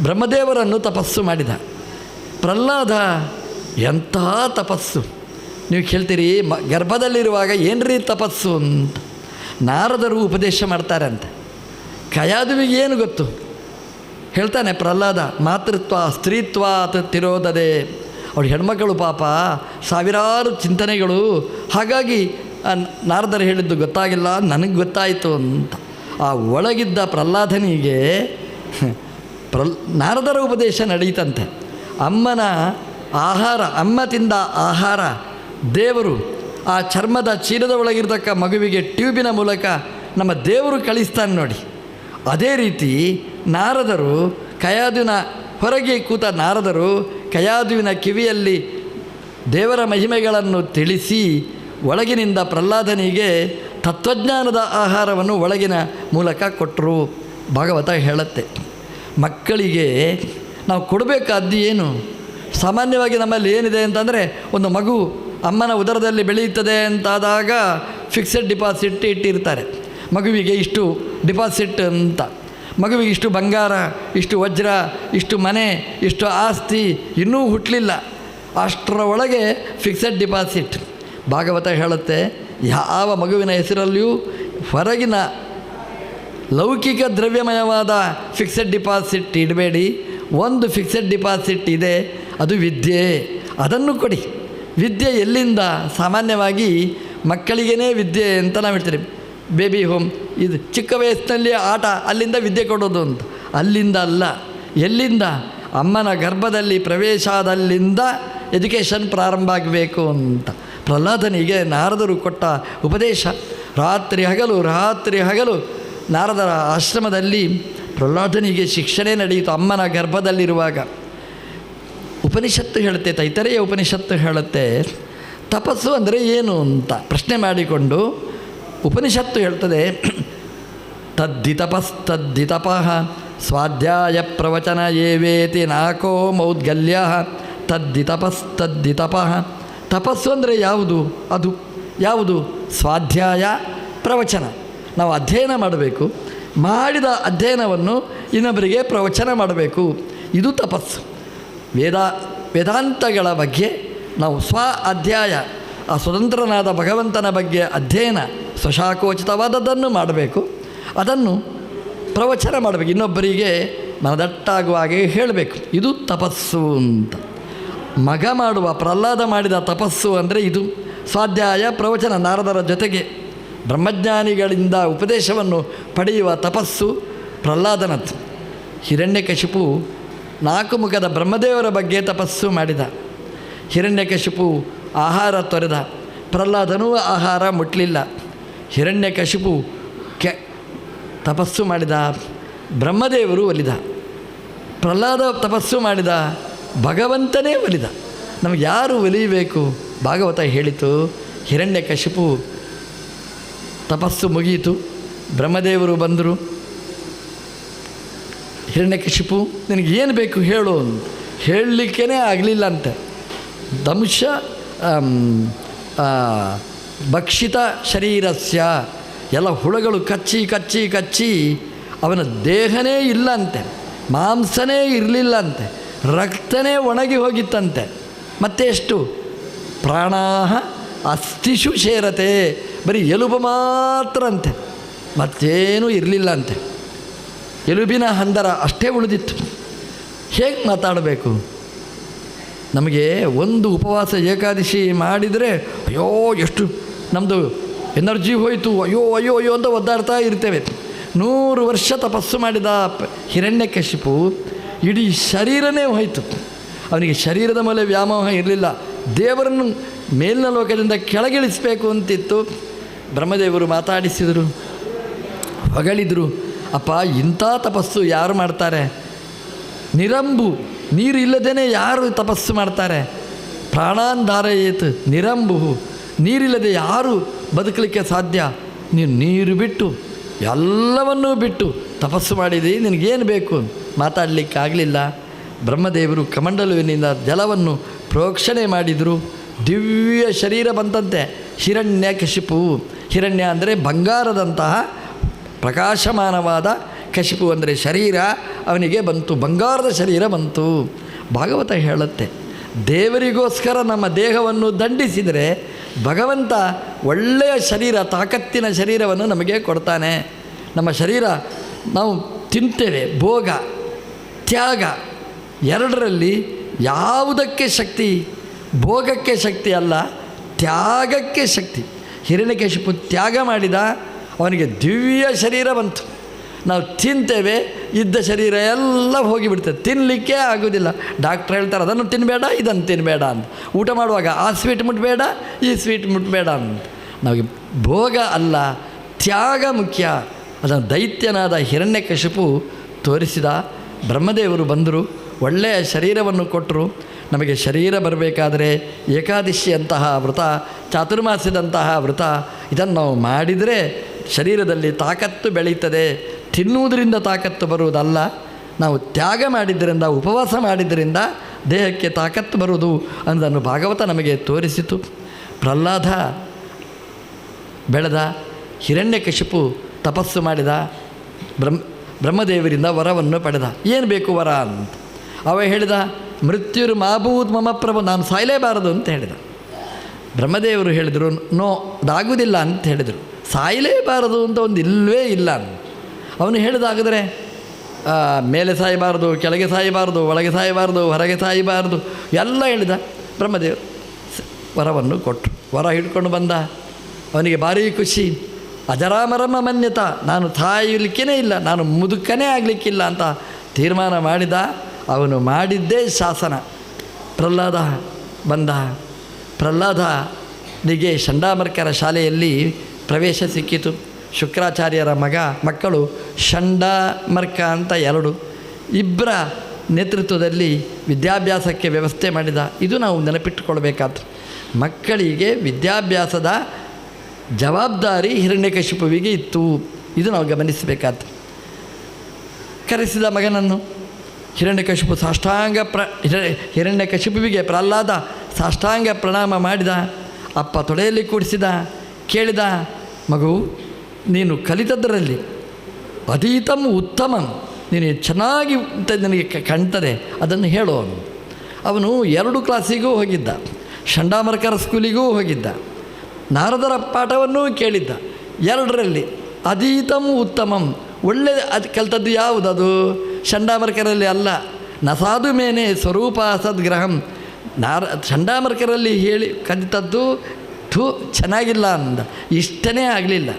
ಬ್ರಹ್ಮದೇವರನ್ನು ತಪಸ್ಸು ಮಾಡಿದ. ಪ್ರಹ್ಲಾದ ಎಂತಹ ತಪಸ್ಸು! ನೀವು ಕೇಳ್ತೀರಿ, ಗರ್ಭದಲ್ಲಿರುವಾಗ ಏನ್ರೀ ತಪಸ್ಸು ಅಂತ. ನಾರದರು ಉಪದೇಶ ಮಾಡ್ತಾರೆ ಅಂತ. ಕಯಾದುವಿಗೆ ಏನು ಗೊತ್ತು? ಹೇಳ್ತಾನೆ ಪ್ರಹ್ಲಾದ, ಮಾತೃತ್ವ ಸ್ತ್ರೀತ್ವ ತಿರೋದದೆ. ಅವಳು ಹೆಣ್ಮಕ್ಕಳು ಪಾಪ, ಸಾವಿರಾರು ಚಿಂತನೆಗಳು. ಹಾಗಾಗಿ ನಾರದರು ಹೇಳಿದ್ದು ಗೊತ್ತಾಗಿಲ್ಲ, ನನಗೆ ಗೊತ್ತಾಯಿತು ಅಂತ. ಆ ಒಳಗಿದ್ದ ಪ್ರಹ್ಲಾದನಿಗೆ ನಾರದರ ಉಪದೇಶ ನಡೀತಂತೆ. ಅಮ್ಮನ ಆಹಾರ, ಅಮ್ಮ ತಿಂದ ಆಹಾರ ದೇವರು ಆ ಚರ್ಮದ ಚೀಲದ ಒಳಗಿರ್ತಕ್ಕ ಮಗುವಿಗೆ ಟ್ಯೂಬಿನ ಮೂಲಕ ನಮ್ಮ ದೇವರು ಕಳಿಸ್ತಾನೆ ನೋಡಿ. ಅದೇ ರೀತಿ ನಾರದರು ಕಯಾದುವಿನ ಹೊರಗೆ ಕೂತ ನಾರದರು ಕಯಾದುವಿನ ಕಿವಿಯಲ್ಲಿ ದೇವರ ಮಹಿಮೆಗಳನ್ನು ತಿಳಿಸಿ ಒಳಗಿನಿಂದ ಪ್ರಹ್ಲಾದನಿಗೆ ತತ್ವಜ್ಞಾನದ ಆಹಾರವನ್ನು ಒಳಗಿನ ಮೂಲಕ ಕೊಟ್ಟರು. ಭಾಗವತ ಹೇಳುತ್ತೆ. ಮಕ್ಕಳಿಗೆ ನಾವು ಕೊಡಬೇಕಾದ್ದು ಏನು? ಸಾಮಾನ್ಯವಾಗಿ ನಮ್ಮಲ್ಲಿ ಏನಿದೆ ಅಂತಂದರೆ, ಒಂದು ಮಗು ಅಮ್ಮನ ಉದರದಲ್ಲಿ ಬೆಳೆಯುತ್ತದೆ ಅಂತಾದಾಗ ಫಿಕ್ಸೆಡ್ ಡಿಪಾಸಿಟ್ ಇಟ್ಟಿರ್ತಾರೆ. ಮಗುವಿಗೆ ಇಷ್ಟು ಡಿಪಾಸಿಟ್ ಅಂತ, ಮಗುವಿಗೆ ಇಷ್ಟು ಬಂಗಾರ, ಇಷ್ಟು ವಜ್ರ, ಇಷ್ಟು ಮನೆ, ಇಷ್ಟು ಆಸ್ತಿ, ಇನ್ನೂ ಹುಟ್ಟಲಿಲ್ಲ, ಅಷ್ಟರ ಒಳಗೆ ಫಿಕ್ಸೆಡ್ ಡಿಪಾಸಿಟ್. ಭಾಗವತ ಹೇಳುತ್ತೆ, ಯಾವ ಮಗುವಿನ ಹೆಸರಲ್ಲಿಯೂ ಹೊರಗಿನ ಲೌಕಿಕ ದ್ರವ್ಯಮಯವಾದ ಫಿಕ್ಸೆಡ್ ಡಿಪಾಸಿಟ್ ಇಡಬೇಡಿ. ಒಂದು ಫಿಕ್ಸೆಡ್ ಡಿಪಾಸಿಟ್ ಇದೆ, ಅದು ವಿದ್ಯೆ. ಅದನ್ನು ಕೊಡಿ. ವಿದ್ಯೆ ಎಲ್ಲಿಂದ? ಸಾಮಾನ್ಯವಾಗಿ ಮಕ್ಕಳಿಗೇ ವಿದ್ಯೆ ಅಂತ ನಾವು ಹೇಳ್ತೀವಿ. ಬೇಬಿ ಹೋಮ್, ಇದು ಚಿಕ್ಕ ವಯಸ್ಸಿನಲ್ಲಿ ಆಟ, ಅಲ್ಲಿಂದ ವಿದ್ಯೆ ಕೊಡೋದು ಅಂತ. ಅಲ್ಲಿಂದ ಅಲ್ಲ. ಎಲ್ಲಿಂದ? ಅಮ್ಮನ ಗರ್ಭದಲ್ಲಿ ಪ್ರವೇಶ ಆದಲ್ಲಿಂದ ಎಜುಕೇಷನ್ ಪ್ರಾರಂಭ ಆಗಬೇಕು ಅಂತ ಪ್ರಹ್ಲಾದನಿಗೆ ನಾರದರು ಕೊಟ್ಟ ಉಪದೇಶ. ರಾತ್ರಿ ಹಗಲು ನಾರದರ ಆಶ್ರಮದಲ್ಲಿ ಪ್ರಹ್ಲಾದನಿಗೆ ಶಿಕ್ಷಣೆ ನಡೆಯಿತು. ಅಮ್ಮನ ಗರ್ಭದಲ್ಲಿರುವಾಗ ಉಪನಿಷತ್ತು ಹೇಳುತ್ತೆ, ತೈತರೇಯ ಉಪನಿಷತ್ತು ಹೇಳುತ್ತೆ, ತಪಸ್ಸು ಅಂದರೆ ಏನು ಅಂತ ಪ್ರಶ್ನೆ ಮಾಡಿಕೊಂಡು ಉಪನಿಷತ್ತು ಹೇಳ್ತದೆ, ತದ್ದಿ ತಪಃ ಸ್ವಾಧ್ಯಾಯ ಪ್ರವಚನ ಏವೇತಿ ನಾಕೋ ಮೌದ್ಗಲ್ಯ ತದ್ದಿ ತಪಃ. ತಪಸ್ಸು ಅಂದರೆ ಯಾವುದು? ಅದು ಯಾವುದು? ಸ್ವಾಧ್ಯಾಯ ಪ್ರವಚನ. ನಾವು ಅಧ್ಯಯನ ಮಾಡಬೇಕು, ಮಾಡಿದ ಅಧ್ಯಯನವನ್ನು ಇನ್ನೊಬ್ಬರಿಗೆ ಪ್ರವಚನ ಮಾಡಬೇಕು. ಇದು ತಪಸ್ಸು. ವೇದಾಂತಗಳ ಬಗ್ಗೆ ನಾವು ಸ್ವ ಅಧ್ಯಾಯ, ಆ ಸ್ವತಂತ್ರನಾದ ಭಗವಂತನ ಬಗ್ಗೆ ಅಧ್ಯಯನ ಸ್ವಶಾಖೋಚಿತವಾದದ್ದನ್ನು ಮಾಡಬೇಕು. ಅದನ್ನು ಪ್ರವಚನ ಮಾಡಬೇಕು, ಇನ್ನೊಬ್ಬರಿಗೆ ಮನದಟ್ಟಾಗುವ ಹಾಗೆ ಹೇಳಬೇಕು. ಇದು ತಪಸ್ಸು ಅಂತ. ಮಗ ಮಾಡುವ ಪ್ರಹ್ಲಾದ ಮಾಡಿದ ತಪಸ್ಸು ಅಂದರೆ ಇದು. ಸ್ವಾಧ್ಯಾಯ ಪ್ರವಚನ ನಾರದರ ಜೊತೆಗೆ ಬ್ರಹ್ಮಜ್ಞಾನಿಗಳಿಂದ ಉಪದೇಶವನ್ನು ಪಡೆಯುವ ತಪಸ್ಸು ಪ್ರಹ್ಲಾದನದ್ದು. ಹಿರಣ್ಯಕಶಿಪು 4 ಮುಖದ ಬ್ರಹ್ಮದೇವರ ಬಗ್ಗೆ ತಪಸ್ಸು ಮಾಡಿದ. ಹಿರಣ್ಯಕಶಿಪು ಆಹಾರ ತೊರೆದ, ಪ್ರಹ್ಲಾದನೂ ಆಹಾರ ಮುಟ್ಟಲಿಲ್ಲ. ಹಿರಣ್ಯಕಶಿಪು ತಪಸ್ಸು ಮಾಡಿದ, ಬ್ರಹ್ಮದೇವರು ಒಲಿದ. ಪ್ರಹ್ಲಾದ ತಪಸ್ಸು ಮಾಡಿದ, ಭಗವಂತನೇ ಒಲಿದ. ನಮಗೆ ಯಾರು ಒಲಿಯಬೇಕು? ಭಾಗವತ ಹೇಳಿತು. ಹಿರಣ್ಯಕಶಿಪು ತಪಸ್ಸು ಮುಗಿಯಿತು, ಬ್ರಹ್ಮದೇವರು ಬಂದರು. ಹಿರಣ್ಯಕಶಿಪು ನಿನಗೇನು ಬೇಕು ಹೇಳು ಅಂತ ಹೇಳಲಿಕ್ಕೇ ಆಗಲಿಲ್ಲ ಅಂತೆ. ದಂಶ ಭಕ್ಷಿತ ಶರೀರಸ್ಯ, ಎಲ್ಲ ಹುಳುಗಳು ಕಚ್ಚಿ ಕಚ್ಚಿ ಕಚ್ಚಿ ಅವನ ದೇಹನೇ ಇಲ್ಲಂತೆ, ಮಾಂಸನೇ ಇರಲಿಲ್ಲಂತೆ, ರಕ್ತನೇ ಒಣಗಿ ಹೋಗಿತ್ತಂತೆ. ಮತ್ತೆ ಎಷ್ಟು? ಪ್ರಾಣಾಹ ಅಸ್ಥಿಷು ಸೇರತೆ, ಬರೀ ಎಲುಬು ಮಾತ್ರ ಅಂತೆ, ಮತ್ತೇನೂ ಇರಲಿಲ್ಲಂತೆ. ಎಲುಬಿನ ಹಂದರ ಅಷ್ಟೇ ಉಳಿದಿತ್ತು. ಹೇಗೆ ಮಾತಾಡಬೇಕು? ನಮಗೆ ಒಂದು ಉಪವಾಸ ಏಕಾದಶಿ ಮಾಡಿದರೆ ಅಯ್ಯೋ ಎಷ್ಟು ನಮ್ಮದು ಎನರ್ಜಿ ಹೋಯಿತು, ಅಯ್ಯೋ ಅಯ್ಯೋ ಅಯ್ಯೋ ಅಂತ ಒದ್ದಾಡ್ತಾ ಇರ್ತೇವೆ. 100 ವರ್ಷ ತಪಸ್ಸು ಮಾಡಿದ ಹಿರಣ್ಯಕಶಿಪು ಇಡೀ ಶರೀರನೇ ಹೋಯಿತು. ಅವನಿಗೆ ಶರೀರದ ಮೇಲೆ ವ್ಯಾಮೋಹ ಇರಲಿಲ್ಲ, ದೇವರನ್ನು ಮೇಲಿನ ಲೋಕದಿಂದ ಕೆಳಗಿಳಿಸಬೇಕು ಅಂತಿತ್ತು. ಬ್ರಹ್ಮದೇವರು ಮಾತಾಡಿಸಿದರು, ಹೊಗಳಿದರು. ಅಪ್ಪ, ಇಂಥ ತಪಸ್ಸು ಯಾರು ಮಾಡ್ತಾರೆ? ನಿರಂಬು, ನೀರು ಇಲ್ಲದೇ ಯಾರು ತಪಸ್ಸು ಮಾಡ್ತಾರೆ? ಪ್ರಾಣಾಂಧಾರಯೇತ್ ನಿರಂಬು, ನೀರಿಲ್ಲದೆ ಯಾರು ಬದುಕಲಿಕ್ಕೆ ಸಾಧ್ಯ? ನೀರು ಬಿಟ್ಟು ಎಲ್ಲವನ್ನೂ ಬಿಟ್ಟು ತಪಸ್ಸು ಮಾಡಿದಿ, ನಿನಗೇನು ಬೇಕು? ಮಾತಾಡಲಿಕ್ಕಾಗಲಿಲ್ಲ. ಬ್ರಹ್ಮದೇವರು ಕಮಂಡಲುವಿನಿಂದ ಜಲವನ್ನು ಪ್ರೋಕ್ಷಣೆ ಮಾಡಿದರು. ದಿವ್ಯ ಶರೀರ ಬಂತಂತೆ ಹಿರಣ್ಯಕಶಿಪು. ಹಿರಣ್ಯ ಅಂದರೆ ಬಂಗಾರದಂತಹ ಪ್ರಕಾಶಮಾನವಾದ, ಕಶಿಪು ಅಂದರೆ ಶರೀರ ಅವನಿಗೆ ಬಂತು, ಬಂಗಾರದ ಶರೀರ ಬಂತು. ಭಾಗವತ ಹೇಳುತ್ತೆ, ದೇವರಿಗೋಸ್ಕರ ನಮ್ಮ ದೇಹವನ್ನು ದಂಡಿಸಿದರೆ ಭಗವಂತ ಒಳ್ಳೆಯ ಶರೀರ, ತಾಕತ್ತಿನ ಶರೀರವನ್ನು ನಮಗೆ ಕೊಡ್ತಾನೆ. ನಮ್ಮ ಶರೀರ ನಾವು ತಿಂತೇವೆ, ಭೋಗ ತ್ಯಾಗ ಎರಡರಲ್ಲಿ ಯಾವುದಕ್ಕೆ ಶಕ್ತಿ? ಭೋಗಕ್ಕೆ ಶಕ್ತಿ ಅಲ್ಲ, ತ್ಯಾಗಕ್ಕೆ ಶಕ್ತಿ. ಹಿರಣ್ಯಕಶಿಪು ತ್ಯಾಗ ಮಾಡಿದ, ಅವನಿಗೆ ದಿವ್ಯ ಶರೀರ ಬಂತು. ನಾವು ತಿಂತೇವೆ, ಇದ್ದ ಶರೀರ ಎಲ್ಲ ಹೋಗಿಬಿಡ್ತದೆ, ತಿನ್ನಲಿಕ್ಕೆ ಆಗೋದಿಲ್ಲ. ಡಾಕ್ಟ್ರ್ ಹೇಳ್ತಾರೆ ಅದನ್ನು ತಿನ್ನಬೇಡ, ಇದನ್ನು ತಿನ್ನಬೇಡ ಅಂತ. ಊಟ ಮಾಡುವಾಗ ಆ ಸ್ವೀಟ್ ಮುಟ್ಟಬೇಡ, ಈ ಸ್ವೀಟ್ ಮುಟ್ಟಬೇಡ ಅಂತ. ನಮಗೆ ಭೋಗ ಅಲ್ಲ, ತ್ಯಾಗ ಮುಖ್ಯ. ಅದನ್ನು ದೈತ್ಯನಾದ ಹಿರಣ್ಯಕಶಿಪು ತೋರಿಸಿದ. ಬ್ರಹ್ಮದೇವರು ಬಂದರು, ಒಳ್ಳೆಯ ಶರೀರವನ್ನು ಕೊಟ್ಟರು. ನಮಗೆ ಶರೀರ ಬರಬೇಕಾದರೆ ಏಕಾದಶಿಯಂತಹ ವ್ರತ, ಚಾತುರ್ಮಾಸ್ಯದಂತಹ ವ್ರತ ಇದನ್ನು ನಾವು ಮಾಡಿದರೆ ಶರೀರದಲ್ಲಿ ತಾಕತ್ತು ಬೆಳೀತದೆ. ತಿನ್ನುವುದರಿಂದ ತಾಕತ್ತು ಬರುವುದಲ್ಲ, ನಾವು ತ್ಯಾಗ ಮಾಡಿದ್ದರಿಂದ, ಉಪವಾಸ ಮಾಡಿದ್ದರಿಂದ ದೇಹಕ್ಕೆ ತಾಕತ್ತು ಬರುವುದು ಅನ್ನೋದನ್ನು ಭಾಗವತ ನಮಗೆ ತೋರಿಸಿತು. ಪ್ರಹ್ಲಾದ ಬೆಳೆದ, ಹಿರಣ್ಯಕಶಿಪು ತಪಸ್ಸು ಮಾಡಿದ, ಬ್ರಹ್ಮದೇವರಿಂದ ವರವನ್ನು ಪಡೆದ. ಏನು ಬೇಕು ವರ ಅಂತ ಅವ ಹೇಳಿದ, ಮೃತ್ಯುರು ಮಾಭೂತ್ ಮಮ ಪ್ರಭು, ನಾನು ಸಾಯಲೇಬಾರದು ಅಂತ ಹೇಳಿದ. ಬ್ರಹ್ಮದೇವರು ಹೇಳಿದರು, ನೋ, ಅದಾಗುವುದಿಲ್ಲ ಅಂತ ಹೇಳಿದರು. ಸಾಯಲೇಬಾರದು ಅಂತ ಒಂದು ಇಲ್ಲವೇ ಇಲ್ಲ. ಅವನು ಹೇಳಿದಾಗಿದ್ರೆ ಮೇಲೆ ಸಾಯಬಾರ್ದು, ಕೆಳಗೆ ಸಾಯಬಾರ್ದು, ಒಳಗೆ ಸಾಯಬಾರ್ದು, ಹೊರಗೆ ಸಾಯಬಾರ್ದು ಎಲ್ಲ ಹೇಳಿದ. ಬ್ರಹ್ಮದೇವರು ವರವನ್ನು ಕೊಟ್ಟರು. ವರ ಹಿಡ್ಕೊಂಡು ಬಂದ. ಅವನಿಗೆ ಭಾರೀ ಖುಷಿ. ಅಜರಾಮರಮ ಮನ್ಯತ, ನಾನು ಸಾಯಲಿಕ್ಕೇ ಇಲ್ಲ, ನಾನು ಮುದುಕನೇ ಆಗಲಿಕ್ಕಿಲ್ಲ ಅಂತ ತೀರ್ಮಾನ ಮಾಡಿದ. ಅವನು ಮಾಡಿದ್ದೇ ಶಾಸನ. ಪ್ರಹ್ಲಾದ ಬಂದ. ಪ್ರಹ್ಲಾದನಿಗೆ ಚಂಡಾಮರ್ಕರ ಶಾಲೆಯಲ್ಲಿ ಪ್ರವೇಶ ಸಿಕ್ಕಿತು. ಶುಕ್ರಾಚಾರ್ಯರ ಮಕ್ಕಳು ಚಂಡಾಮರ್ಕ ಅಂತ 2 ಇಬ್ಬರ ನೇತೃತ್ವದಲ್ಲಿ ವಿದ್ಯಾಭ್ಯಾಸಕ್ಕೆ ವ್ಯವಸ್ಥೆ ಮಾಡಿದ. ಇದು ನಾವು ನೆನಪಿಟ್ಟುಕೊಳ್ಬೇಕಾದ್ದು. ಮಕ್ಕಳಿಗೆ ವಿದ್ಯಾಭ್ಯಾಸದ ಜವಾಬ್ದಾರಿ ಹಿರಣ್ಯಕಶಿಪುವಿಗೆ ಇತ್ತು. ಇದು ನಾವು ಗಮನಿಸಬೇಕಾದ್ದು. ಕರೆಸಿದ ಮಗನನ್ನು ಹಿರಣ್ಯಕಶಿಪು ಹಿರಣ್ಯಕಶಿಪುವಿಗೆ ಪ್ರಹ್ಲಾದ ಸಾಷ್ಟಾಂಗ ಪ್ರಣಾಮ ಮಾಡಿದ. ಅಪ್ಪ ತೊಡೆಯಲ್ಲಿ ಕೂಡಿಸಿದ. ಕೇಳಿದ, ಮಗು, ನೀನು ಕಲಿತದ್ದರಲ್ಲಿ ಅತೀತಂ ಉತ್ತಮಂ, ನೀನು ಚೆನ್ನಾಗಿ ನನಗೆ ಕಾಣ್ತದೆ, ಅದನ್ನು ಹೇಳು. ಅವನು 2 ಕ್ಲಾಸಿಗೂ ಹೋಗಿದ್ದ, ಚಂಡಾಮರ್ಕರ ಸ್ಕೂಲಿಗೂ ಹೋಗಿದ್ದ, ನಾರದರ ಪಾಠವನ್ನೂ ಕೇಳಿದ್ದ. 2ರಲ್ಲಿ ಅತೀತಂ ಉತ್ತಮಂ, ಒಳ್ಳೆಯ ಅದು ಕಲಿತದ್ದು ಯಾವುದದು? ಚಂಡಾಮರ್ಕರಲ್ಲಿ ಅಲ್ಲ. ನಸಾದು ಮೇನೆ ಸ್ವರೂಪ ಸದ್ಗ್ರಹಂ, ಚಂಡಾಮರ್ಕರಲ್ಲಿ ಹೇಳಿ ಕಲಿತದ್ದು ಚೆನ್ನಾಗಿಲ್ಲ ಅಂದ, ಇಷ್ಟನೇ ಆಗಲಿಲ್ಲ.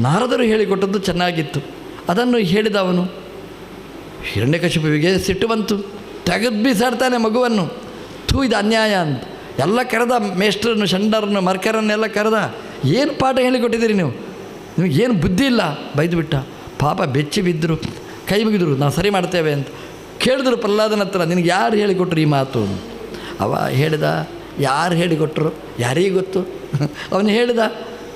ನಾರದರು ಹೇಳಿಕೊಟ್ಟದ್ದು ಚೆನ್ನಾಗಿತ್ತು, ಅದನ್ನು ಹೇಳಿದ ಅವನು. ಹಿರಣ್ಯಕಶಿಪುವಿಗೆ ಸಿಟ್ಟು ಬಂತು, ತೆಗೆದು ಬೀಸಾಡ್ತಾನೆ ಮಗುವನ್ನು. ಇದು ಅನ್ಯಾಯ ಅಂತ ಎಲ್ಲ ಕರೆದ, ಮೇಷ್ಟ್ರನ್ನು, ಶಂಡರನ್ನು, ಮರ್ಕರನ್ನೆಲ್ಲ ಕರೆದ. ಏನು ಪಾಠ ಹೇಳಿಕೊಟ್ಟಿದ್ದೀರಿ ನೀವು, ನಿಮಗೇನು ಬುದ್ಧಿ ಇಲ್ಲ, ಬೈದು ಬಿಟ್ಟ. ಪಾಪ ಬೆಚ್ಚಿ ಬಿದ್ದರು, ಕೈ ಮುಗಿದ್ರು, ನಾವು ಸರಿ ಮಾಡ್ತೇವೆ ಅಂತ ಕೇಳಿದ್ರು ಪ್ರಹ್ಲಾದನ ಹತ್ರ, ನಿನಗೆ ಯಾರು ಹೇಳಿಕೊಟ್ರು ಈ ಮಾತು? ಅವ ಹೇಳಿದ, ಯಾರು ಹೇಳಿಕೊಟ್ರು ಯಾರಿಗೂ ಗೊತ್ತು. ಅವನು ಹೇಳಿದ,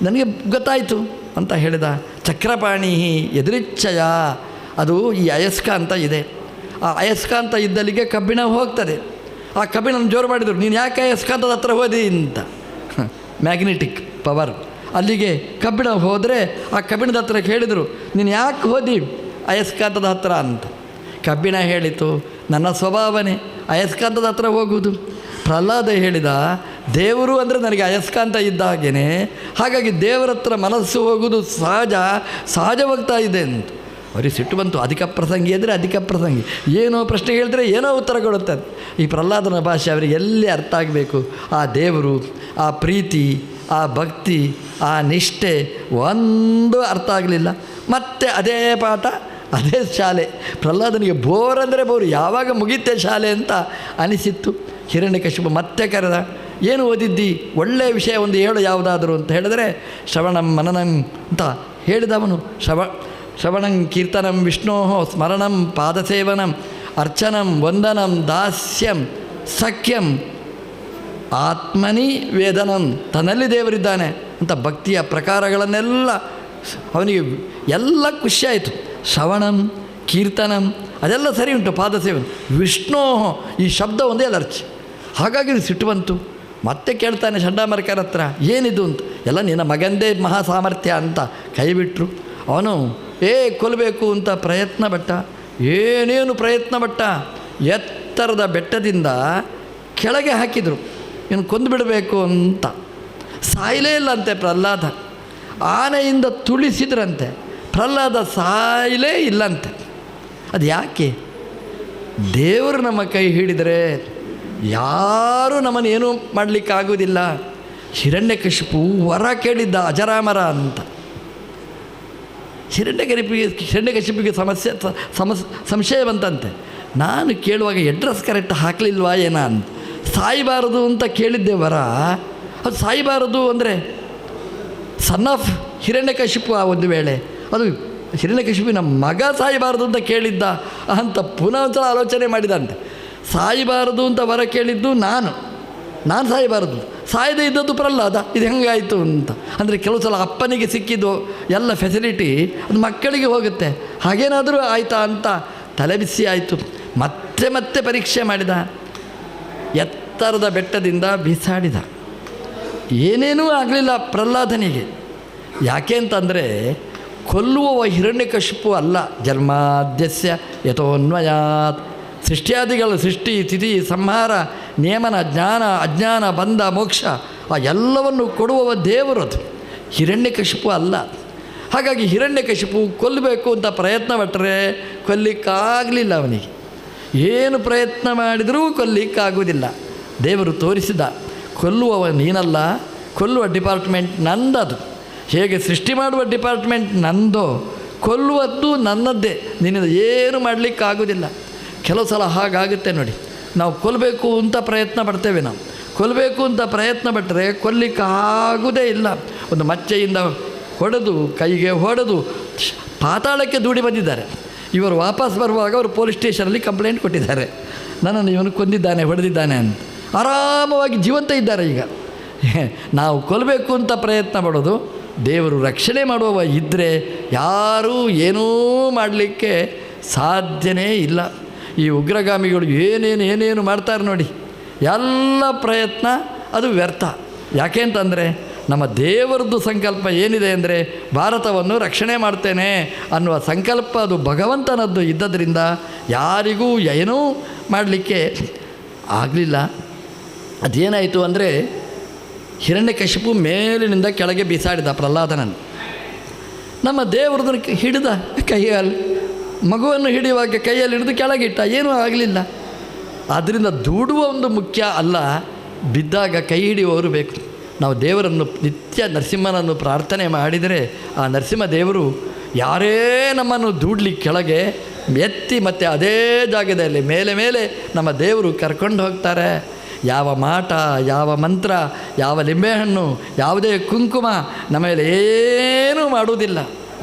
ನನಗೆ ಗೊತ್ತಾಯಿತು ಅಂತ ಹೇಳಿದ. ಚಕ್ರಪಾಣಿ ಎದುರಿಚ್ಛಯ, ಅದು ಈ ಅಯಸ್ಕ ಅಂತ ಇದೆ. ಆ ಅಯಸ್ಕಾಂತ ಇದ್ದಲ್ಲಿಗೆ ಕಬ್ಬಿಣ ಹೋಗ್ತದೆ. ಆ ಕಬ್ಬಿಣ ಜೋರು ಮಾಡಿದರು, ನೀನು ಯಾಕೆ ಅಯಸ್ಕಾಂತದ ಹತ್ರ ಹೋದಿ ಅಂತ. ಮ್ಯಾಗ್ನೆಟಿಕ್ ಪವರ್, ಅಲ್ಲಿಗೆ ಕಬ್ಬಿಣ ಹೋದರೆ ಆ ಕಬ್ಬಿಣದ ಹತ್ರ ಕೇಳಿದರು, ನೀನು ಯಾಕೆ ಹೋದಿ ಅಯಸ್ಕಾಂತದ ಹತ್ರ ಅಂತ. ಕಬ್ಬಿಣ ಹೇಳಿತು, ನನ್ನ ಸ್ವಭಾವನೇ ಅಯಸ್ಕಾಂತದ ಹತ್ರ ಹೋಗುವುದು. ಪ್ರಹ್ಲಾದ ಹೇಳಿದ, ದೇವರು ಅಂದರೆ ನನಗೆ ಅಯಸ್ಕಾಂತ ಇದ್ದ ಹಾಗೇ, ಹಾಗಾಗಿ ದೇವರ ಹತ್ರ ಮನಸ್ಸು ಹೋಗುವುದು ಸಹಜವಾಗ್ತಾ ಇದೆ ಅಂತ. ಅವ್ರಿಗೆ ಸಿಟ್ಟು ಬಂತು. ಅಧಿಕ ಪ್ರಸಂಗಿ ಅಂದರೆ ಅಧಿಕ ಪ್ರಸಂಗಿ, ಏನೋ ಪ್ರಶ್ನೆ ಹೇಳಿದ್ರೆ ಏನೋ ಉತ್ತರ ಕೊಡುತ್ತಾರೆ. ಈ ಪ್ರಹ್ಲಾದನ ಭಾಷೆ ಅವರಿಗೆ ಎಲ್ಲಿ ಅರ್ಥ ಆಗಬೇಕು. ಆ ದೇವರು, ಆ ಪ್ರೀತಿ, ಆ ಭಕ್ತಿ, ಆ ನಿಷ್ಠೆ ಒಂದು ಅರ್ಥ ಆಗಲಿಲ್ಲ. ಮತ್ತೆ ಅದೇ ಪಾಠ, ಅದೇ ಶಾಲೆ. ಪ್ರಹ್ಲಾದನಿಗೆ ಬೋರ್ ಅಂದರೆ ಬೋರು, ಯಾವಾಗ ಮುಗಿತೆ ಶಾಲೆ ಅಂತ ಅನಿಸಿತ್ತು. ಹಿರಣ್ಯಕಶಿಪು ಮತ್ತೆ ಕರೆದ, ಏನು ಓದಿದ್ದಿ, ಒಳ್ಳೆಯ ವಿಷಯ ಒಂದು ಹೇಳು ಯಾವುದಾದರೂ ಅಂತ ಹೇಳಿದರೆ, ಶ್ರವಣಂ ಮನನಂ ಅಂತ ಹೇಳಿದವನು. ಶ್ರವಣಂ ಕೀರ್ತನಂ ವಿಷ್ಣೋ ಸ್ಮರಣಂ ಪಾದಸೇವನಂ ಅರ್ಚನಂ ವಂದನಂ ದಾಸ್ಯಂ ಸಖ್ಯಂ ಆತ್ಮನಿ ವೇದನಂ, ತನ್ನಲ್ಲಿ ದೇವರಿದ್ದಾನೆ ಅಂತ ಭಕ್ತಿಯ ಪ್ರಕಾರಗಳನ್ನೆಲ್ಲ ಅವನಿಗೆ ಎಲ್ಲ ಖುಷಿಯಾಯಿತು. ಶ್ರವಣಂ ಕೀರ್ತನಂ ಅದೆಲ್ಲ ಸರಿ ಉಂಟು, ಪಾದಸೇವನ ವಿಷ್ಣೋ ಈ ಶಬ್ದ ಒಂದೇ ಅಲರ್ಚಿ. ಹಾಗಾಗಿ ಸಿಟ್ಟು ಬಂತು. ಮತ್ತೆ ಕೇಳ್ತಾನೆ ಚಂಡಾಮರ್ಕರ ಹತ್ರ, ಏನಿದು ಅಂತ. ಎಲ್ಲ ನಿನ್ನ ಮಗಂದೇ ಮಹಾ ಸಾಮರ್ಥ್ಯ ಅಂತ ಕೈ ಬಿಟ್ಟರು. ಅವನು ಕೊಲ್ಲಬೇಕು ಅಂತ ಪ್ರಯತ್ನ ಪಟ್ಟ. ಏನೇನು ಪ್ರಯತ್ನ ಪಟ್ಟ, ಎತ್ತರದ ಬೆಟ್ಟದಿಂದ ಕೆಳಗೆ ಹಾಕಿದರು, ಇವನು ಕೊಂದು ಬಿಡಬೇಕು ಅಂತ. ಸಾಯಲೇ ಇಲ್ಲಂತೆ ಪ್ರಹ್ಲಾದ. ಆನೆಯಿಂದ ತುಳಿಸಿದ್ರಂತೆ, ಪ್ರಹ್ಲಾದ ಸಾಯಲೇ ಇಲ್ಲಂತೆ. ಅದು ಯಾಕೆ? ದೇವರು ನಮ್ಮ ಕೈ ಹಿಡಿದರೆ ಯಾರೂ ನಮ್ಮನ್ನೇನು ಮಾಡಲಿಕ್ಕಾಗೋದಿಲ್ಲ. ಹಿರಣ್ಯಕಶಿಪು ವರ ಕೇಳಿದ್ದ ಅಜರಾಮರ ಅಂತ. ಹಿರಣ್ಯಕಶಿಪಿಗೆ ಸಂಶಯ ಬಂತಂತೆ. ನಾನು ಕೇಳುವಾಗ ಅಡ್ರೆಸ್ ಕರೆಕ್ಟ್ ಹಾಕಲಿಲ್ವಾ ಏನ ಅಂತ. ಸಾಯಬಾರದು ಅಂತ ಕೇಳಿದ್ದೆ ವರ, ಅದು ಸಾಯಬಾರದು ಅಂದರೆ ಸನ್ ಆಫ್ ಹಿರಣ್ಯಕಶಿಪು. ಆ ಒಂದು ವೇಳೆ ಅದು ಹಿರಣ್ಯಕಶಿಪಿನ ಮಗ ಸಾಯಬಾರದು ಅಂತ ಕೇಳಿದ್ದ ಅಂತ ಪುನಃ ಒಂದ್ಸಲ ಆಲೋಚನೆ ಮಾಡಿದಂತೆ. ಸಾಯಬಾರದು ಅಂತ ವರ ಕೇಳಿದ್ದು ನಾನು ಸಾಯಬಾರದು, ಸಾಯದೇ ಇದ್ದದ್ದು ಪ್ರಹ್ಲಾದ. ಇದು ಹೆಂಗಾಯಿತು ಅಂತ. ಅಂದರೆ ಕೆಲವು ಸಲ ಅಪ್ಪನಿಗೆ ಸಿಕ್ಕಿದ್ದು ಎಲ್ಲ ಫೆಸಿಲಿಟಿ ಅದು ಮಕ್ಕಳಿಗೆ ಹೋಗುತ್ತೆ. ಹಾಗೇನಾದರೂ ಆಯಿತಾ ಅಂತ ತಲೆಬಿಸಿ ಆಯಿತು. ಮತ್ತೆ ಪರೀಕ್ಷೆ ಮಾಡಿದ. ಎತ್ತರದ ಬೆಟ್ಟದಿಂದ ಬಿಸಾಡಿದ. ಏನೇನೂ ಆಗಲಿಲ್ಲ ಪ್ರಹ್ಲಾದನಿಗೆ. ಯಾಕೆ ಅಂತಂದರೆ ಕೊಲ್ಲುವವ ಹಿರಣ್ಯಕಶಿಪು ಅಲ್ಲ. ಜನ್ಮಾದ್ಯಸ್ಯ ಯಥೋನ್ವಯಾತ್, ಸೃಷ್ಟಿಯಾದಿಗಳು ಸೃಷ್ಟಿ ಸ್ಥಿತಿ ಸಂಹಾರ ನಿಯಮನ ಜ್ಞಾನ ಅಜ್ಞಾನ ಬಂಧ ಮೋಕ್ಷ ಆ ಎಲ್ಲವನ್ನು ಕೊಡುವವ ದೇವರದು, ಹಿರಣ್ಯಕಶಿಪು ಅಲ್ಲ. ಹಾಗಾಗಿ ಹಿರಣ್ಯಕಶಿಪು ಕೊಲ್ಲಬೇಕು ಅಂತ ಪ್ರಯತ್ನ ಪಟ್ಟರೆ ಕೊಲ್ಲಿಕ್ಕಾಗಲಿಲ್ಲ. ಅವನಿಗೆ ಏನು ಪ್ರಯತ್ನ ಮಾಡಿದರೂ ಕೊಲ್ಲಿಕ್ಕಾಗುವುದಿಲ್ಲ. ದೇವರು ತೋರಿಸಿದ, ಕೊಲ್ಲುವವ ನೀನಲ್ಲ, ಕೊಲ್ಲುವ ಡಿಪಾರ್ಟ್ಮೆಂಟ್ ನಂದದು. ಹೇಗೆ ಸೃಷ್ಟಿ ಮಾಡುವ ಡಿಪಾರ್ಟ್ಮೆಂಟ್ ನಂದೋ, ಕೊಲ್ಲುವದ್ದು ನನ್ನದ್ದೇ. ನಿನ್ನಿಂದ ಏನು ಮಾಡಲಿಕ್ಕಾಗೋದಿಲ್ಲ. ಕೆಲವು ಸಲ ಹಾಗಾಗುತ್ತೆ ನೋಡಿ. ನಾವು ಕೊಲ್ಲಬೇಕು ಅಂತ ಪ್ರಯತ್ನ ಪಡ್ತೇವೆ. ನಾವು ಕೊಲ್ಲಬೇಕು ಅಂತ ಪ್ರಯತ್ನ ಪಟ್ಟರೆ ಕೊಲ್ಲಿಕ್ಕಾಗೋದೇ ಇಲ್ಲ. ಒಂದು ಮಚ್ಚೆಯಿಂದ ಹೊಡೆದು, ಕೈಗೆ ಹೊಡೆದು ಪಾತಾಳಕ್ಕೆ ದೂಡಿ ಬಂದಿದ್ದಾರೆ. ಇವರು ವಾಪಸ್ ಬರುವಾಗ ಅವರು ಪೊಲೀಸ್ ಸ್ಟೇಷನಲ್ಲಿ ಕಂಪ್ಲೇಂಟ್ ಕೊಟ್ಟಿದ್ದಾರೆ, ನನ್ನನ್ನು ಇವನು ಕೊಂದಿದ್ದಾನೆ, ಹೊಡೆದಿದ್ದಾನೆ ಅಂತ. ಆರಾಮವಾಗಿ ಜೀವಂತ ಇದ್ದಾರೆ. ಈಗ ನಾವು ಕೊಲ್ಲಬೇಕು ಅಂತ ಪ್ರಯತ್ನ ಪಡೋದು, ದೇವರು ರಕ್ಷಣೆ ಮಾಡುವವ ಇದ್ದರೆ ಯಾರೂ ಏನೂ ಮಾಡಲಿಕ್ಕೆ ಸಾಧ್ಯನೇ ಇಲ್ಲ. ಈ ಉಗ್ರಗಾಮಿಗಳು ಏನೇನು ಮಾಡ್ತಾರೆ ನೋಡಿ, ಎಲ್ಲ ಪ್ರಯತ್ನ ಅದು ವ್ಯರ್ಥ. ಯಾಕೆ ಅಂತಂದರೆ ನಮ್ಮ ದೇವರದ್ದು ಸಂಕಲ್ಪ ಏನಿದೆ ಅಂದರೆ ಭಾರತವನ್ನು ರಕ್ಷಣೆ ಮಾಡ್ತೇನೆ ಅನ್ನುವ ಸಂಕಲ್ಪ ಅದು ಭಗವಂತನದ್ದು ಇದ್ದದ್ರಿಂದ ಯಾರಿಗೂ ಏನೂ ಮಾಡಲಿಕ್ಕೆ ಆಗಲಿಲ್ಲ. ಅದೇನಾಯಿತು ಅಂದರೆ ಹಿರಣ್ಯಕಶಿಪು ಮೇಲಿನಿಂದ ಕೆಳಗೆ ಬೀಸಾಡಿದ ಪ್ರಹ್ಲಾದನನ್ನು. ನಮ್ಮ ದೇವರದನ್ನು ಹಿಡಿದ, ಕೈಯಲ್ಲಿ ಮಗುವನ್ನು ಹಿಡಿಯುವಾಗ ಕೈಯಲ್ಲಿ ಹಿಡಿದು ಕೆಳಗಿಟ್ಟ, ಏನೂ ಆಗಲಿಲ್ಲ. ಆದ್ದರಿಂದ ದೂಡುವ ಒಂದು ಮುಖ್ಯ ಅಲ್ಲ, ಬಿದ್ದಾಗ ಕೈ ಹಿಡಿಯುವವರು ಬೇಕು. ನಾವು ದೇವರನ್ನು ನಿತ್ಯ ನರಸಿಂಹನನ್ನು ಪ್ರಾರ್ಥನೆ ಮಾಡಿದರೆ ಆ ನರಸಿಂಹ ದೇವರು ಯಾರೇ ನಮ್ಮನ್ನು ದೂಡ್ಲಿಕ್ಕೆ ಕೆಳಗೆ ಎತ್ತಿ ಮತ್ತು ಅದೇ ಜಾಗದಲ್ಲಿ ಮೇಲೆ ಮೇಲೆ ನಮ್ಮ ದೇವರು ಕರ್ಕೊಂಡು ಹೋಗ್ತಾರೆ. ಯಾವ ಮಾಟ, ಯಾವ ಮಂತ್ರ, ಯಾವ ಲಿಂಬೆಹಣ್ಣು, ಯಾವುದೇ ಕುಂಕುಮ ನಮ್ಮ ಮೇಲೆ ಏನೂ ಮಾಡುವುದಿಲ್ಲ.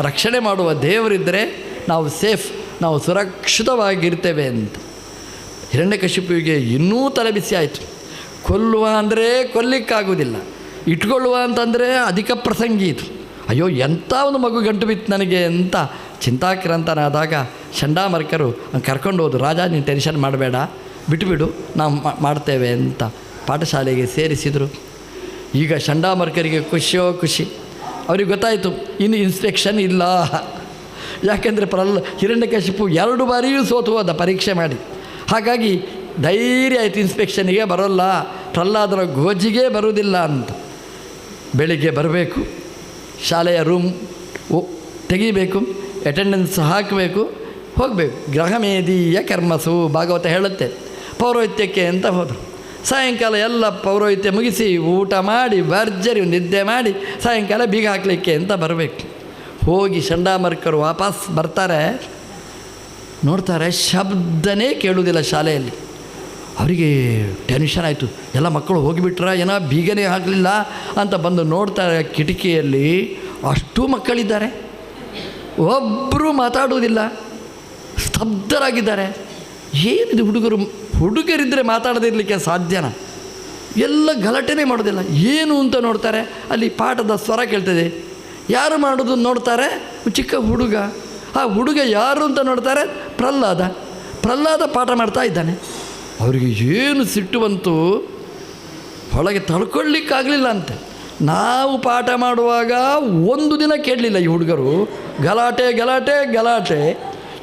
ರಕ್ಷಣೆ ಮಾಡುವ ದೇವರಿದ್ದರೆ ನಾವು ಸೇಫ್, ನಾವು ಸುರಕ್ಷಿತವಾಗಿರ್ತೇವೆ ಅಂತ. ಹಿರಣ್ಯಕಶಿಪುವಿಗೆ ಇನ್ನೂ ತಲೆಬಿಸಿ ಆಯಿತು. ಕೊಲ್ಲುವ ಅಂದರೆ ಕೊಲ್ಲಿಕ್ಕಾಗುವುದಿಲ್ಲ, ಇಟ್ಕೊಳ್ಳುವ ಅಂತಂದರೆ ಅಧಿಕ ಪ್ರಸಂಗಿ ಇದು. ಅಯ್ಯೋ ಎಂಥ ಒಂದು ಮಗು ಗಂಟು ಬಿತ್ತು ನನಗೆ ಅಂತ ಚಿಂತಾಕ್ರಾಂತನಾದಾಗ ಚಂಡಾಮರ್ಕರು ಕರ್ಕೊಂಡು ಹೋದ್ರು. ರಾಜ ನೀನು ಟೆನ್ಷನ್ ಮಾಡಬೇಡ, ಬಿಟ್ಟುಬಿಡು, ನಾವು ಮಾಡ್ತೇವೆ ಅಂತ ಪಾಠಶಾಲೆಗೆ ಸೇರಿಸಿದರು. ಈಗ ಚಂಡಾಮರ್ಕರಿಗೆ ಖುಷಿಯೋ ಖುಷಿ. ಅವ್ರಿಗೆ ಗೊತ್ತಾಯಿತು ಇನ್ನು ಇನ್ಸ್ಪೆಕ್ಷನ್ ಇಲ್ಲ. ಯಾಕೆಂದರೆ ಹಿರಣ್ಯಕಶಿಪು 2 ಬಾರಿಯೂ ಸೋತು ಹೋದ ಪರೀಕ್ಷೆ ಮಾಡಿ. ಹಾಗಾಗಿ ಧೈರ್ಯ ಆಯಿತು, ಇನ್ಸ್ಪೆಕ್ಷನಿಗೆ ಬರೋಲ್ಲ, ಪ್ರಹ್ಲಾದರ ಗೋಜಿಗೆ ಬರುವುದಿಲ್ಲ ಅಂತ. ಬೆಳಿಗ್ಗೆ ಬರಬೇಕು, ಶಾಲೆಯ ರೂಮ್ ತೆಗಿಬೇಕು, ಅಟೆಂಡೆನ್ಸ್ ಹಾಕಬೇಕು, ಹೋಗಬೇಕು. ಗ್ರಹಮೇದೀಯ ಕರ್ಮಸು ಭಾಗವತ ಹೇಳುತ್ತೆ. ಪೌರೋಹಿತ್ಯಕ್ಕೆ ಅಂತ ಹೋದರು. ಸಾಯಂಕಾಲ ಎಲ್ಲ ಪೌರೋಹಿತ್ಯ ಮುಗಿಸಿ ಊಟ ಮಾಡಿ ಭರ್ಜರಿ ನಿದ್ದೆ ಮಾಡಿ ಸಾಯಂಕಾಲ ಬೀಗ ಹಾಕಲಿಕ್ಕೆ ಅಂತ ಬರಬೇಕು. ಹೋಗಿ ಚಂಡಾಮರ್ಕರು ವಾಪಸ್ ಬರ್ತಾರೆ, ನೋಡ್ತಾರೆ ಶಬ್ದನೇ ಕೇಳುವುದಿಲ್ಲ ಶಾಲೆಯಲ್ಲಿ. ಅವರಿಗೆ ಟೆನ್ಷನ್ ಆಯಿತು. ಎಲ್ಲ ಮಕ್ಕಳು ಹೋಗಿಬಿಟ್ರ, ಏನೋ ಬೀಗನೇ ಹಾಕಲಿಲ್ಲ ಅಂತ ಬಂದು ನೋಡ್ತಾರೆ. ಕಿಟಕಿಯಲ್ಲಿ ಅಷ್ಟು ಮಕ್ಕಳಿದ್ದಾರೆ, ಒಬ್ಬರೂ ಮಾತಾಡುವುದಿಲ್ಲ, ಸ್ತಬ್ಧರಾಗಿದ್ದಾರೆ. ಏನಿದು ಹುಡುಗರಿದ್ದರೆ ಮಾತಾಡದಿರಲಿಕ್ಕೆ ಸಾಧ್ಯನಾ? ಎಲ್ಲ ಗಲಾಟೆನೇ ಮಾಡೋದಿಲ್ಲ. ಏನು ಅಂತ ನೋಡ್ತಾರೆ, ಅಲ್ಲಿ ಪಾಠದ ಸ್ವರ ಕೇಳ್ತದೆ. ಯಾರು ಮಾಡೋದು ನೋಡ್ತಾರೆ, ಚಿಕ್ಕ ಹುಡುಗ. ಆ ಹುಡುಗ ಯಾರು ಅಂತ ನೋಡ್ತಾರೆ, ಪ್ರಹ್ಲಾದ ಪಾಠ ಮಾಡ್ತಾ ಇದ್ದಾನೆ. ಅವರಿಗೆ ಏನು ಸಿಟ್ಟು ಬಂತು, ಒಳಗೆ ತಡ್ಕೊಳ್ಳಿಕ್ಕಾಗಲಿಲ್ಲ ಅಂತೆ. ನಾವು ಪಾಠ ಮಾಡುವಾಗ ಒಂದು ದಿನ ಕೇಳಲಿಲ್ಲ ಈ ಹುಡುಗರು, ಗಲಾಟೆ ಗಲಾಟೆ ಗಲಾಟೆ.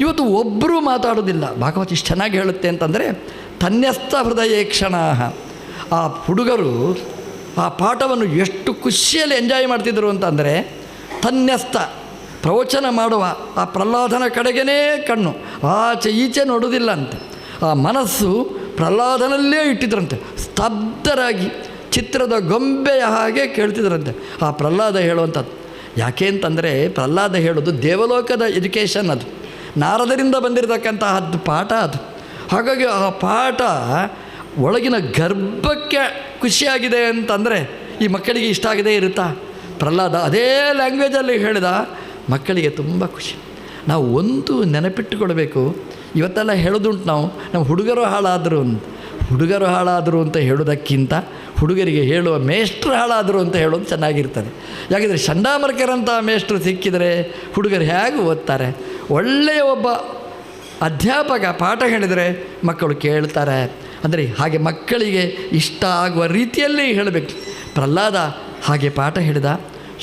ಇವತ್ತು ಒಬ್ಬರೂ ಮಾತಾಡೋದಿಲ್ಲ. ಭಾಗವತ ಇಷ್ಟು ಚೆನ್ನಾಗಿ ಹೇಳುತ್ತೆ ಅಂತಂದರೆ, ತನ್ಯಸ್ಥ ಹೃದಯ ಕ್ಷಣ. ಆ ಹುಡುಗರು ಆ ಪಾಠವನ್ನು ಎಷ್ಟು ಖುಷಿಯಲ್ಲಿ ಎಂಜಾಯ್ ಮಾಡ್ತಿದ್ರು ಅಂತಂದರೆ, ತನ್ಯಸ್ಥ ಪ್ರವಚನ ಮಾಡುವ ಆ ಪ್ರಹ್ಲಾದನ ಕಡೆಗೇ ಕಣ್ಣು, ಆಚೆ ಈಚೆ ನೋಡೋದಿಲ್ಲ ಅಂತೆ. ಆ ಮನಸ್ಸು ಪ್ರಹ್ಲಾದನಲ್ಲೇ ಇಟ್ಟಿದ್ರಂತೆ. ಸ್ತಬ್ಧರಾಗಿ ಚಿತ್ರದ ಗೊಂಬೆಯ ಹಾಗೆ ಕೇಳ್ತಿದ್ರಂತೆ ಆ ಪ್ರಹ್ಲಾದ ಹೇಳುವಂಥದ್ದು. ಯಾಕೆ ಅಂತಂದರೆ, ಪ್ರಹ್ಲಾದ ಹೇಳೋದು ದೇವಲೋಕದ ಎಜುಕೇಷನ್, ಅದು ನಾರದರಿಂದ ಬಂದಿರತಕ್ಕಂತಹದ್ದು ಪಾಠ ಅದು. ಹಾಗಾಗಿ ಆ ಪಾಠ ಒಳಗಿನ ಗರ್ಭಕ್ಕೆ ಖುಷಿಯಾಗಿದೆ ಅಂತಂದರೆ ಈ ಮಕ್ಕಳಿಗೆ ಇಷ್ಟ ಆಗದೇ ಇರುತ್ತಾ? ಪ್ರಹ್ಲಾದ ಅದೇ ಲ್ಯಾಂಗ್ವೇಜಲ್ಲಿ ಹೇಳಿದ, ಮಕ್ಕಳಿಗೆ ತುಂಬ ಖುಷಿ. ನಾವು ಒಂದು ನೆನಪಿಟ್ಟುಕೊಳ್ಬೇಕು. ಇವತ್ತೆಲ್ಲ ಹೇಳೋದುಂಟು ನಾವು, ನಮ್ಮ ಹುಡುಗರು ಹಾಳಾದರು ಅಂತ ಹೇಳೋದಕ್ಕಿಂತ ಹುಡುಗರಿಗೆ ಹೇಳುವ ಮೇಷ್ಟ್ರು ಹಾಳಾದರು ಅಂತ ಹೇಳೋದು ಚೆನ್ನಾಗಿರ್ತದೆ. ಯಾಕೆಂದರೆ ಚಂಡಾಮರ್ಕರಂಥ ಮೇಷ್ಟ್ರು ಸಿಕ್ಕಿದರೆ ಹುಡುಗರು ಹೇಗೆ ಓದ್ತಾರೆ? ಒಳ್ಳೆಯ ಒಬ್ಬ ಅಧ್ಯಾಪಕ ಪಾಠ ಹೇಳಿದರೆ ಮಕ್ಕಳು ಕೇಳ್ತಾರೆ. ಅಂದರೆ ಹಾಗೆ ಮಕ್ಕಳಿಗೆ ಇಷ್ಟ ಆಗುವ ರೀತಿಯಲ್ಲಿ ಹೇಳಬೇಕು. ಪ್ರಹ್ಲಾದ ಹಾಗೆ ಪಾಠ ಹೇಳಿದ.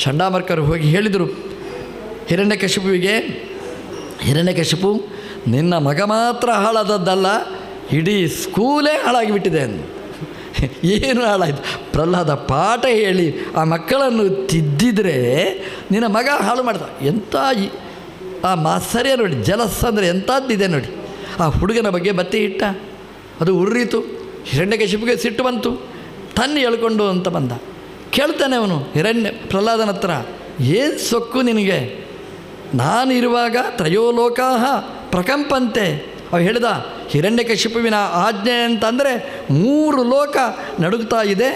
ಚಂಡಾಮರ್ಕರು ಹೋಗಿ ಹೇಳಿದರು ಹಿರಣ್ಯಕಶಿಪುವಿಗೆ, ಹಿರಣ್ಯಕಶಿಪು ನಿನ್ನ ಮಗ ಮಾತ್ರ ಹಾಳಾದದ್ದಲ್ಲ, ಇಡೀ ಸ್ಕೂಲೇ ಹಾಳಾಗಿಬಿಟ್ಟಿದೆ ಅಂದು. ಏನು ಹಾಳಾಯಿತು? ಪ್ರಹ್ಲಾದ ಪಾಠ ಹೇಳಿ ಆ ಮಕ್ಕಳನ್ನು ತಿದ್ದಿದರೆ ನಿನ್ನ ಮಗ ಹಾಳು ಮಾಡ್ದ. ಎಂಥ ಆ ಮಾತ್ಸರ್ಯ ನೋಡಿ, ಜಲಸ್ ಅಂದರೆ ಎಂಥದ್ದಿದೆ ನೋಡಿ. ಆ ಹುಡುಗನ ಬಗ್ಗೆ ಬತ್ತಿ ಇಟ್ಟ, ಅದು ಉರ್ರಿತು. ಹಿರಣ್ಯಕಶಿಪುಗೆ ಸಿಟ್ಟು ಬಂತು. ತನ್ನಿ ಎಳ್ಕೊಂಡು ಅಂತ ಬಂದ. ಕೇಳ್ತಾನೆ ಅವನು ಪ್ರಹ್ಲಾದನ ಹತ್ರ, ಏನು ಸೊಕ್ಕು ನಿನಗೆ? ನಾನಿರುವಾಗ ತ್ರಯೋಲೋಕಾಹ ಪ್ರಕಂಪಂತೆ. ಅವ ಹೇಳಿದ, ಹಿರಣ್ಯಕಶಿಪುವಿನ ಆಜ್ಞೆ ಅಂತಂದರೆ 3 ಲೋಕ ನಡುಗ್ತಾ ಇದೆ,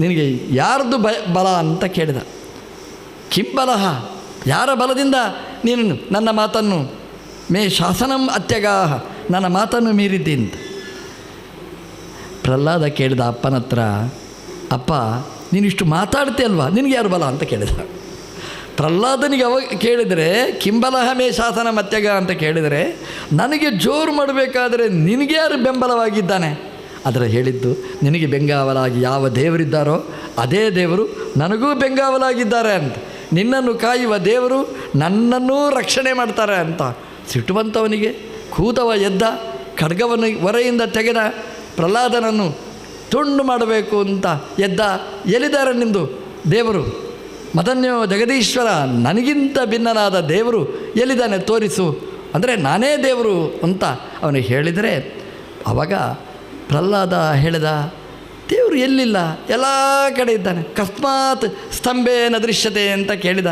ನಿನಗೆ ಯಾರ್ದು ಬಲ ಅಂತ ಕೇಳಿದ. ಕಿಂಬಲಹ, ಯಾರ ಬಲದಿಂದ ನೀನು ನನ್ನ ಮಾತನ್ನು ಮೇ ಶಾಸನಂ ಅತ್ಯಗಾಹ, ನನ್ನ ಮಾತನ್ನು ಮೀರಿದ್ದಿ ಅಂತ. ಪ್ರಹ್ಲಾದ ಕೇಳಿದ ಅಪ್ಪನ ಹತ್ರ, ಅಪ್ಪ ನೀನಿಷ್ಟು ಮಾತಾಡ್ತೆ ಅಲ್ವಾ, ನಿನಗೆ ಯಾರು ಬಲ ಅಂತ ಕೇಳಿದ. ಪ್ರಹ್ಲಾದನಿಗೆ ಅವಾಗ ಕೇಳಿದರೆ ಕಿಂಬಲಹ ಮೇ ಶಾಸನ ಮತ್ಯಗ ಅಂತ ಕೇಳಿದರೆ, ನನಗೆ ಜೋರು ಮಾಡಬೇಕಾದರೆ ನಿನಗೆ ಯಾರು ಬೆಂಬಲವಾಗಿದ್ದಾನೆ? ಅದರ ಹೇಳಿದ್ದು, ನಿನಗೆ ಬೆಂಗಾವಲಾಗಿ ಯಾವ ದೇವರಿದ್ದಾರೋ ಅದೇ ದೇವರು ನನಗೂ ಬೆಂಗಾವಲಾಗಿದ್ದಾರೆ ಅಂತ. ನಿನ್ನನ್ನು ಕಾಯುವ ದೇವರು ನನ್ನನ್ನೂ ರಕ್ಷಣೆ ಮಾಡ್ತಾರೆ ಅಂತ. ಸಿಟ್ಟು ಬಂತವನಿಗೆ. ಕೂತವ ಎದ್ದ, ಖಡ್ಗವನ್ನು ಹೊರೆಯಿಂದ ತೆಗೆದ, ಪ್ರಹ್ಲಾದನನ್ನು ತುಂಡು ಮಾಡಬೇಕು ಅಂತ ಎದ್ದ. ಎಲ್ಲಿದ್ದಾರೆ ನಿಂದು ದೇವರು? ಮದನ್ಯೋ ಜಗದೀಶ್ವರ, ನನಗಿಂತ ಭಿನ್ನನಾದ ದೇವರು ಎಲ್ಲಿದ್ದಾನೆ ತೋರಿಸು ಅಂದರೆ ನಾನೇ ದೇವರು ಅಂತ ಅವನಿಗೆ ಹೇಳಿದರೆ, ಆವಾಗ ಪ್ರಹ್ಲಾದ ಹೇಳಿದ, ದೇವರು ಎಲ್ಲಿಲ್ಲ, ಎಲ್ಲ ಕಡೆ ಇದ್ದಾನೆ. ಕಸ್ಮಾತ್ ಸ್ತಂಭೇನ ದೃಶ್ಯತೆ ಅಂತ ಕೇಳಿದ,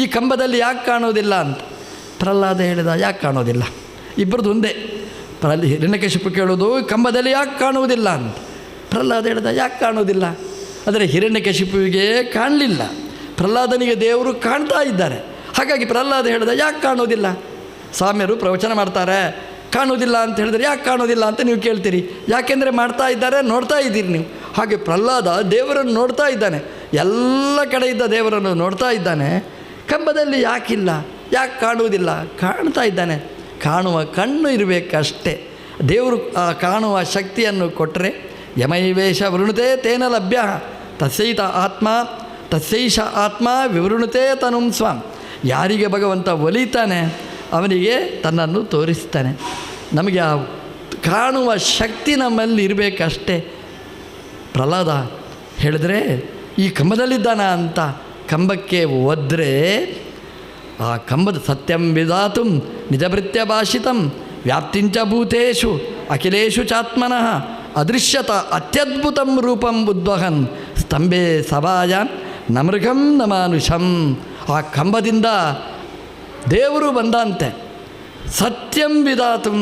ಈ ಕಂಬದಲ್ಲಿ ಯಾಕೆ ಕಾಣೋದಿಲ್ಲ ಅಂತ. ಪ್ರಹ್ಲಾದ ಹೇಳಿದ, ಯಾಕೆ ಕಾಣೋದಿಲ್ಲ? ಇಬ್ಬರದ್ದು ಒಂದೇ. ಹಿರಣ್ಯಕಶಿಪು ಕೇಳೋದು ಕಂಬದಲ್ಲಿ ಯಾಕೆ ಕಾಣುವುದಿಲ್ಲ ಅಂತ. ಪ್ರಹ್ಲಾದ ಹೇಳಿದ, ಯಾಕೆ ಕಾಣೋದಿಲ್ಲ? ಆದರೆ ಹಿರಣ್ಯಕಶಿಪುವಿಗೆ ಕಾಣಲಿಲ್ಲ, ಪ್ರಹ್ಲಾದನಿಗೆ ದೇವರು ಕಾಣ್ತಾ ಇದ್ದಾರೆ. ಹಾಗಾಗಿ ಪ್ರಹ್ಲಾದ ಹೇಳಿದ, ಯಾಕೆ ಕಾಣೋದಿಲ್ಲ? ಸ್ವಾಮಿಯರು ಪ್ರವಚನ ಮಾಡ್ತಾರೆ, ಕಾಣೋದಿಲ್ಲ ಅಂತ ಹೇಳಿದ್ರೆ ಯಾಕೆ ಕಾಣೋದಿಲ್ಲ ಅಂತ ನೀವು ಕೇಳ್ತೀರಿ. ಯಾಕೆಂದರೆ ಮಾಡ್ತಾ ಇದ್ದಾರೆ, ನೋಡ್ತಾ ಇದ್ದೀರಿ ನೀವು. ಹಾಗೆ ಪ್ರಹ್ಲಾದ ದೇವರನ್ನು ನೋಡ್ತಾ ಇದ್ದಾನೆ, ಎಲ್ಲ ಕಡೆ ಇದ್ದ ದೇವರನ್ನು ನೋಡ್ತಾ ಇದ್ದಾನೆ. ಕಂಬದಲ್ಲಿ ಯಾಕಿಲ್ಲ, ಯಾಕೆ ಕಾಣುವುದಿಲ್ಲ? ಕಾಣ್ತಾ ಇದ್ದಾನೆ. ಕಾಣುವ ಕಣ್ಣು ಇರಬೇಕಷ್ಟೇ. ದೇವರು ಆ ಕಾಣುವ ಶಕ್ತಿಯನ್ನು ಕೊಟ್ಟರೆ, ಯಮೈವೇಶ ವೃಣುತೆ ತೇನ ಲಭ್ಯ ತಸ್ಯೈಷ ಆತ್ಮ ವಿವೃಣುತೆ ತನುಂ ಸ್ವಾಂ. ಯಾರಿಗೆ ಭಗವಂತ ಒಲಿತಾನೆ ಅವನಿಗೆ ತನ್ನನ್ನು ತೋರಿಸ್ತಾನೆ. ನಮಗೆ ಆ ಕಾಣುವ ಶಕ್ತಿ ನಮ್ಮಲ್ಲಿ ಇರಬೇಕಷ್ಟೇ. ಪ್ರಹ್ಲಾದ ಹೇಳಿದ್ರೆ ಈ ಕಂಬದಲ್ಲಿದ್ದಾನ ಅಂತ ಕಂಬಕ್ಕೆ ಒದ್ರೆ ಆ ಕಂಬದ ಸತ್ಯಂ ವಿಧಾತು ನಿಜಭೃತ್ಯ ಭಾಷಿತಂ ವ್ಯಾಪ್ತಿಂಚ ಭೂತೇಷು ಅಖಿಲೇಷು ಚಾತ್ಮನಃ ಅದೃಶ್ಯತ ಅತ್ಯದ್ಭುತಂ ರೂಪಂ ಉದ್ವಹನ್ ಸ್ತಂಭೆ ಸಭಾಯಾಂ ನ ಮೃಗಂ ನ ಮಾನುಷಂ. ಆ ಕಂಬದಿಂದ ದೇವರು ಬಂದಂತೆ. ಸತ್ಯಂ ವಿಧಾತು,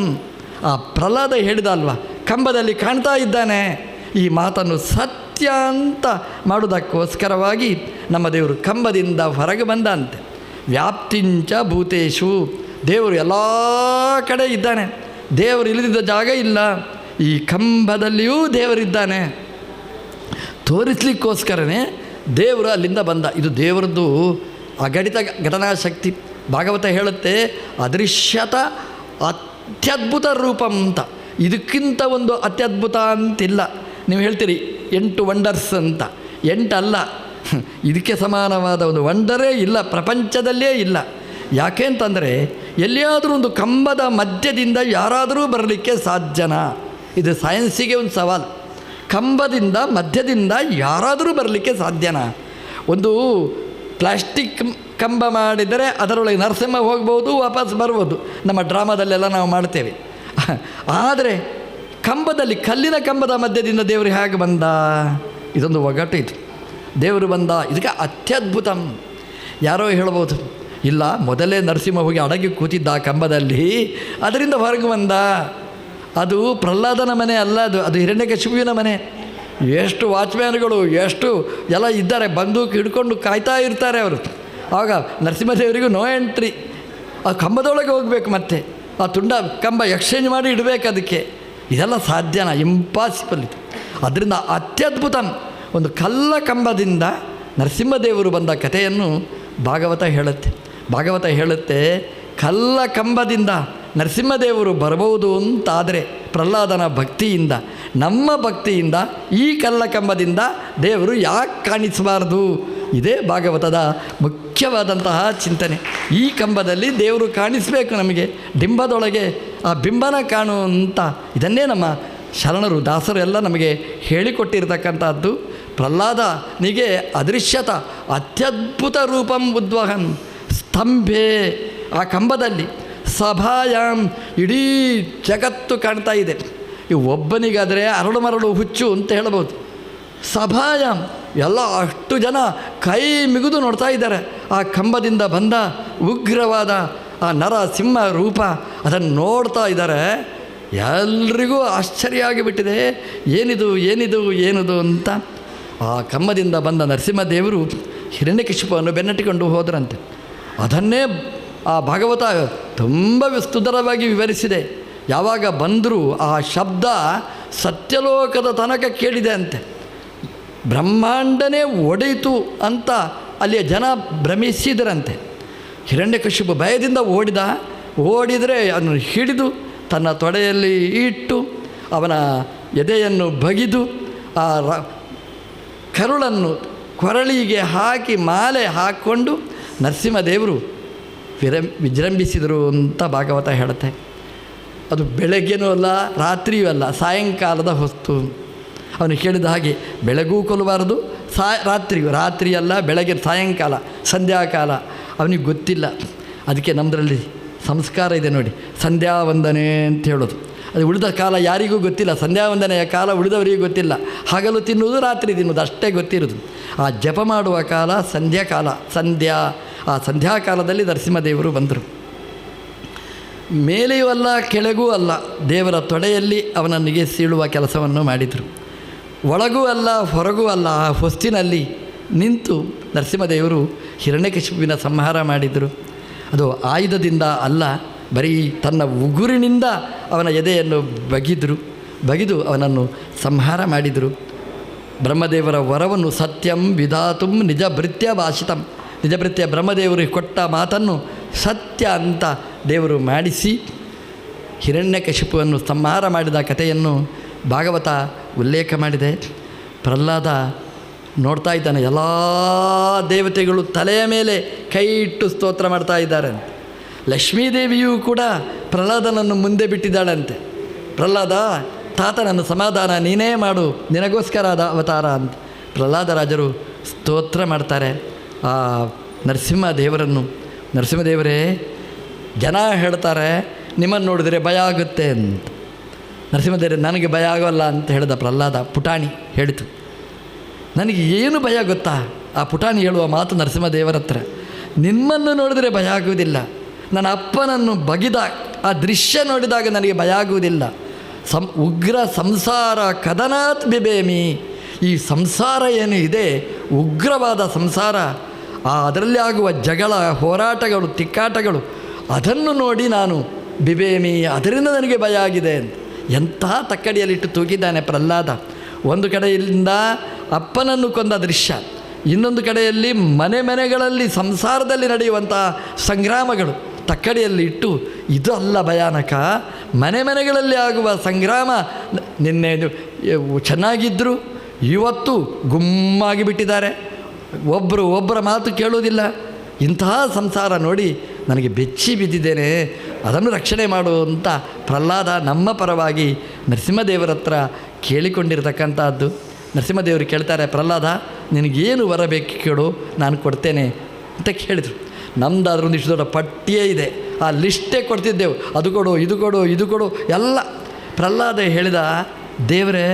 ಆ ಪ್ರಹ್ಲಾದ ಹೇಳಿದ ಅಲ್ವಾ, ಕಂಬದಲ್ಲಿ ಕಾಣ್ತಾ ಇದ್ದಾನೆ. ಈ ಮಾತನ್ನು ಸತ್ಯ ಅಂತ ಮಾಡೋದಕ್ಕೋಸ್ಕರವಾಗಿ ನಮ್ಮ ದೇವರು ಕಂಬದಿಂದ ಹೊರಗೆ ಬಂದಂತೆ. ವ್ಯಾಪ್ತಿಂಚ ಭೂತೇಶು, ದೇವರು ಎಲ್ಲ ಕಡೆ ಇದ್ದಾನೆ. ದೇವರು ಇಲ್ಲದಿದ್ದ ಜಾಗ ಇಲ್ಲ. ಈ ಕಂಬದಲ್ಲಿಯೂ ದೇವರಿದ್ದಾನೆ. ತೋರಿಸ್ಲಿಕ್ಕೋಸ್ಕರನೇ ದೇವರು ಅಲ್ಲಿಂದ ಬಂದ. ಇದು ದೇವರದ್ದು ಅಗಣಿತ ಘಟನಾಶಕ್ತಿ. ಭಾಗವತ ಹೇಳುತ್ತೆ, ಅದೃಶ್ಯತ ಅತ್ಯದ್ಭುತ ರೂಪಂ ಅಂತ. ಇದಕ್ಕಿಂತ ಒಂದು ಅತ್ಯದ್ಭುತ ಅಂತಿಲ್ಲ. ನೀವು ಹೇಳ್ತೀರಿ 8 ವಂಡರ್ಸ್ ಅಂತ. 8 ಅಲ್ಲ, ಇದಕ್ಕೆ ಸಮಾನವಾದ ಒಂದು ವಂಡರೇ ಇಲ್ಲ, ಪ್ರಪಂಚದಲ್ಲೇ ಇಲ್ಲ. ಯಾಕೆ ಅಂತಂದರೆ, ಎಲ್ಲಿಯಾದರೂ ಒಂದು ಕಂಬದ ಮಧ್ಯದಿಂದ ಯಾರಾದರೂ ಬರಲಿಕ್ಕೆ ಸಾಧ್ಯನಾ? ಇದು ಸೈನ್ಸಿಗೆ ಒಂದು ಸವಾಲು. ಕಂಬದಿಂದ ಮಧ್ಯದಿಂದ ಯಾರಾದರೂ ಬರಲಿಕ್ಕೆ ಸಾಧ್ಯನಾ? ಒಂದು ಪ್ಲಾಸ್ಟಿಕ್ ಕಂಬ ಮಾಡಿದರೆ ಅದರೊಳಗೆ ನರಸಿಂಹ ಹೋಗ್ಬೋದು, ವಾಪಸ್ ಬರ್ಬೋದು. ನಮ್ಮ ಡ್ರಾಮಾದಲ್ಲೆಲ್ಲ ನಾವು ಮಾಡ್ತೇವೆ. ಆದರೆ ಕಂಬದಲ್ಲಿ, ಕಲ್ಲಿನ ಕಂಬದ ಮಧ್ಯದಿಂದ ದೇವರು ಹೇಗೆ ಬಂದ? ಇದೊಂದು ಒಗಟು. ಇದು ದೇವರು ಬಂದ, ಇದಕ್ಕೆ ಅತ್ಯದ್ಭುತಂ. ಯಾರೋ ಹೇಳ್ಬೋದು, ಇಲ್ಲ ಮೊದಲೇ ನರಸಿಂಹ ಹೋಗಿ ಅಡಗಿ ಕೂತಿದ್ದ ಆ ಕಂಬದಲ್ಲಿ, ಅದರಿಂದ ಹೊರಗೆ ಬಂದ. ಅದು ಪ್ರಹ್ಲಾದನ ಮನೆ ಅಲ್ಲ, ಅದು ಹಿರಣ್ಯಕಶಿಪುವಿನ ಮನೆ. ಎಷ್ಟು ವಾಚ್ಮ್ಯಾನ್ಗಳು ಎಷ್ಟು ಎಲ್ಲ ಇದ್ದಾರೆ, ಬಂದೂಕು ಹಿಡ್ಕೊಂಡು ಕಾಯ್ತಾ ಇರ್ತಾರೆ ಅವರು. ಆಗ ನರಸಿಂಹದೇವರಿಗೂ ನೋ ಎಂಟ್ರಿ. ಆ ಕಂಬದೊಳಗೆ ಹೋಗಬೇಕು, ಮತ್ತೆ ಆ ಕಂಬ ಎಕ್ಸ್ಚೇಂಜ್ ಮಾಡಿ ಇಡಬೇಕು ಅದಕ್ಕೆ. ಇದೆಲ್ಲ ಸಾಧ್ಯನಾ? ಇಂಪಾಸಿಬಲ್ ಇದು. ಅದರಿಂದ ಅತ್ಯದ್ಭುತಂ. ಒಂದು ಕಲ್ಲ ಕಂಬದಿಂದ ನರಸಿಂಹದೇವರು ಬಂದ ಕಥೆಯನ್ನು ಭಾಗವತ ಹೇಳುತ್ತೆ. ಕಲ್ಲ ಕಂಬದಿಂದ ನರಸಿಂಹದೇವರು ಬರಬಹುದು ಅಂತಾದರೆ ಪ್ರಹ್ಲಾದನ ಭಕ್ತಿಯಿಂದ, ನಮ್ಮ ಭಕ್ತಿಯಿಂದ ಈ ಕಲ್ಲ ಕಂಬದಿಂದ ದೇವರು ಯಾಕೆ ಕಾಣಿಸಬಾರ್ದು? ಇದೇ ಭಾಗವತದ ಮುಖ್ಯವಾದಂತಹ ಚಿಂತನೆ. ಈ ಕಂಬದಲ್ಲಿ ದೇವರು ಕಾಣಿಸಬೇಕು ನಮಗೆ, ಡಿಂಬದೊಳಗೆ ಆ ಬಿಂಬನ ಕಾಣುವಂಥ. ಇದನ್ನೇ ನಮ್ಮ ಶರಣರು, ದಾಸರು ಎಲ್ಲ ನಮಗೆ ಹೇಳಿಕೊಟ್ಟಿರ್ತಕ್ಕಂಥದ್ದು. ಪ್ರಹ್ಲಾದನಿಗೆ ಅದೃಶ್ಯತ ಅತ್ಯದ್ಭುತ ರೂಪಂ ಉದ್ವಹನ್ ಸ್ತಂಭೆ, ಆ ಕಂಬದಲ್ಲಿ ಸಭಾಯಾಮ್ ಇಡೀ ಜಗತ್ತು ಕಾಣ್ತಾ ಇದೆ. ಈ ಒಬ್ಬನಿಗಾದರೆ ಅರಳು ಮರಳು ಹುಚ್ಚು ಅಂತ ಹೇಳ್ಬೋದು. ಸಭಾಯಾಮ್ ಎಲ್ಲ ಅಷ್ಟು ಜನ ಕೈ ಮಿಗಿದು ನೋಡ್ತಾ ಇದ್ದಾರೆ. ಆ ಕಂಬದಿಂದ ಬಂದ ಉಗ್ರವಾದ ಆ ನರ ಸಿಂಹ ರೂಪ ಅದನ್ನು ನೋಡ್ತಾ ಇದ್ದಾರೆ. ಎಲ್ರಿಗೂ ಆಶ್ಚರ್ಯ ಆಗಿಬಿಟ್ಟಿದೆ, ಏನಿದು ಅಂತ. ಆ ಕಂಬದಿಂದ ಬಂದ ನರಸಿಂಹದೇವರು ಹಿರಣ್ಯಕಶಿಪುವನ್ನು ಬೆನ್ನಟ್ಟಿಕೊಂಡು ಹೋದರಂತೆ. ಅದನ್ನೇ ಆ ಭಾಗವತ ತುಂಬ ಸುಂದರವಾಗಿ ವಿವರಿಸಿದೆ. ಯಾವಾಗ ಬಂದರೂ ಆ ಶಬ್ದ ಸತ್ಯಲೋಕದ ತನಕ ಕೇಳಿದೆ ಅಂತೆ. ಬ್ರಹ್ಮಾಂಡನೇ ಒಡೆಯಿತು ಅಂತ ಅಲ್ಲಿಯ ಜನ ಭ್ರಮಿಸಿದರಂತೆ. ಹಿರಣ್ಯಕಶಿಪು ಭಯದಿಂದ ಓಡಿದರೆ ಅದನ್ನು ಹಿಡಿದು ತನ್ನ ತೊಡೆಯಲ್ಲಿ ಇಟ್ಟು ಅವನ ಎದೆಯನ್ನು ಬಗಿದು ಆ ಕರುಳನ್ನು ಕೊರಳಿಗೆ ಹಾಕಿ ಮಾಲೆ ಹಾಕ್ಕೊಂಡು ನರಸಿಂಹದೇವರು ವಿಜೃಂಭಿಸಿದರು ಅಂತ ಭಾಗವತ ಹೇಳುತ್ತೆ. ಅದು ಬೆಳಗ್ಗೆನೂ ಅಲ್ಲ, ರಾತ್ರಿಯೂ ಅಲ್ಲ, ಸಾಯಂಕಾಲದ ಹೊತ್ತು. ಅವನು ಹೇಳಿದ ಹಾಗೆ ಬೆಳಗೂ ಕೊಲ್ಲಬಾರದು, ರಾತ್ರಿ ಅಲ್ಲ, ಬೆಳಗ್ಗೆ ಸಾಯಂಕಾಲ ಸಂಧ್ಯಾಕಾಲ ಅವನಿಗೆ ಗೊತ್ತಿಲ್ಲ. ಅದಕ್ಕೆ ನಮ್ಮದ್ರಲ್ಲಿ ಸಂಸ್ಕಾರ ಇದೆ ನೋಡಿ, ಸಂಧ್ಯಾ ವಂದನೆ ಅಂತ ಹೇಳೋದು. ಅದು ಉಳಿದ ಕಾಲ ಯಾರಿಗೂ ಗೊತ್ತಿಲ್ಲ, ಸಂಧ್ಯಾ ವಂದನೆಯ ಕಾಲ ಉಳಿದವರಿಗೂ ಗೊತ್ತಿಲ್ಲ. ಹಗಲು ತಿನ್ನುವುದು, ರಾತ್ರಿ ತಿನ್ನುವುದು ಅಷ್ಟೇ ಗೊತ್ತಿರೋದು. ಆ ಜಪ ಮಾಡುವ ಕಾಲ ಸಂಧ್ಯಾಕಾಲ. ಆ ಸಂಧ್ಯಾಕಾಲದಲ್ಲಿ ನರಸಿಂಹದೇವರು ಬಂದರು. ಮೇಲೆಯೂ ಅಲ್ಲ ಕೆಳಗೂ ಅಲ್ಲ, ದೇವರ ತೊಡೆಯಲ್ಲಿ ಅವನನ್ನಿಗೆ ಸೀಳುವ ಕೆಲಸವನ್ನು ಮಾಡಿದರು. ಒಳಗೂ ಅಲ್ಲ ಹೊರಗೂ ಅಲ್ಲ, ಆ ಹೊಸ್ತಿನಲ್ಲಿ ನಿಂತು ನರಸಿಂಹದೇವರು ಹಿರಣ್ಯಕಶಿಪುವಿನ ಸಂಹಾರ ಮಾಡಿದರು. ಅದು ಆಯುಧದಿಂದ ಅಲ್ಲ, ಬರೀ ತನ್ನ ಉಗುರಿನಿಂದ ಅವನ ಎದೆಯನ್ನು ಬಗಿದು ಅವನನ್ನು ಸಂಹಾರ ಮಾಡಿದರು. ಬ್ರಹ್ಮದೇವರ ವರವನ್ನು ಸತ್ಯಂ ವಿಧಾತುಂ ನಿಜ ಭೃತ್ಯ ಭಾಷಿತಂ, ನಿಜ ಭೃತ್ಯ ಬ್ರಹ್ಮದೇವರಿಗೆ ಕೊಟ್ಟ ಮಾತನ್ನು ಸತ್ಯ ಅಂತ ದೇವರು ಮಾಡಿಸಿ ಹಿರಣ್ಯಕಶಿಪುವನ್ನು ಸಂಹಾರ ಮಾಡಿದ ಕಥೆಯನ್ನು ಭಾಗವತ ಉಲ್ಲೇಖ ಮಾಡಿದೆ. ಪ್ರಹ್ಲಾದ ನೋಡ್ತಾ ಇದ್ದಾನೆ, ಎಲ್ಲ ದೇವತೆಗಳು ತಲೆಯ ಮೇಲೆ ಕೈ ಇಟ್ಟು ಸ್ತೋತ್ರ ಮಾಡ್ತಾ ಇದ್ದಾರೆ. ಲಕ್ಷ್ಮೀದೇವಿಯೂ ಕೂಡ ಪ್ರಹ್ಲಾದನನ್ನು ಮುಂದೆ ಬಿಟ್ಟಿದ್ದಾಳಂತೆ. ಪ್ರಹ್ಲಾದ, ತಾತನನ್ನು ಸಮಾಧಾನ ನೀನೇ ಮಾಡು, ನಿನಗೋಸ್ಕರ ಅವತಾರ ಅಂತ ಪ್ರಹ್ಲಾದರಾಜರು ಸ್ತೋತ್ರ ಮಾಡ್ತಾರೆ ಆ ನರಸಿಂಹದೇವರನ್ನು. ನರಸಿಂಹದೇವರೇ, ಜನ ಹೇಳ್ತಾರೆ ನಿಮ್ಮನ್ನು ನೋಡಿದರೆ ಭಯ ಆಗುತ್ತೆ ಅಂತ. ನರಸಿಂಹದೇವರೇ, ನನಗೆ ಭಯ ಆಗೋಲ್ಲ ಅಂತ ಹೇಳಿದ ಪ್ರಹ್ಲಾದ. ಪುಟಾಣಿ ಹೇಳಿತು, ನನಗೆ ಏನು ಭಯ ಗೊತ್ತಾ? ಆ ಪುಟಾಣಿ ಹೇಳುವ ಮಾತು ನರಸಿಂಹದೇವರ ಹತ್ರ, ನಿಮ್ಮನ್ನು ನೋಡಿದರೆ ಭಯ ಆಗುವುದಿಲ್ಲ, ನನ್ನ ಅಪ್ಪನನ್ನು ಬಗಿದ ಆ ದೃಶ್ಯ ನೋಡಿದಾಗ ನನಗೆ ಭಯ ಆಗುವುದಿಲ್ಲ. ಉಗ್ರ ಸಂಸಾರ ಕದನಾತ್ ಬಿಬೇಮಿ, ಈ ಸಂಸಾರ ಏನು ಇದೆ ಉಗ್ರವಾದ ಸಂಸಾರ, ಅದರಲ್ಲಿ ಆಗುವ ಜಗಳ, ಹೋರಾಟಗಳು, ತಿಕ್ಕಾಟಗಳು, ಅದನ್ನು ನೋಡಿ ನಾನು ಬಿಬೇಮಿ, ಅದರಿಂದ ನನಗೆ ಭಯ ಆಗಿದೆ ಅಂತ ಎಂಥ ತಕ್ಕಡಿಯಲ್ಲಿಟ್ಟು ತೂಗಿದ್ದಾನೆ ಪ್ರಹ್ಲಾದ. ಒಂದು ಕಡೆಯಿಂದ ಅಪ್ಪನನ್ನು ಕೊಂದ ದೃಶ್ಯ, ಇನ್ನೊಂದು ಕಡೆಯಲ್ಲಿ ಮನೆಗಳಲ್ಲಿ ಸಂಸಾರದಲ್ಲಿ ನಡೆಯುವಂತಹ ಸಂಗ್ರಾಮಗಳು ತಕ್ಕಡಿಯಲ್ಲಿ ಇಟ್ಟು, ಇದು ಅಲ್ಲ ಭಯಾನಕ, ಮನೆಗಳಲ್ಲಿ ಆಗುವ ಸಂಗ್ರಾಮ. ನಿನ್ನೆ ಚೆನ್ನಾಗಿದ್ದರು, ಇವತ್ತು ಗುಮ್ಮಾಗಿ ಬಿಟ್ಟಿದ್ದಾರೆ, ಒಬ್ಬರ ಮಾತು ಕೇಳುವುದಿಲ್ಲ. ಇಂತಹ ಸಂಸಾರ ನೋಡಿ ನನಗೆ ಬೆಚ್ಚಿ ಬಿದ್ದಿದ್ದೇನೆ, ಅದನ್ನು ರಕ್ಷಣೆ ಮಾಡುವಂಥ ಪ್ರಹ್ಲಾದ ನಮ್ಮ ಪರವಾಗಿ ನರಸಿಂಹದೇವರ ಹತ್ರ ಕೇಳಿಕೊಂಡಿರತಕ್ಕಂಥದ್ದು. ನರಸಿಂಹದೇವರು ಕೇಳ್ತಾರೆ, ಪ್ರಹ್ಲಾದ ನಿನಗೇನು ವರ ಬೇಕು ಕೇಳು, ನಾನು ಕೊಡ್ತೇನೆ ಅಂತ ಕೇಳಿದರು. ನಮ್ಮದಾದ್ರೂ ಒಂದಿಷ್ಟು ದೊಡ್ಡ ಪಟ್ಟಿಯೇ ಇದೆ, ಆ ಲಿಸ್ಟೇ ಕೊಡ್ತಿದ್ದೆವು, ಅದು ಕೊಡು ಇದು ಕೊಡು ಇದು ಕೊಡು ಎಲ್ಲ. ಪ್ರಹ್ಲಾದ ಹೇಳಿದ, ದೇವರೇ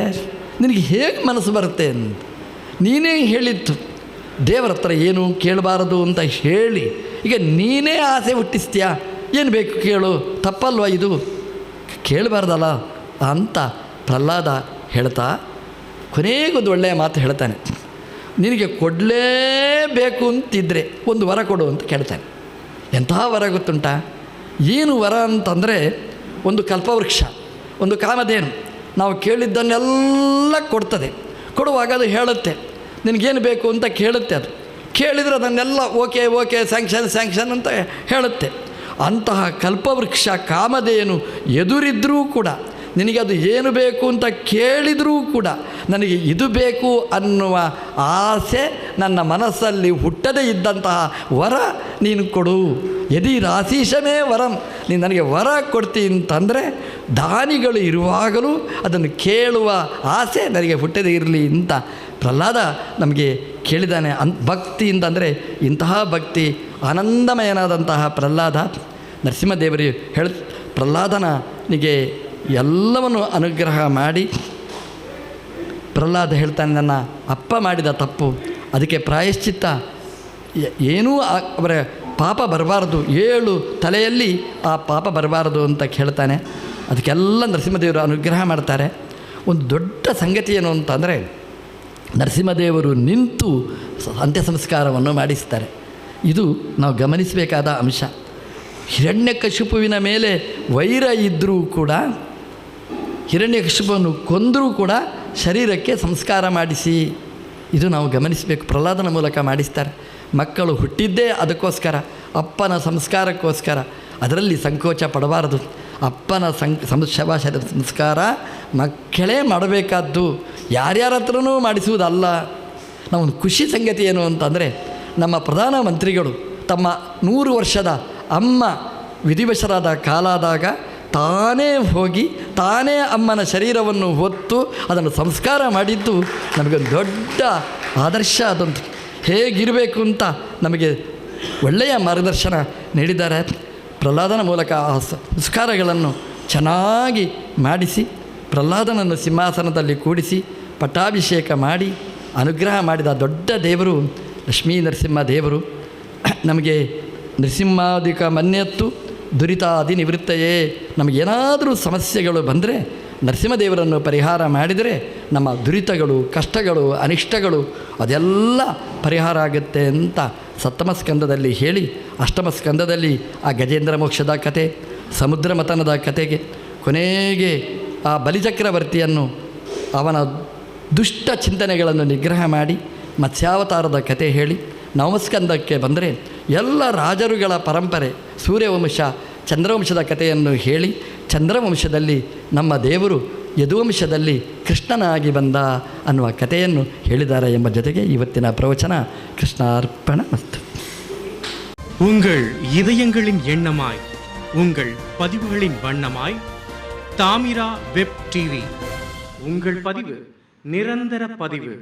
ನಿನಗೆ ಹೇಗೆ ಮನಸ್ಸು ಬರುತ್ತೆ ಅಂತ ನೀನೇ ಹೇಳಿತ್ತು, ದೇವರ ಹತ್ರ ಏನು ಕೇಳಬಾರದು ಅಂತ ಹೇಳಿ ಈಗ ನೀನೇ ಆಸೆ ಹುಟ್ಟಿಸ್ತೀಯಾ, ಏನು ಬೇಕು ಕೇಳು, ತಪ್ಪಲ್ವ ಇದು, ಕೇಳಬಾರ್ದಲ್ಲ ಅಂತ ಪ್ರಹ್ಲಾದ ಹೇಳ್ತಾ ಕೊನೆಗೊಂದು ಒಳ್ಳೆಯ ಮಾತು ಹೇಳ್ತಾನೆ. ನಿನಗೆ ಕೊಡಲೇಬೇಕು ಅಂತಿದ್ದರೆ ಒಂದು ವರ ಕೊಡು ಅಂತ ಕೇಳ್ತಾನೆ. ಎಂತಹ ವರ ಗೊತ್ತುಂಟ? ಏನು ವರ ಅಂತಂದರೆ, ಒಂದು ಕಲ್ಪವೃಕ್ಷ, ಒಂದು ಕಾಮಧೇನು ನಾವು ಕೇಳಿದ್ದನ್ನೆಲ್ಲ ಕೊಡ್ತದೆ. ಕೊಡುವಾಗ ಅದು ಹೇಳುತ್ತೆ ನಿನಗೇನು ಬೇಕು ಅಂತ ಕೇಳುತ್ತೆ. ಅದು ಕೇಳಿದರೆ ಅದನ್ನೆಲ್ಲ ಓಕೆ ಸ್ಯಾಂಕ್ಷನ್ ಅಂತ ಹೇಳುತ್ತೆ. ಅಂತಹ ಕಲ್ಪವೃಕ್ಷ ಕಾಮಧೇನು ಎದುರಿದ್ದರೂ ಕೂಡ, ನಿನಗೆ ಅದು ಏನು ಬೇಕು ಅಂತ ಕೇಳಿದರೂ ಕೂಡ ನನಗೆ ಇದು ಬೇಕು ಅನ್ನುವ ಆಸೆ ನನ್ನ ಮನಸ್ಸಲ್ಲಿ ಹುಟ್ಟದೇ ಇದ್ದಂತಹ ವರ ನೀನು ಕೊಡು. ಯದಿ ರಾಶೀಶಮೇ ವರಂ, ನೀನು ನನಗೆ ವರ ಕೊಡ್ತೀನಿ ಅಂತಂದರೆ ದಾನಿಗಳು ಇರುವಾಗಲೂ ಅದನ್ನು ಕೇಳುವ ಆಸೆ ನನಗೆ ಹುಟ್ಟದೇ ಇರಲಿ ಅಂತ ಪ್ರಹ್ಲಾದ ನಮಗೆ ಕೇಳಿದ್ದಾನೆ. ಭಕ್ತಿಯಿಂದ, ಅಂದರೆ ಇಂತಹ ಭಕ್ತಿ ಆನಂದಮಯನಾದಂತಹ ಪ್ರಹ್ಲಾದ ನರಸಿಂಹದೇವರಿಗೆ ಪ್ರಹ್ಲಾದನಿಗೆ ಎಲ್ಲವನ್ನು ಅನುಗ್ರಹ ಮಾಡಿ ಪ್ರಹ್ಲಾದ ಹೇಳ್ತಾನೆ, ನನ್ನ ಅಪ್ಪ ಮಾಡಿದ ತಪ್ಪು, ಅದಕ್ಕೆ ಪ್ರಾಯಶ್ಚಿತ್ತ ಏನೂ ಅವರ ಪಾಪ ಬರಬಾರ್ದು, 7 ತಲೆಯಲ್ಲಿ ಆ ಪಾಪ ಬರಬಾರ್ದು ಅಂತ ಹೇಳ್ತಾನೆ. ಅದಕ್ಕೆಲ್ಲ ನರಸಿಂಹದೇವರು ಅನುಗ್ರಹ ಮಾಡ್ತಾರೆ. ಒಂದು ದೊಡ್ಡ ಸಂಗತಿ ಏನು ಅಂತಂದರೆ, ನರಸಿಂಹದೇವರು ನಿಂತು ಅಂತ್ಯ ಸಂಸ್ಕಾರವನ್ನು ಮಾಡಿಸ್ತಾರೆ. ಇದು ನಾವು ಗಮನಿಸಬೇಕಾದ ಅಂಶ. ಹಿರಣ್ಯಕಶಿಪುವಿನ ಮೇಲೆ ವೈರ ಇದ್ದರೂ ಕೂಡ, ಹಿರಣ್ಯಕಶಿಪುವನ್ನು ಕೊಂದರೂ ಕೂಡ ಶರೀರಕ್ಕೆ ಸಂಸ್ಕಾರ ಮಾಡಿಸಿ, ಇದು ನಾವು ಗಮನಿಸಬೇಕು. ಪ್ರಹ್ಲಾದನ ಮೂಲಕ ಮಾಡಿಸ್ತಾರೆ. ಮಕ್ಕಳು ಹುಟ್ಟಿದ್ದೇ ಅದಕ್ಕೋಸ್ಕರ, ಅಪ್ಪನ ಸಂಸ್ಕಾರಕ್ಕೋಸ್ಕರ. ಅದರಲ್ಲಿ ಸಂಕೋಚ ಪಡಬಾರದು. ಅಪ್ಪನ ಶರೀರ ಸಂಸ್ಕಾರ ಮಕ್ಕಳೇ ಮಾಡಬೇಕಾದ್ದು, ಯಾರ್ಯಾರ ಹತ್ರನೂ ಮಾಡಿಸುವುದಲ್ಲ. ನಾವೊಂದು ಖುಷಿ ಸಂಗತಿ ಏನು ಅಂತಂದರೆ, ನಮ್ಮ ಪ್ರಧಾನಮಂತ್ರಿಗಳು ತಮ್ಮ 100 ವರ್ಷದ ಅಮ್ಮ ವಿಧಿವಶರಾದ ಕಾಲಾದಾಗ ತಾನೇ ಹೋಗಿ ತಾನೇ ಅಮ್ಮನ ಶರೀರವನ್ನು ಹೊತ್ತು ಅದನ್ನು ಸಂಸ್ಕಾರ ಮಾಡಿದ್ದು ನಮಗೊಂದು ದೊಡ್ಡ ಆದರ್ಶ. ಅದಂತೂ ಹೇಗಿರಬೇಕು ಅಂತ ನಮಗೆ ಒಳ್ಳೆಯ ಮಾರ್ಗದರ್ಶನ ನೀಡಿದ್ದಾರೆ. ಪ್ರಹ್ಲಾದನ ಮೂಲಕ ಆ ಸಂಸ್ಕಾರಗಳನ್ನು ಚೆನ್ನಾಗಿ ಮಾಡಿಸಿ ಪ್ರಹ್ಲಾದನನ್ನು ಸಿಂಹಾಸನದಲ್ಲಿ ಕೂಡಿಸಿ ಪಟ್ಟಾಭಿಷೇಕ ಮಾಡಿ ಅನುಗ್ರಹ ಮಾಡಿದ ದೊಡ್ಡ ದೇವರು ಲಕ್ಷ್ಮೀ ನರಸಿಂಹ ದೇವರು. ನಮಗೆ ನರಸಿಂಹಾದಿಕ ಮನ್ಯತ್ತು ದುರಿತಾದಿ ನಿವೃತ್ತಯೇ, ನಮಗೇನಾದರೂ ಸಮಸ್ಯೆಗಳು ಬಂದರೆ ನರಸಿಂಹದೇವರನ್ನು ಪರಿಹಾರ ಮಾಡಿದರೆ ನಮ್ಮ ದುರಿತಗಳು, ಕಷ್ಟಗಳು, ಅನಿಷ್ಟಗಳು ಅದೆಲ್ಲ ಪರಿಹಾರ ಆಗುತ್ತೆ ಅಂತ ಸಪ್ತಮ ಸ್ಕಂದದಲ್ಲಿ ಹೇಳಿ, ಅಷ್ಟಮ ಸ್ಕಂದದಲ್ಲಿ ಆ ಗಜೇಂದ್ರ ಮೋಕ್ಷದ ಕತೆ, ಸಮುದ್ರ ಮಥನದ ಕತೆಗೆ ಕೊನೆಗೆ ಆ ಬಲಿಚಕ್ರವರ್ತಿಯನ್ನು ಅವನ ದುಷ್ಟ ಚಿಂತನೆಗಳನ್ನು ನಿಗ್ರಹ ಮಾಡಿ ಮತ್ಸ್ಯಾವತಾರದ ಕತೆ ಹೇಳಿ, ನವಮಸ್ಕಂದಕ್ಕೆ ಬಂದರೆ ಎಲ್ಲ ರಾಜರುಗಳ ಪರಂಪರೆ ಸೂರ್ಯವಂಶ ಚಂದ್ರವಂಶದ ಕಥೆಯನ್ನು ಹೇಳಿ, ಚಂದ್ರವಂಶದಲ್ಲಿ ನಮ್ಮ ದೇವರು ಯದುವಂಶದಲ್ಲಿ ಕೃಷ್ಣನಾಗಿ ಬಂದ ಅನ್ನುವ ಕಥೆಯನ್ನು ಹೇಳಿದ್ದಾರೆ ಎಂಬ ಜೊತೆಗೆ ಇವತ್ತಿನ ಪ್ರವಚನ ಕೃಷ್ಣಾರ್ಪಣ ಮಸ್ತು. உங்கள் இதயங்களின் எண்ணமாய், உங்கள் பதிவுகளின் வண்ணமாய் தாமிரா வெப் டிவி. உங்கள் பதிவு நிரந்தர பதிவு.